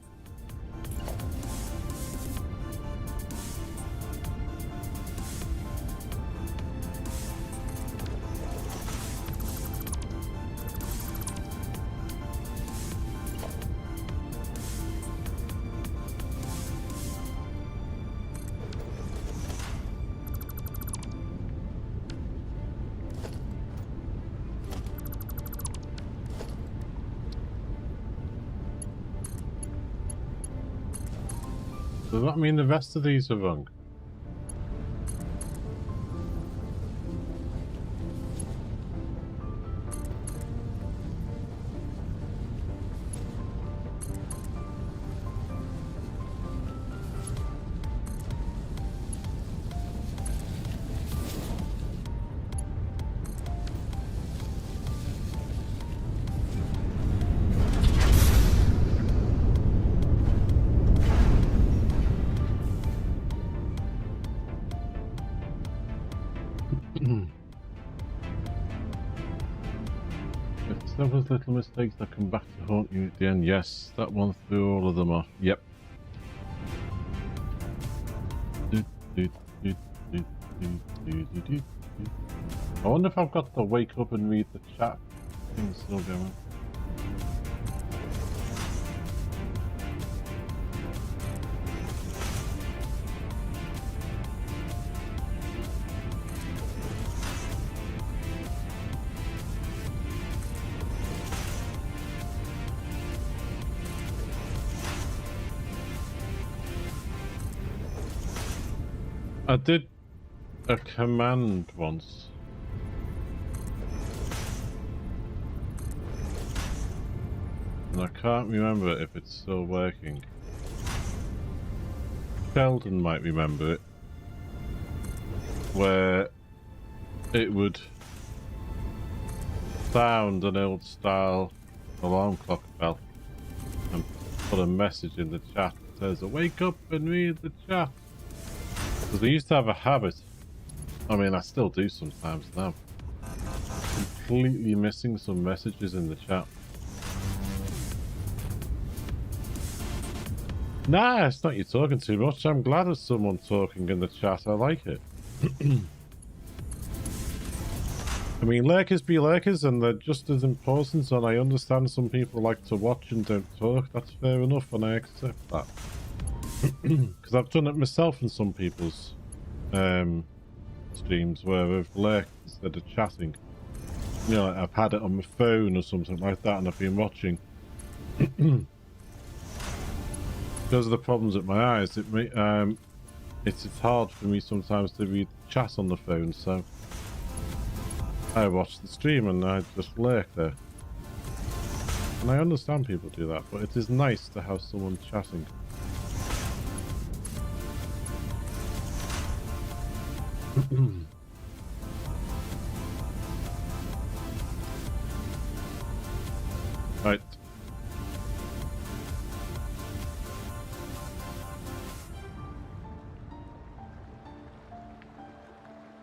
Does that mean the rest of these are wrong? If there was little mistakes that come back to haunt you at the end, yes, that one threw all of them off. Yep. I wonder if I've got to wake up and read the chat thing still going. I did a command once. And I can't remember if it's still working. Sheldon might remember it. Where it would sound an old style alarm clock bell and put a message in the chat that says, "Wake up and read the chat." Because we used to have a habit, I mean I still do sometimes now, completely missing some messages in the chat. Nah, it's not you talking too much. I'm glad there's someone talking in the chat. I like it. I mean, lurkers be lurkers and they're just as important, and I understand some people like to watch and don't talk. That's fair enough and I accept that. Because I've done it myself in some people's streams where I've lurked instead of chatting. You know, I've had it on my phone or something like that and I've been watching. Because of the problems with my eyes, it's hard for me sometimes to read chat on the phone, so I watch the stream and I just lurk there. And I understand people do that, but it is nice to have someone chatting. Right.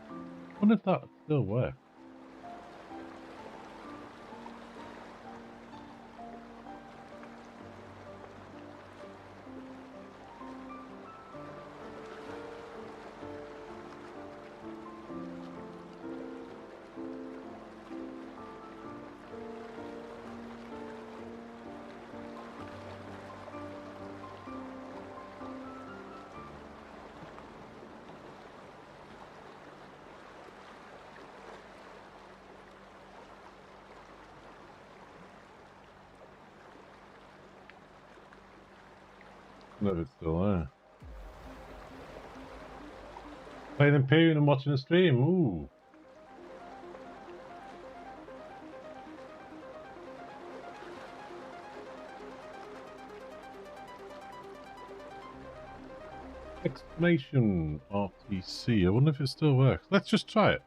I wonder if that still works. No, it's still there. Playing Imperium and watching a stream. Ooh. Explanation RTC. I wonder if it still works. Let's just try it.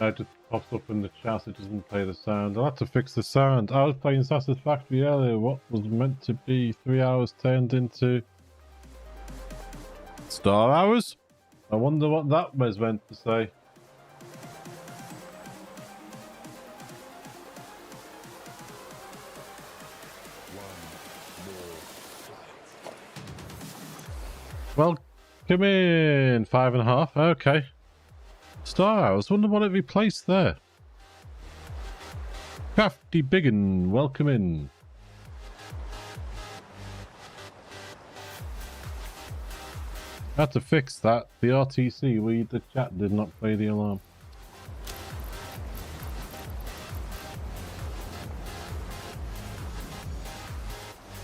It just pops up in the chat, it doesn't play the sound. I'll have to fix the sound. I was playing Satisfactory earlier. What was meant to be 3 hours turned into star hours? I wonder what that was meant to say. Well, come in. 5.5. Okay. Star hours. Wonder what it replaced there. Crafty Biggin, welcome in. Had to fix that. The RTC, the chat did not play the alarm.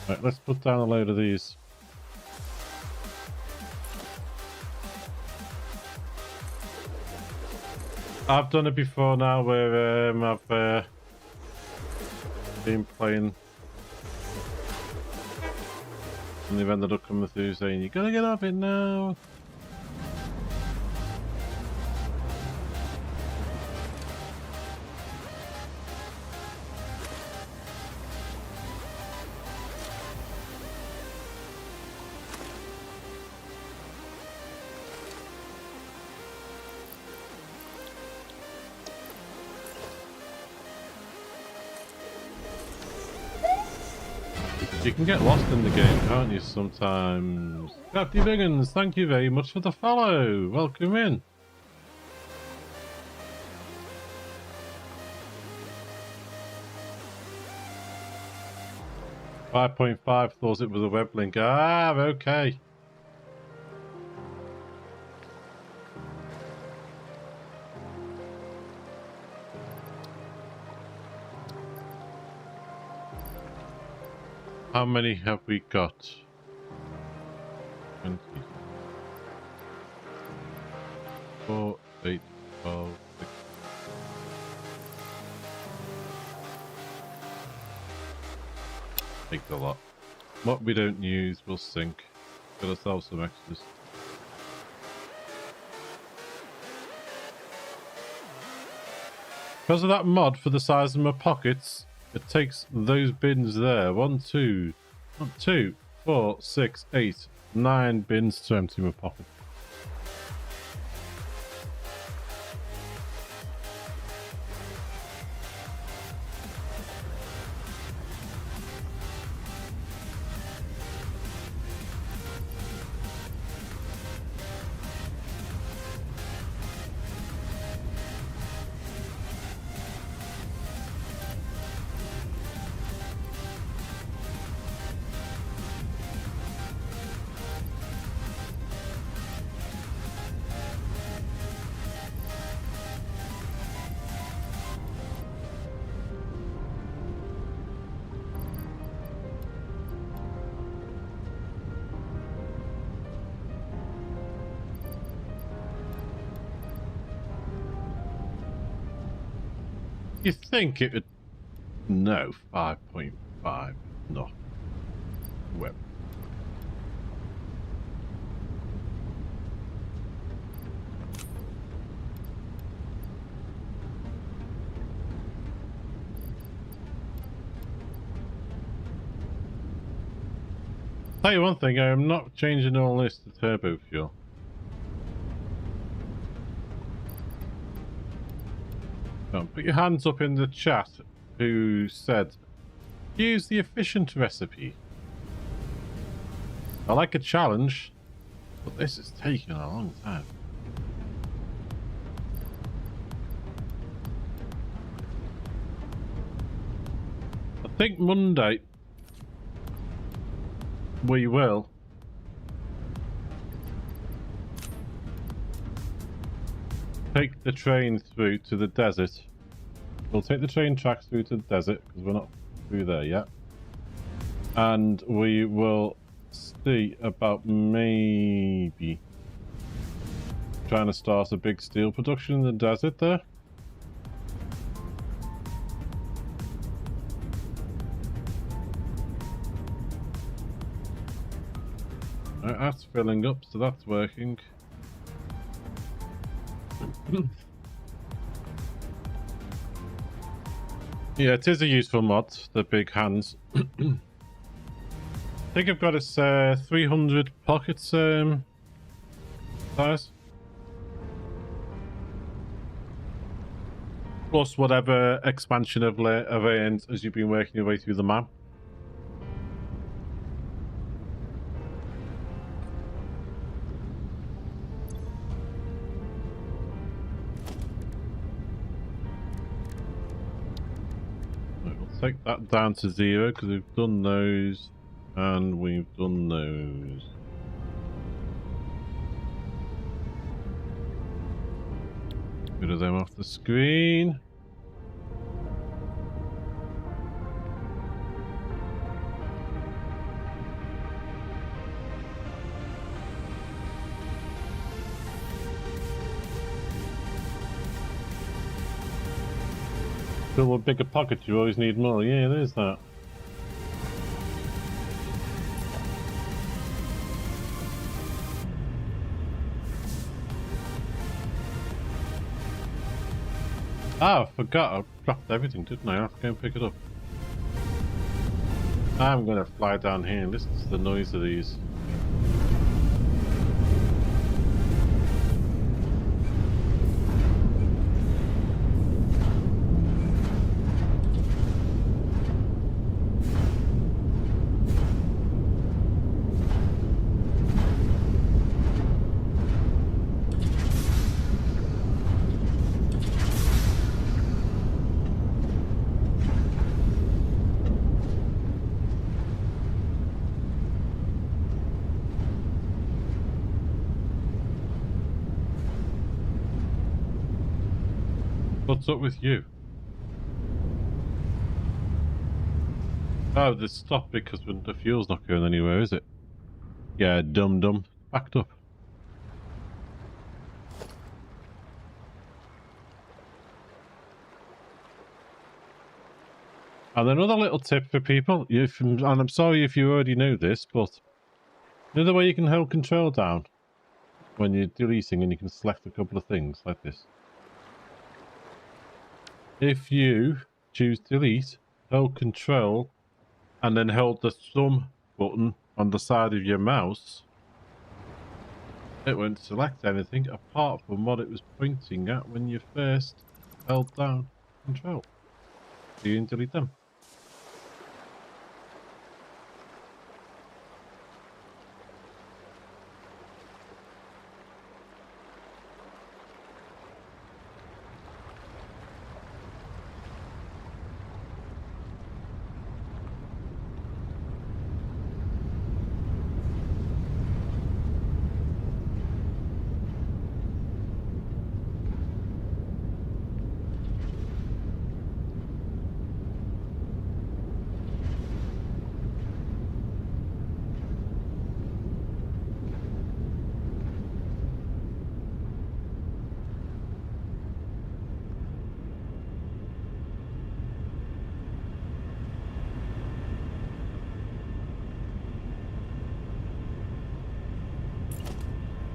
Right, let's put down a load of these. I've done it before now where I've been playing and they've ended up coming through saying, you gotta get off it now. You can get lost in the game, can't you, sometimes? Crafty Biggins, thank you very much for the follow. Welcome in. .5 thought it was a web link. Ah, okay. How many have we got? 20. 4, 8, 12, 6. Takes a lot. What we don't use, we'll sink. Get ourselves some extras. Because of that mod for the size of my pockets, it takes those bins there. 1, 2, 4, 6, 8, 9 bins to empty my pocket. You think it would... No, 5.5. No. Web. Tell you one thing, I am not changing all this to turbo fuel. Put your hands up in the chat who said, use the efficient recipe. I like a challenge, but this is taking a long time. I think Monday we will. Take the train through to the desert. We'll take the train tracks through to the desert because we're not through there yet. And we will see about maybe trying to start a big steel production in the desert there. Right, that's filling up, so that's working. Yeah, it is a useful mod, the big hands. I think I've got its 300 pockets size. Plus whatever expansion of earned as you've been working your way through the map. Right, we'll take that down to 0 because we've done those and we've done those. Rid of them off the screen. Fill a bigger pocket, you always need more. Yeah, there's that. Ah, I forgot. I dropped everything, didn't I? I have to go and pick it up. I'm going to fly down here and listen to the noise of these. What's up with you? Oh, they stopped because the fuel's not going anywhere, is it? Yeah, dum-dum. Backed up. And another little tip for people, and I'm sorry if you already know this, but another way you can hold control down when you're deleting and you can select a couple of things like this. If you choose delete, hold control, and then hold the thumb button on the side of your mouse, it won't select anything apart from what it was pointing at when you first held down control. So you can delete them.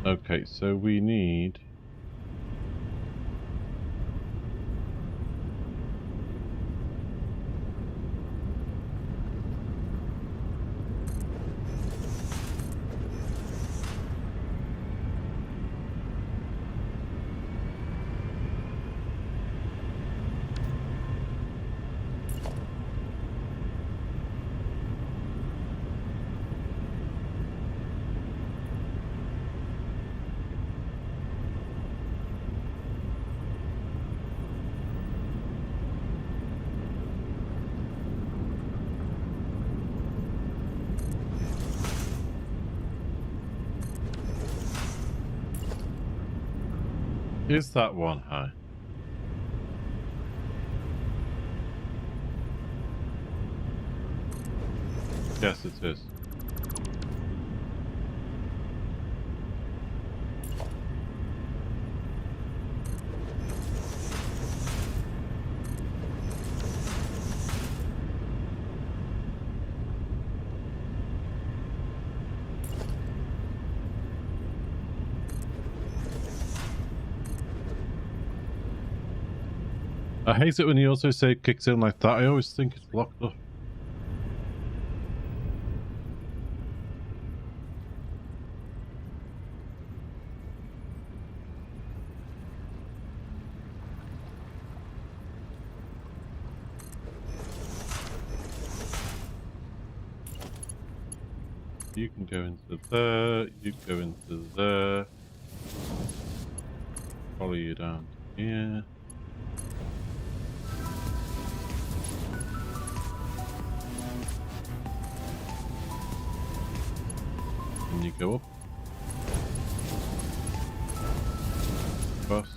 Okay, so we need... Is that one high? Yes, it is. I hate it when you also say kicks in like that. I always think it's blocked up. You can go into there, you go into there. Follow you down here. And you go up. Across.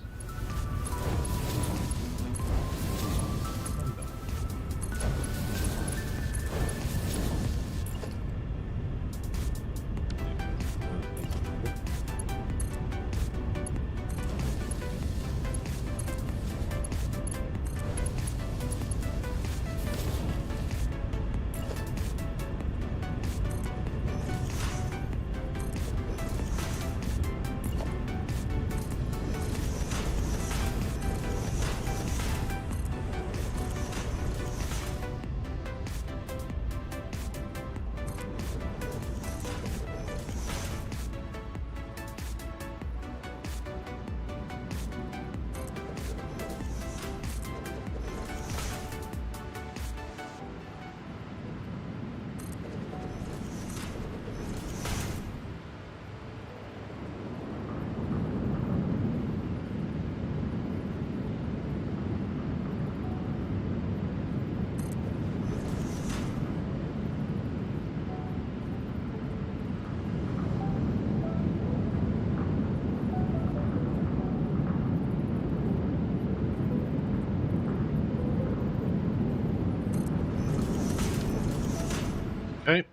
Okay.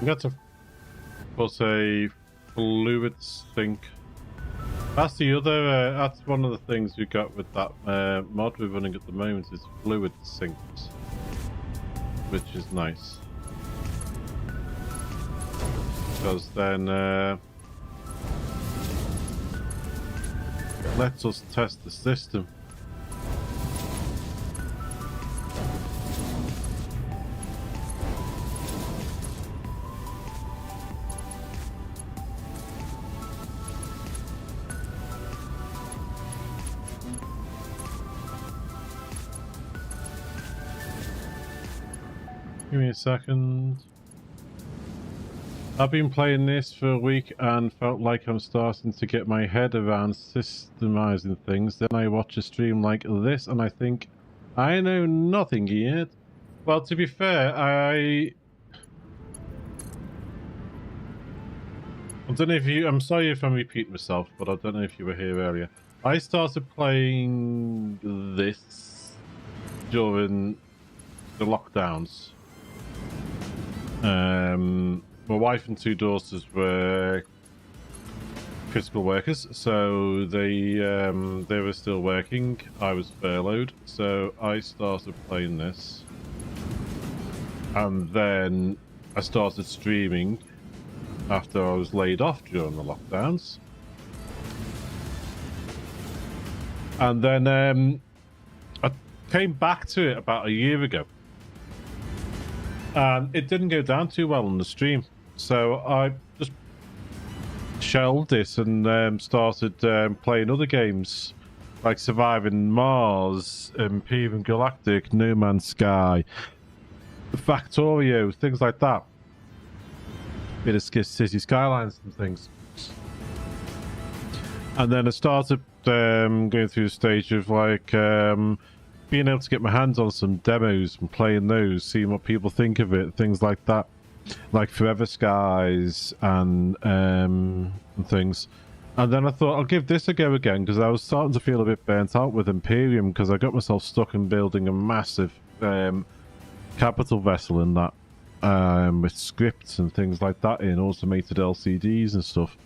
We got to put a fluid sink. That's the other. That's one of the things we got with that mod we're running at the moment is fluid sinks, which is nice because then lets us test the system. Give me a second. I've been playing this for a week and felt like I'm starting to get my head around systemizing things. Then I watch a stream like this and I think, I know nothing yet. Well, to be fair, I don't know if you... I'm sorry if I'm repeating myself, but I don't know if you were here earlier. I started playing this during the lockdowns. My wife and 2 daughters were critical workers, so they were still working. I was furloughed, so I started playing this, and then I started streaming after I was laid off during the lockdowns, and then I came back to it about a year ago. And it didn't go down too well on the stream, so I just shelved it and started playing other games like Surviving Mars, Imperium Galactic, No Man's Sky, Factorio, things like that. Bit of City Skylines and things. And then I started going through the stage of like being able to get my hands on some demos and playing those, seeing what people think of it, things like that, like Forever Skies and things. And then I thought I'll give this a go again because I was starting to feel a bit burnt out with Imperium because I got myself stuck in building a massive capital vessel in that with scripts and things like that in automated LCDs and stuff.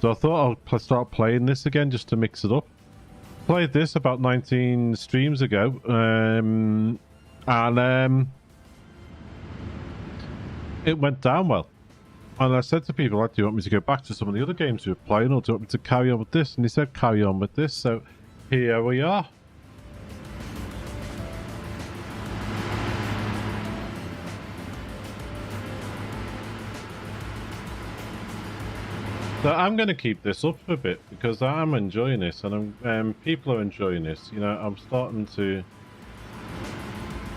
So I thought I'll start playing this again just to mix it up. Played this about 19 streams ago, and it went down well. And I said to people, like, do you want me to go back to some of the other games we were playing, or do you want me to carry on with this? And he said, carry on with this. So here we are. So I'm going to keep this up for a bit because I'm enjoying this, and people are enjoying this. You know, I'm starting to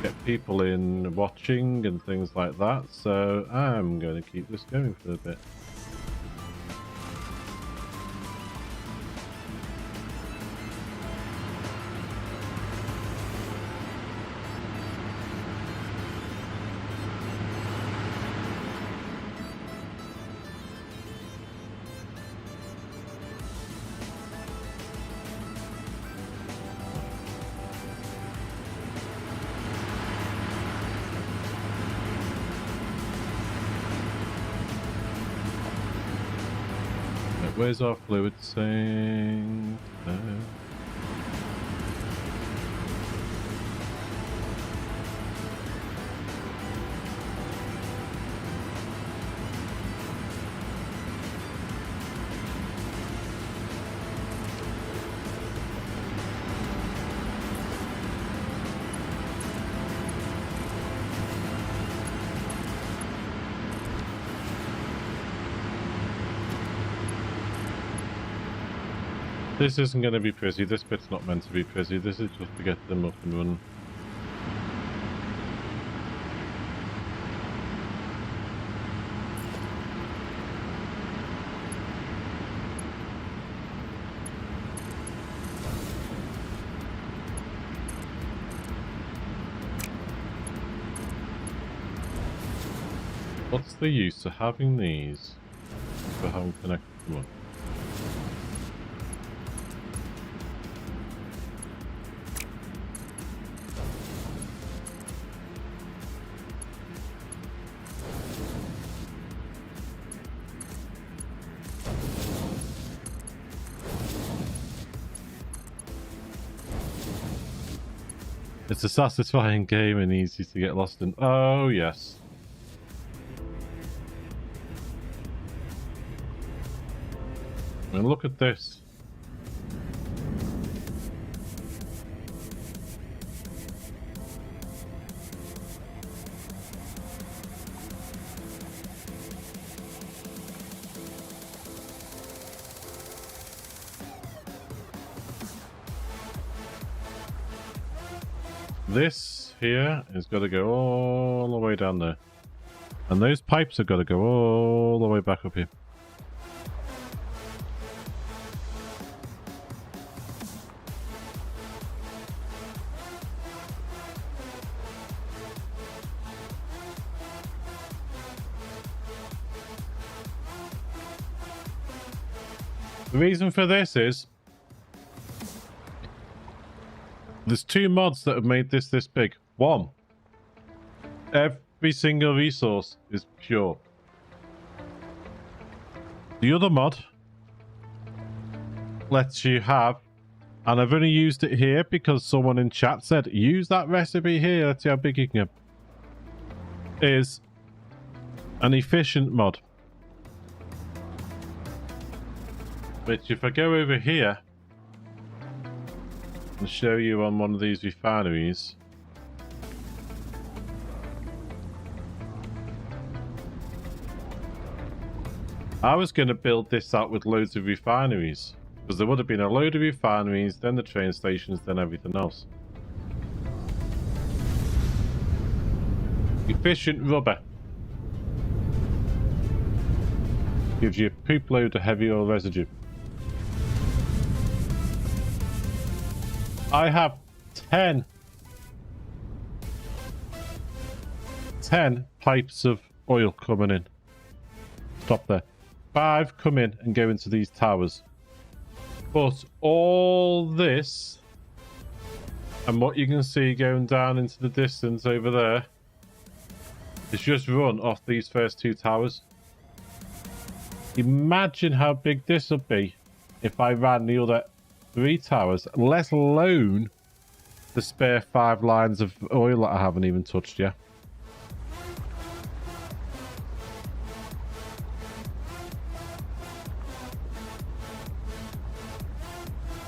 get people in watching and things like that. So I'm going to keep this going for a bit. Where's our fluid saying? No. This isn't going to be pretty. This bit's not meant to be pretty. This is just to get them up and running. What's the use of having these if I haven't connected them up? It's a satisfying game and easy to get lost in. Oh, yes. I mean, look at this. This here has got to go all the way down there. And those pipes have got to go all the way back up here. The reason for this is there's two mods that have made this big. One, every single resource is pure. The other mod lets you have, and I've only used it here because someone in chat said, use that recipe here, let's see how big you can get, is an efficient mod. Which if I go over here and show you on one of these refineries, I was going to build this out with loads of refineries because there would have been a load of refineries, then the train stations, then everything else. Efficient rubber gives you a poop load of heavy oil residue. I have 10 pipes of oil coming in. Stop there. 5 come in and go into these towers. But all this, and what you can see going down into the distance over there, is just run off these first 2 towers. Imagine how big this would be if I ran the other 3 towers, let alone the spare 5 lines of oil that I haven't even touched yet.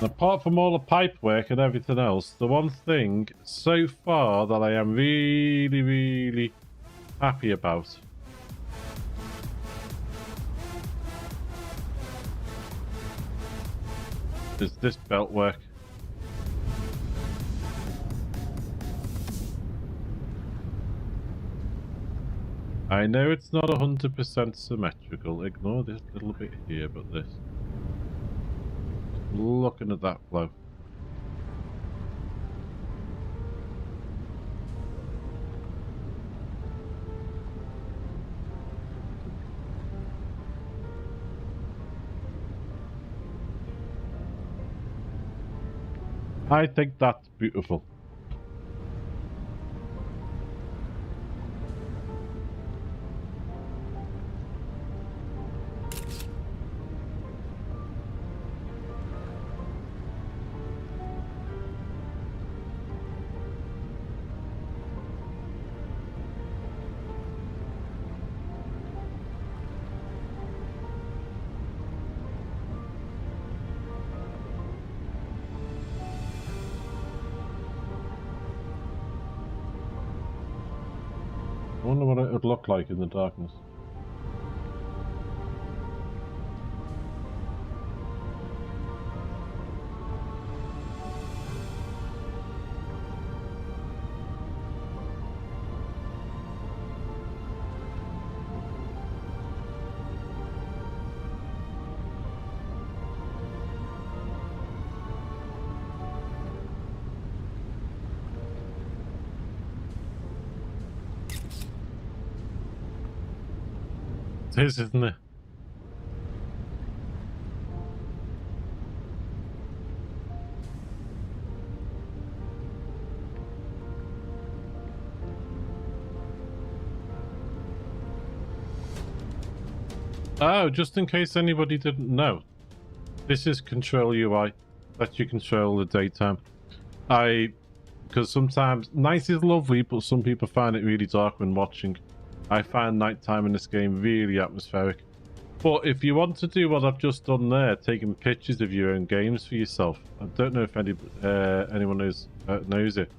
Apart from all the pipe work and everything else, the one thing so far that I am really, really happy about is this belt work. I know it's not 100% symmetrical. Ignore this little bit here, but this. Looking at that flow. I think that's beautiful. I wonder what it would look like in the darkness. It is, isn't it? Oh, just in case anybody didn't know, this is control UI. Lets you control the daytime. Because sometimes night is lovely, but some people find it really dark when watching. I find nighttime in this game really atmospheric. But if you want to do what I've just done there, taking pictures of your own games for yourself, I don't know if anyone knows it,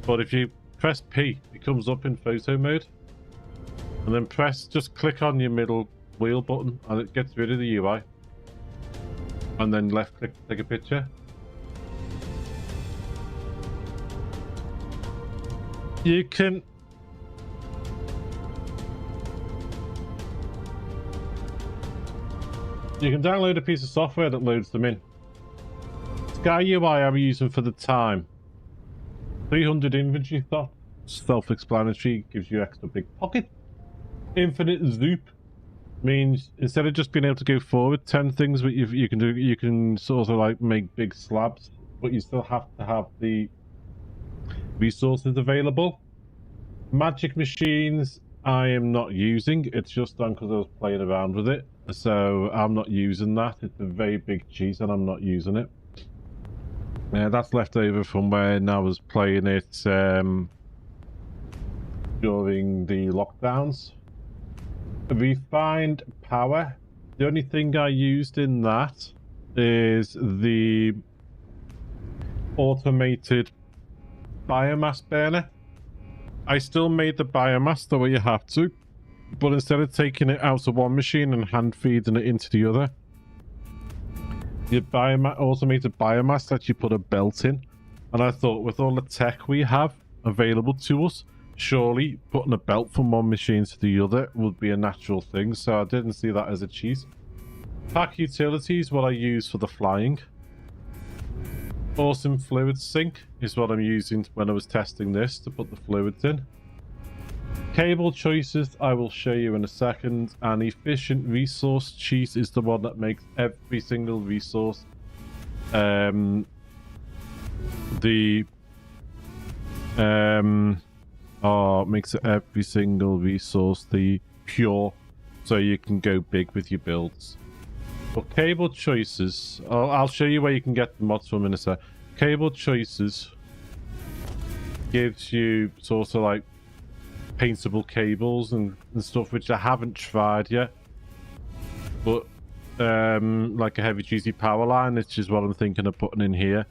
but if you press P, it comes up in photo mode, and then just click on your middle wheel button, and it gets rid of the UI, and then left click to take a picture. You can download a piece of software that loads them in. Sky UI I'm using for the time. 300 inventory thought. Self-explanatory, gives you extra big pocket. Infinite zoop means instead of just being able to go forward 10 things, but you can do, you can sort of like make big slabs, but you still have to have the resources available. Magic machines I am not using. It's just done because I was playing around with it, so I'm not using that. It's a very big cheese and I'm not using it. That's left over from when I was playing it during the lockdowns. Refined power. The only thing I used in that is the automated biomass burner. I still made the biomass the way you have to, but instead of taking it out of one machine and hand feeding it into the other, your automated biomass lets you put a belt in. And I thought, with all the tech we have available to us, surely putting a belt from one machine to the other would be a natural thing, so I didn't see that as a cheat. Pack utilities, what I use for the flying. Awesome fluid sink is what I'm using when I was testing this to put the fluids in. Cable choices I will show you in a second, and efficient resource cheat is the one that makes every single resource it makes it every single resource the pure, so you can go big with your builds. But cable choices, I'll show you where you can get the mods from in a sec. Cable choices gives you sort of like paintable cables and stuff, which I haven't tried yet. But like a heavy duty power line, which is what I'm thinking of putting in here,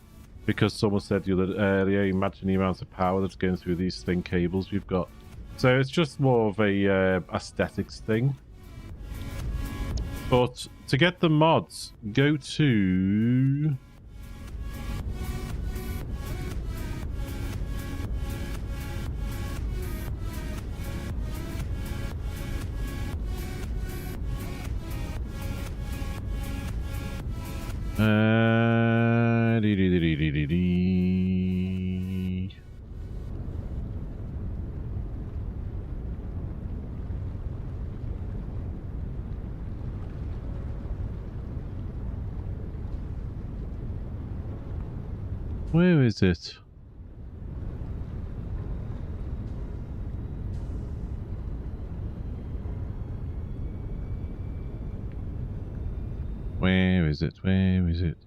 because someone said the other earlier, imagine the amount of power that's going through these thin cables we've got. So it's just more of a aesthetics thing. But to get the mods, go to... Where is it? Where is it? Where is it?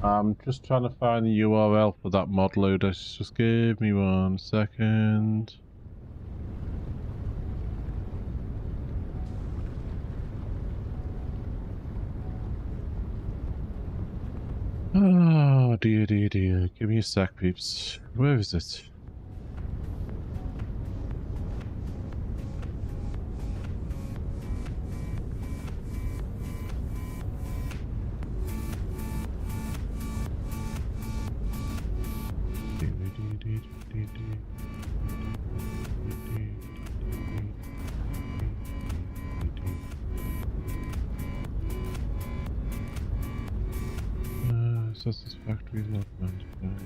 I'm just trying to find the URL for that mod loader. Just give me 1 second. Oh dear, dear, dear. Give me a sec, peeps. Where is it? Satisfactory log management.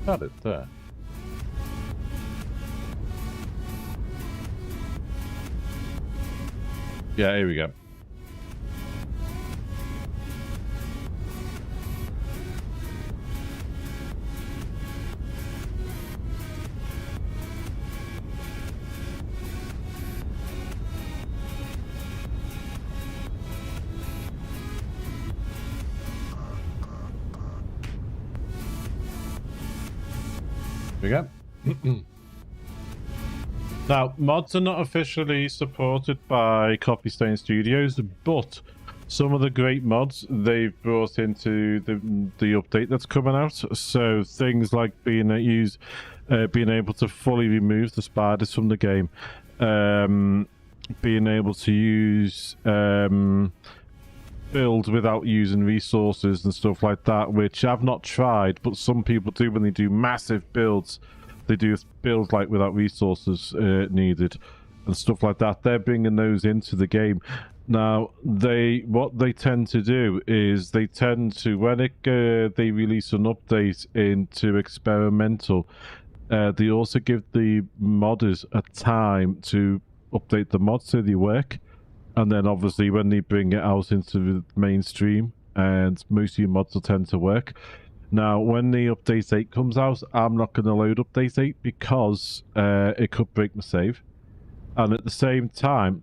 Got it there. Yeah, here we go. We go. Now, mods are not officially supported by Coffee Stain Studios, but some of the great mods they've brought into the update that's coming out. So things like being able to fully remove the spiders from the game, being able to use build without using resources and stuff like that, which I've not tried, but some people do when they do massive builds. They do builds like without resources needed and stuff like that. They're bringing those into the game. Now, what they tend to do is they tend to, when they release an update into experimental, they also give the modders a time to update the mods so they work. And then obviously when they bring it out into the mainstream, and most of your mods will tend to work. Now, when the update 8 comes out, I'm not going to load update 8 because it could break my save. And at the same time,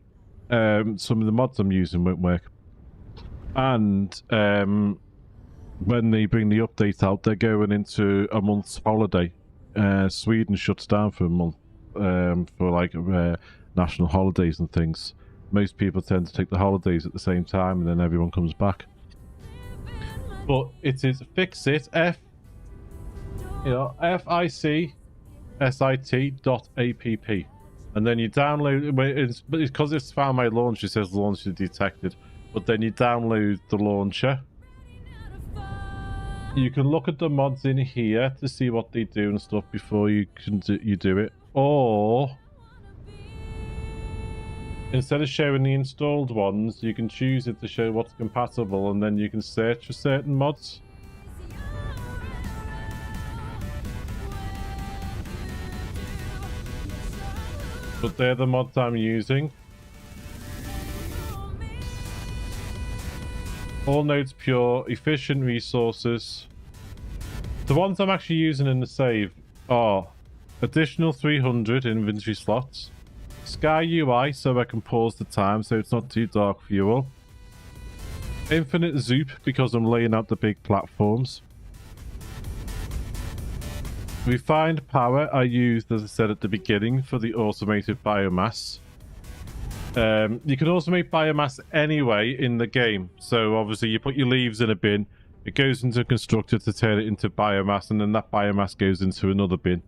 some of the mods I'm using won't work. And when they bring the update out, they're going into a month's holiday. Sweden shuts down for a month for like national holidays and things. Most people tend to take the holidays at the same time, and then everyone comes back. But it is fixit FICSIT.app, and then you download. It's because it's found my launcher. It says launcher detected, but then you download the launcher. You can look at the mods in here to see what they do and stuff before you do it, or instead of showing the installed ones, you can choose it to show what's compatible, and then you can search for certain mods. But they're the mods I'm using. All nodes pure, efficient resources. The ones I'm actually using in the save are additional 300 inventory slots, Sky UI so I can pause the time so it's not too dark for you all, infinite zoop because I'm laying out the big platforms, refined power I used as I said at the beginning for the automated biomass. You can also make biomass anyway in the game, so obviously you put your leaves in a bin, it goes into a constructor to turn it into biomass, and then that biomass goes into another bin.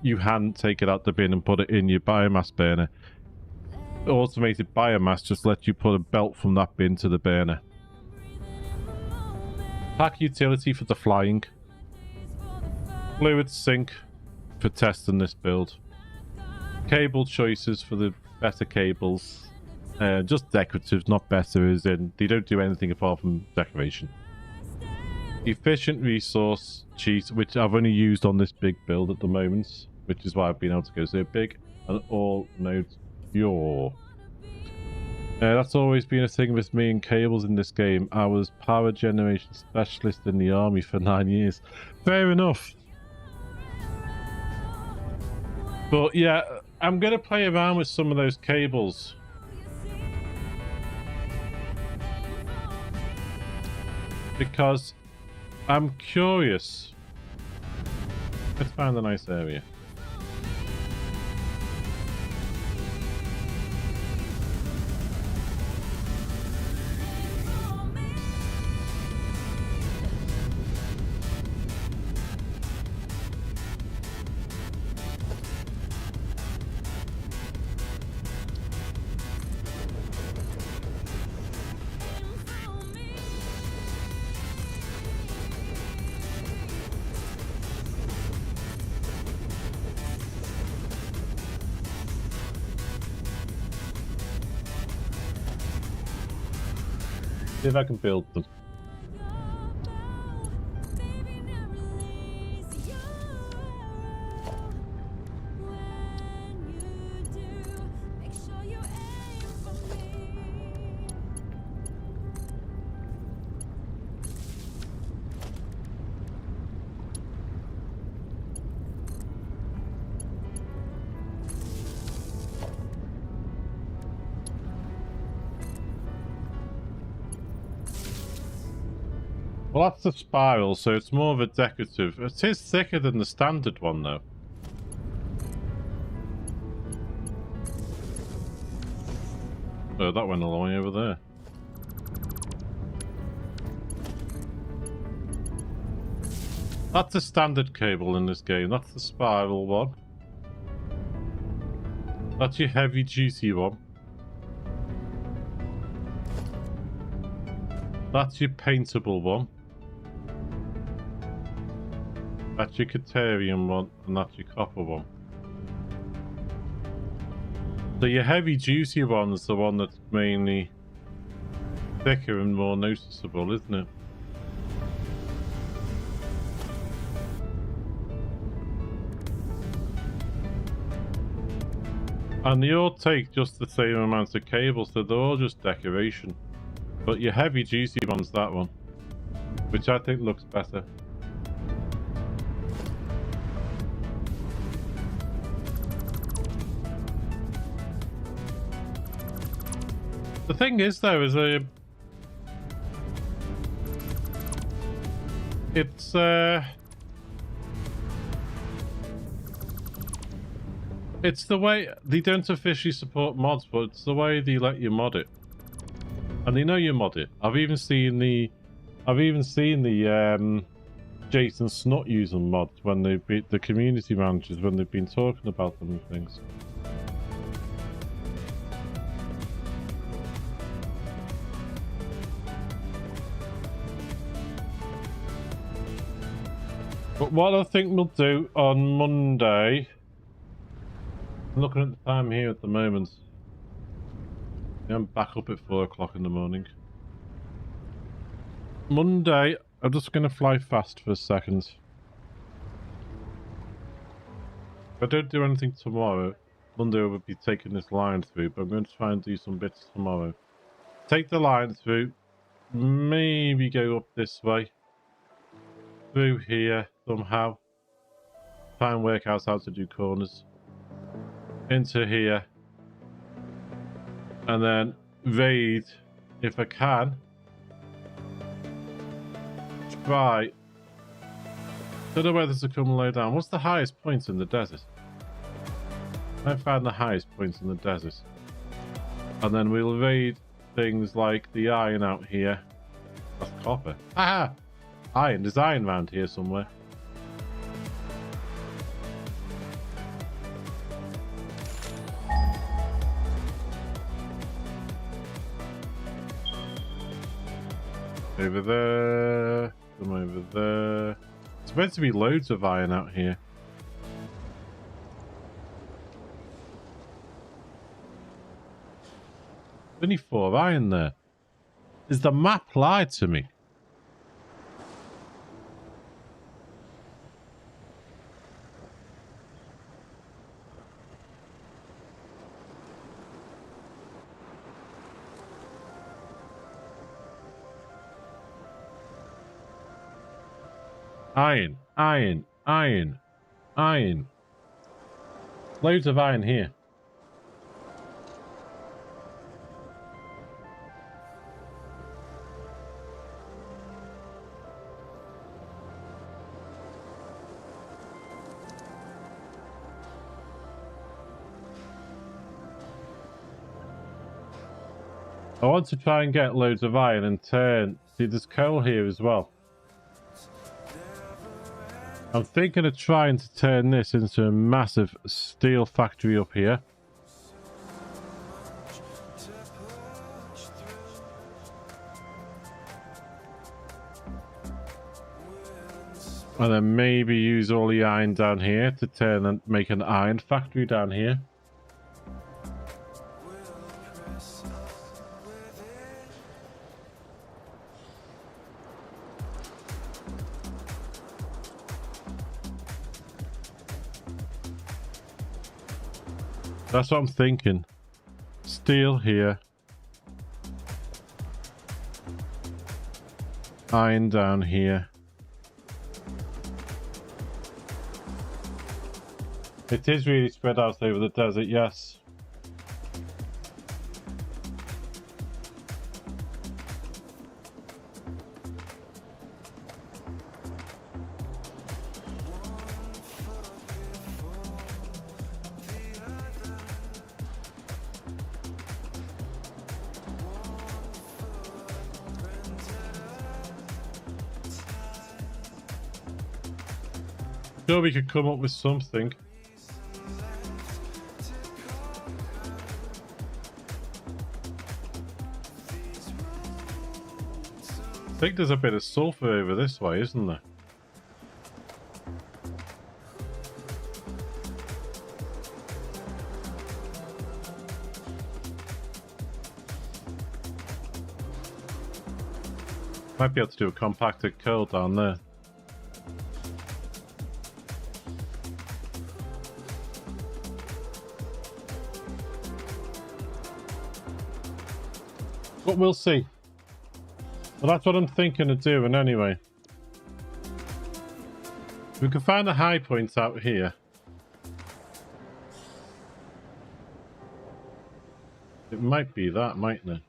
You hand take it out the bin and put it in your biomass burner. Automated biomass just lets you put a belt from that bin to the burner. Pack utility for the flying. Fluid sink for testing this build. Cable choices for the better cables. Just decorative, not better, as in they don't do anything apart from decoration. Efficient resource cheat, which I've only used on this big build at the moment, which is why I've been able to go so big. And all nodes pure. That's always been a thing with me and cables in this game. I was power generation specialist in the army for 9 years. Fair enough. But yeah, I'm going to play around with some of those cables. Because I'm curious. Let's find a nice area. See if I can build them. Well, that's the spiral, so it's more of a decorative. It is thicker than the standard one, though. Oh, that went all the way over there. That's a standard cable in this game. That's the spiral one. That's your heavy duty one. That's your paintable one. That's your Caterium one, and that's your copper one. So your heavy duty one is the one that's mainly thicker and more noticeable, isn't it? And they all take just the same amount of cable, so they're all just decoration. But your heavy duty one's that one, which I think looks better. The thing is, though, is it's the way they don't officially support mods, but it's the way they let you mod it, and they know you mod it. I've even seen the Jason Snot using mods when they've been the community managers when they've been talking about them and things. But what I think we'll do on Monday, I'm looking at the time here at the moment. I'm back up at 4 o'clock in the morning. Monday, I'm just going to fly fast for a second. If I don't do anything tomorrow, Monday I will be taking this line through, but I'm going to try and do some bits tomorrow. Take the line through, maybe go up this way. Through here somehow. Try and work out how to do corners. Into here. And then raid, if I can. Try. Don't know whether to come low down. What's the highest point in the desert? I found the highest point in the desert. And then we'll raid things like the iron out here. That's copper. Aha! Iron. There's iron around here somewhere. Over there. Come over there. It's meant to be loads of iron out here. Only 4 iron there. Is the map lied to me? Iron, iron, iron, iron. Loads of iron here. I want to try and get loads of iron and turn. See, there's coal here as well. I'm thinking of trying to turn this into a massive steel factory up here. And then maybe use all the iron down here to turn and make an iron factory down here. That's what I'm thinking. Steel here. Iron down here. It is really spread out over the desert, yes. Sure, we could come up with something. I think there's a bit of sulfur over this way, isn't there? Might be able to do a compacted coal down there. But we'll see. Well, that's what I'm thinking of doing anyway. We can find the high points out here. It might be that, mightn't it?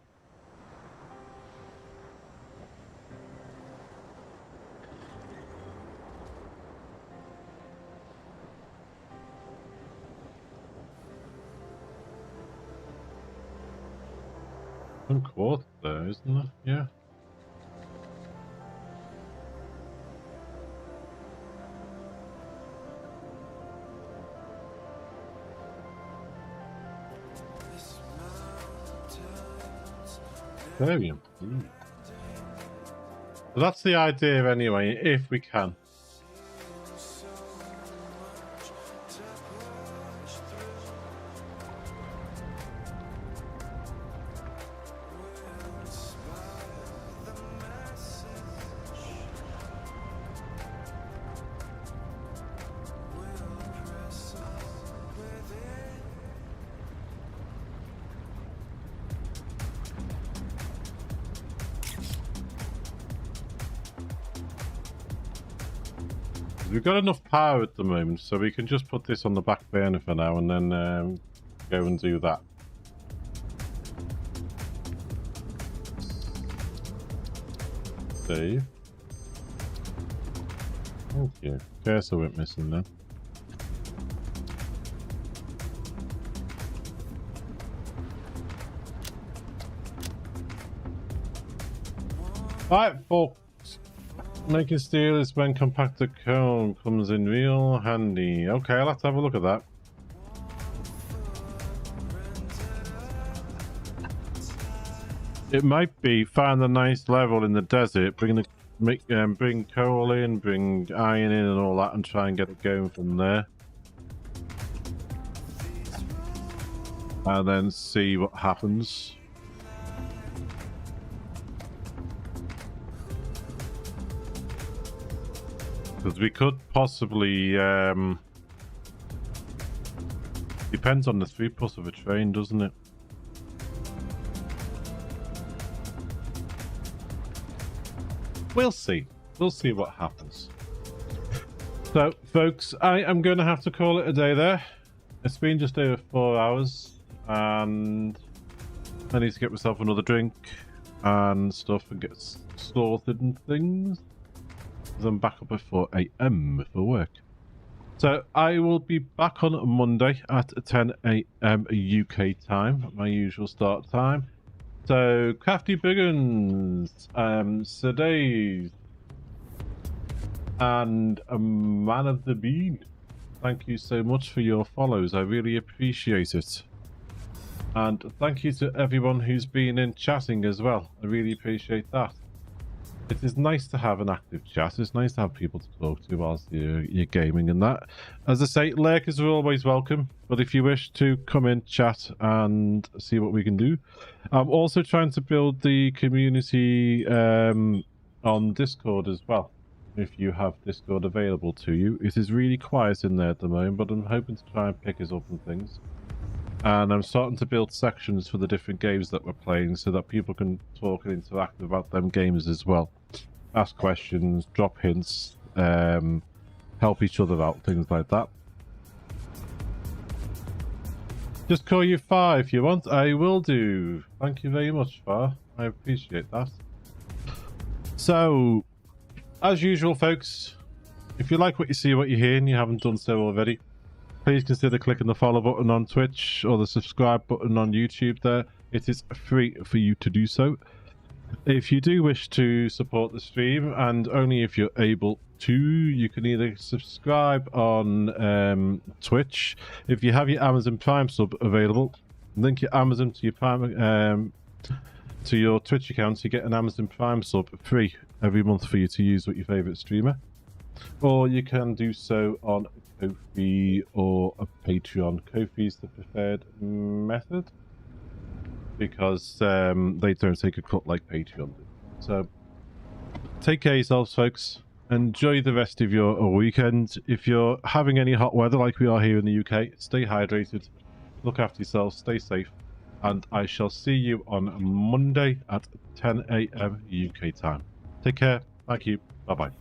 Some quartz there, isn't there? Yeah. Barium. So that's the idea anyway, if we can. we've got enough power at the moment, so we can just put this on the back burner for now and then go and do that. Save. Thank you. Cursor went missing then. Alright, folks. Making steel is when compactor cone comes in real handy. Okay, let's have a look at that. It might be find a nice level in the desert, bring coal in, bring iron in and all that, and try and get it going from there. And then see what happens. Because we could possibly, depends on the throughput of a train, doesn't it? We'll see. We'll see what happens. So, folks, I am going to have to call it a day there. It's been just over 4 hours, and I need to get myself another drink and stuff and get sorted and things. I'm back up at 4 AM for work. So I will be back on Monday at 10 AM UK time, my usual start time. So Crafty Biggins, Sadays, and a Man of the Bean, thank you so much for your follows. I really appreciate it. And thank you to everyone who's been in chatting as well. I really appreciate that. It is nice to have an active chat. It's nice to have people to talk to whilst you're gaming and that. As I say, lurkers are always welcome, but if you wish to come in, chat, and see what we can do. I'm also trying to build the community on Discord as well, if you have Discord available to you. It is really quiet in there at the moment, but I'm hoping to try and pick us up and things. And I'm starting to build sections for the different games that we're playing so that people can talk and interact about them games as well. Ask questions, drop hints, help each other out, things like that. Just call you Far if you want. I will do. Thank you very much, Far. I appreciate that. So, as usual, folks, if you like what you see, what you hear, and you haven't done so already, please consider clicking the follow button on Twitch or the subscribe button on YouTube there. It is free for you to do so. If you do wish to support the stream, and only if you're able to, you can either subscribe on Twitch. If you have your Amazon Prime sub available, link your Amazon to your Prime to your Twitch account to get an Amazon Prime sub free every month for you to use with your favourite streamer. Or you can do so on Ko-fi or a Patreon. Ko-fi is the preferred method because they don't take a cut like Patreon do. So take care of yourselves, folks. Enjoy the rest of your weekend. If you're having any hot weather like we are here in the UK, stay hydrated, look after yourselves, stay safe, and I shall see you on Monday at 10 AM UK time. Take care. Thank you. Bye-bye.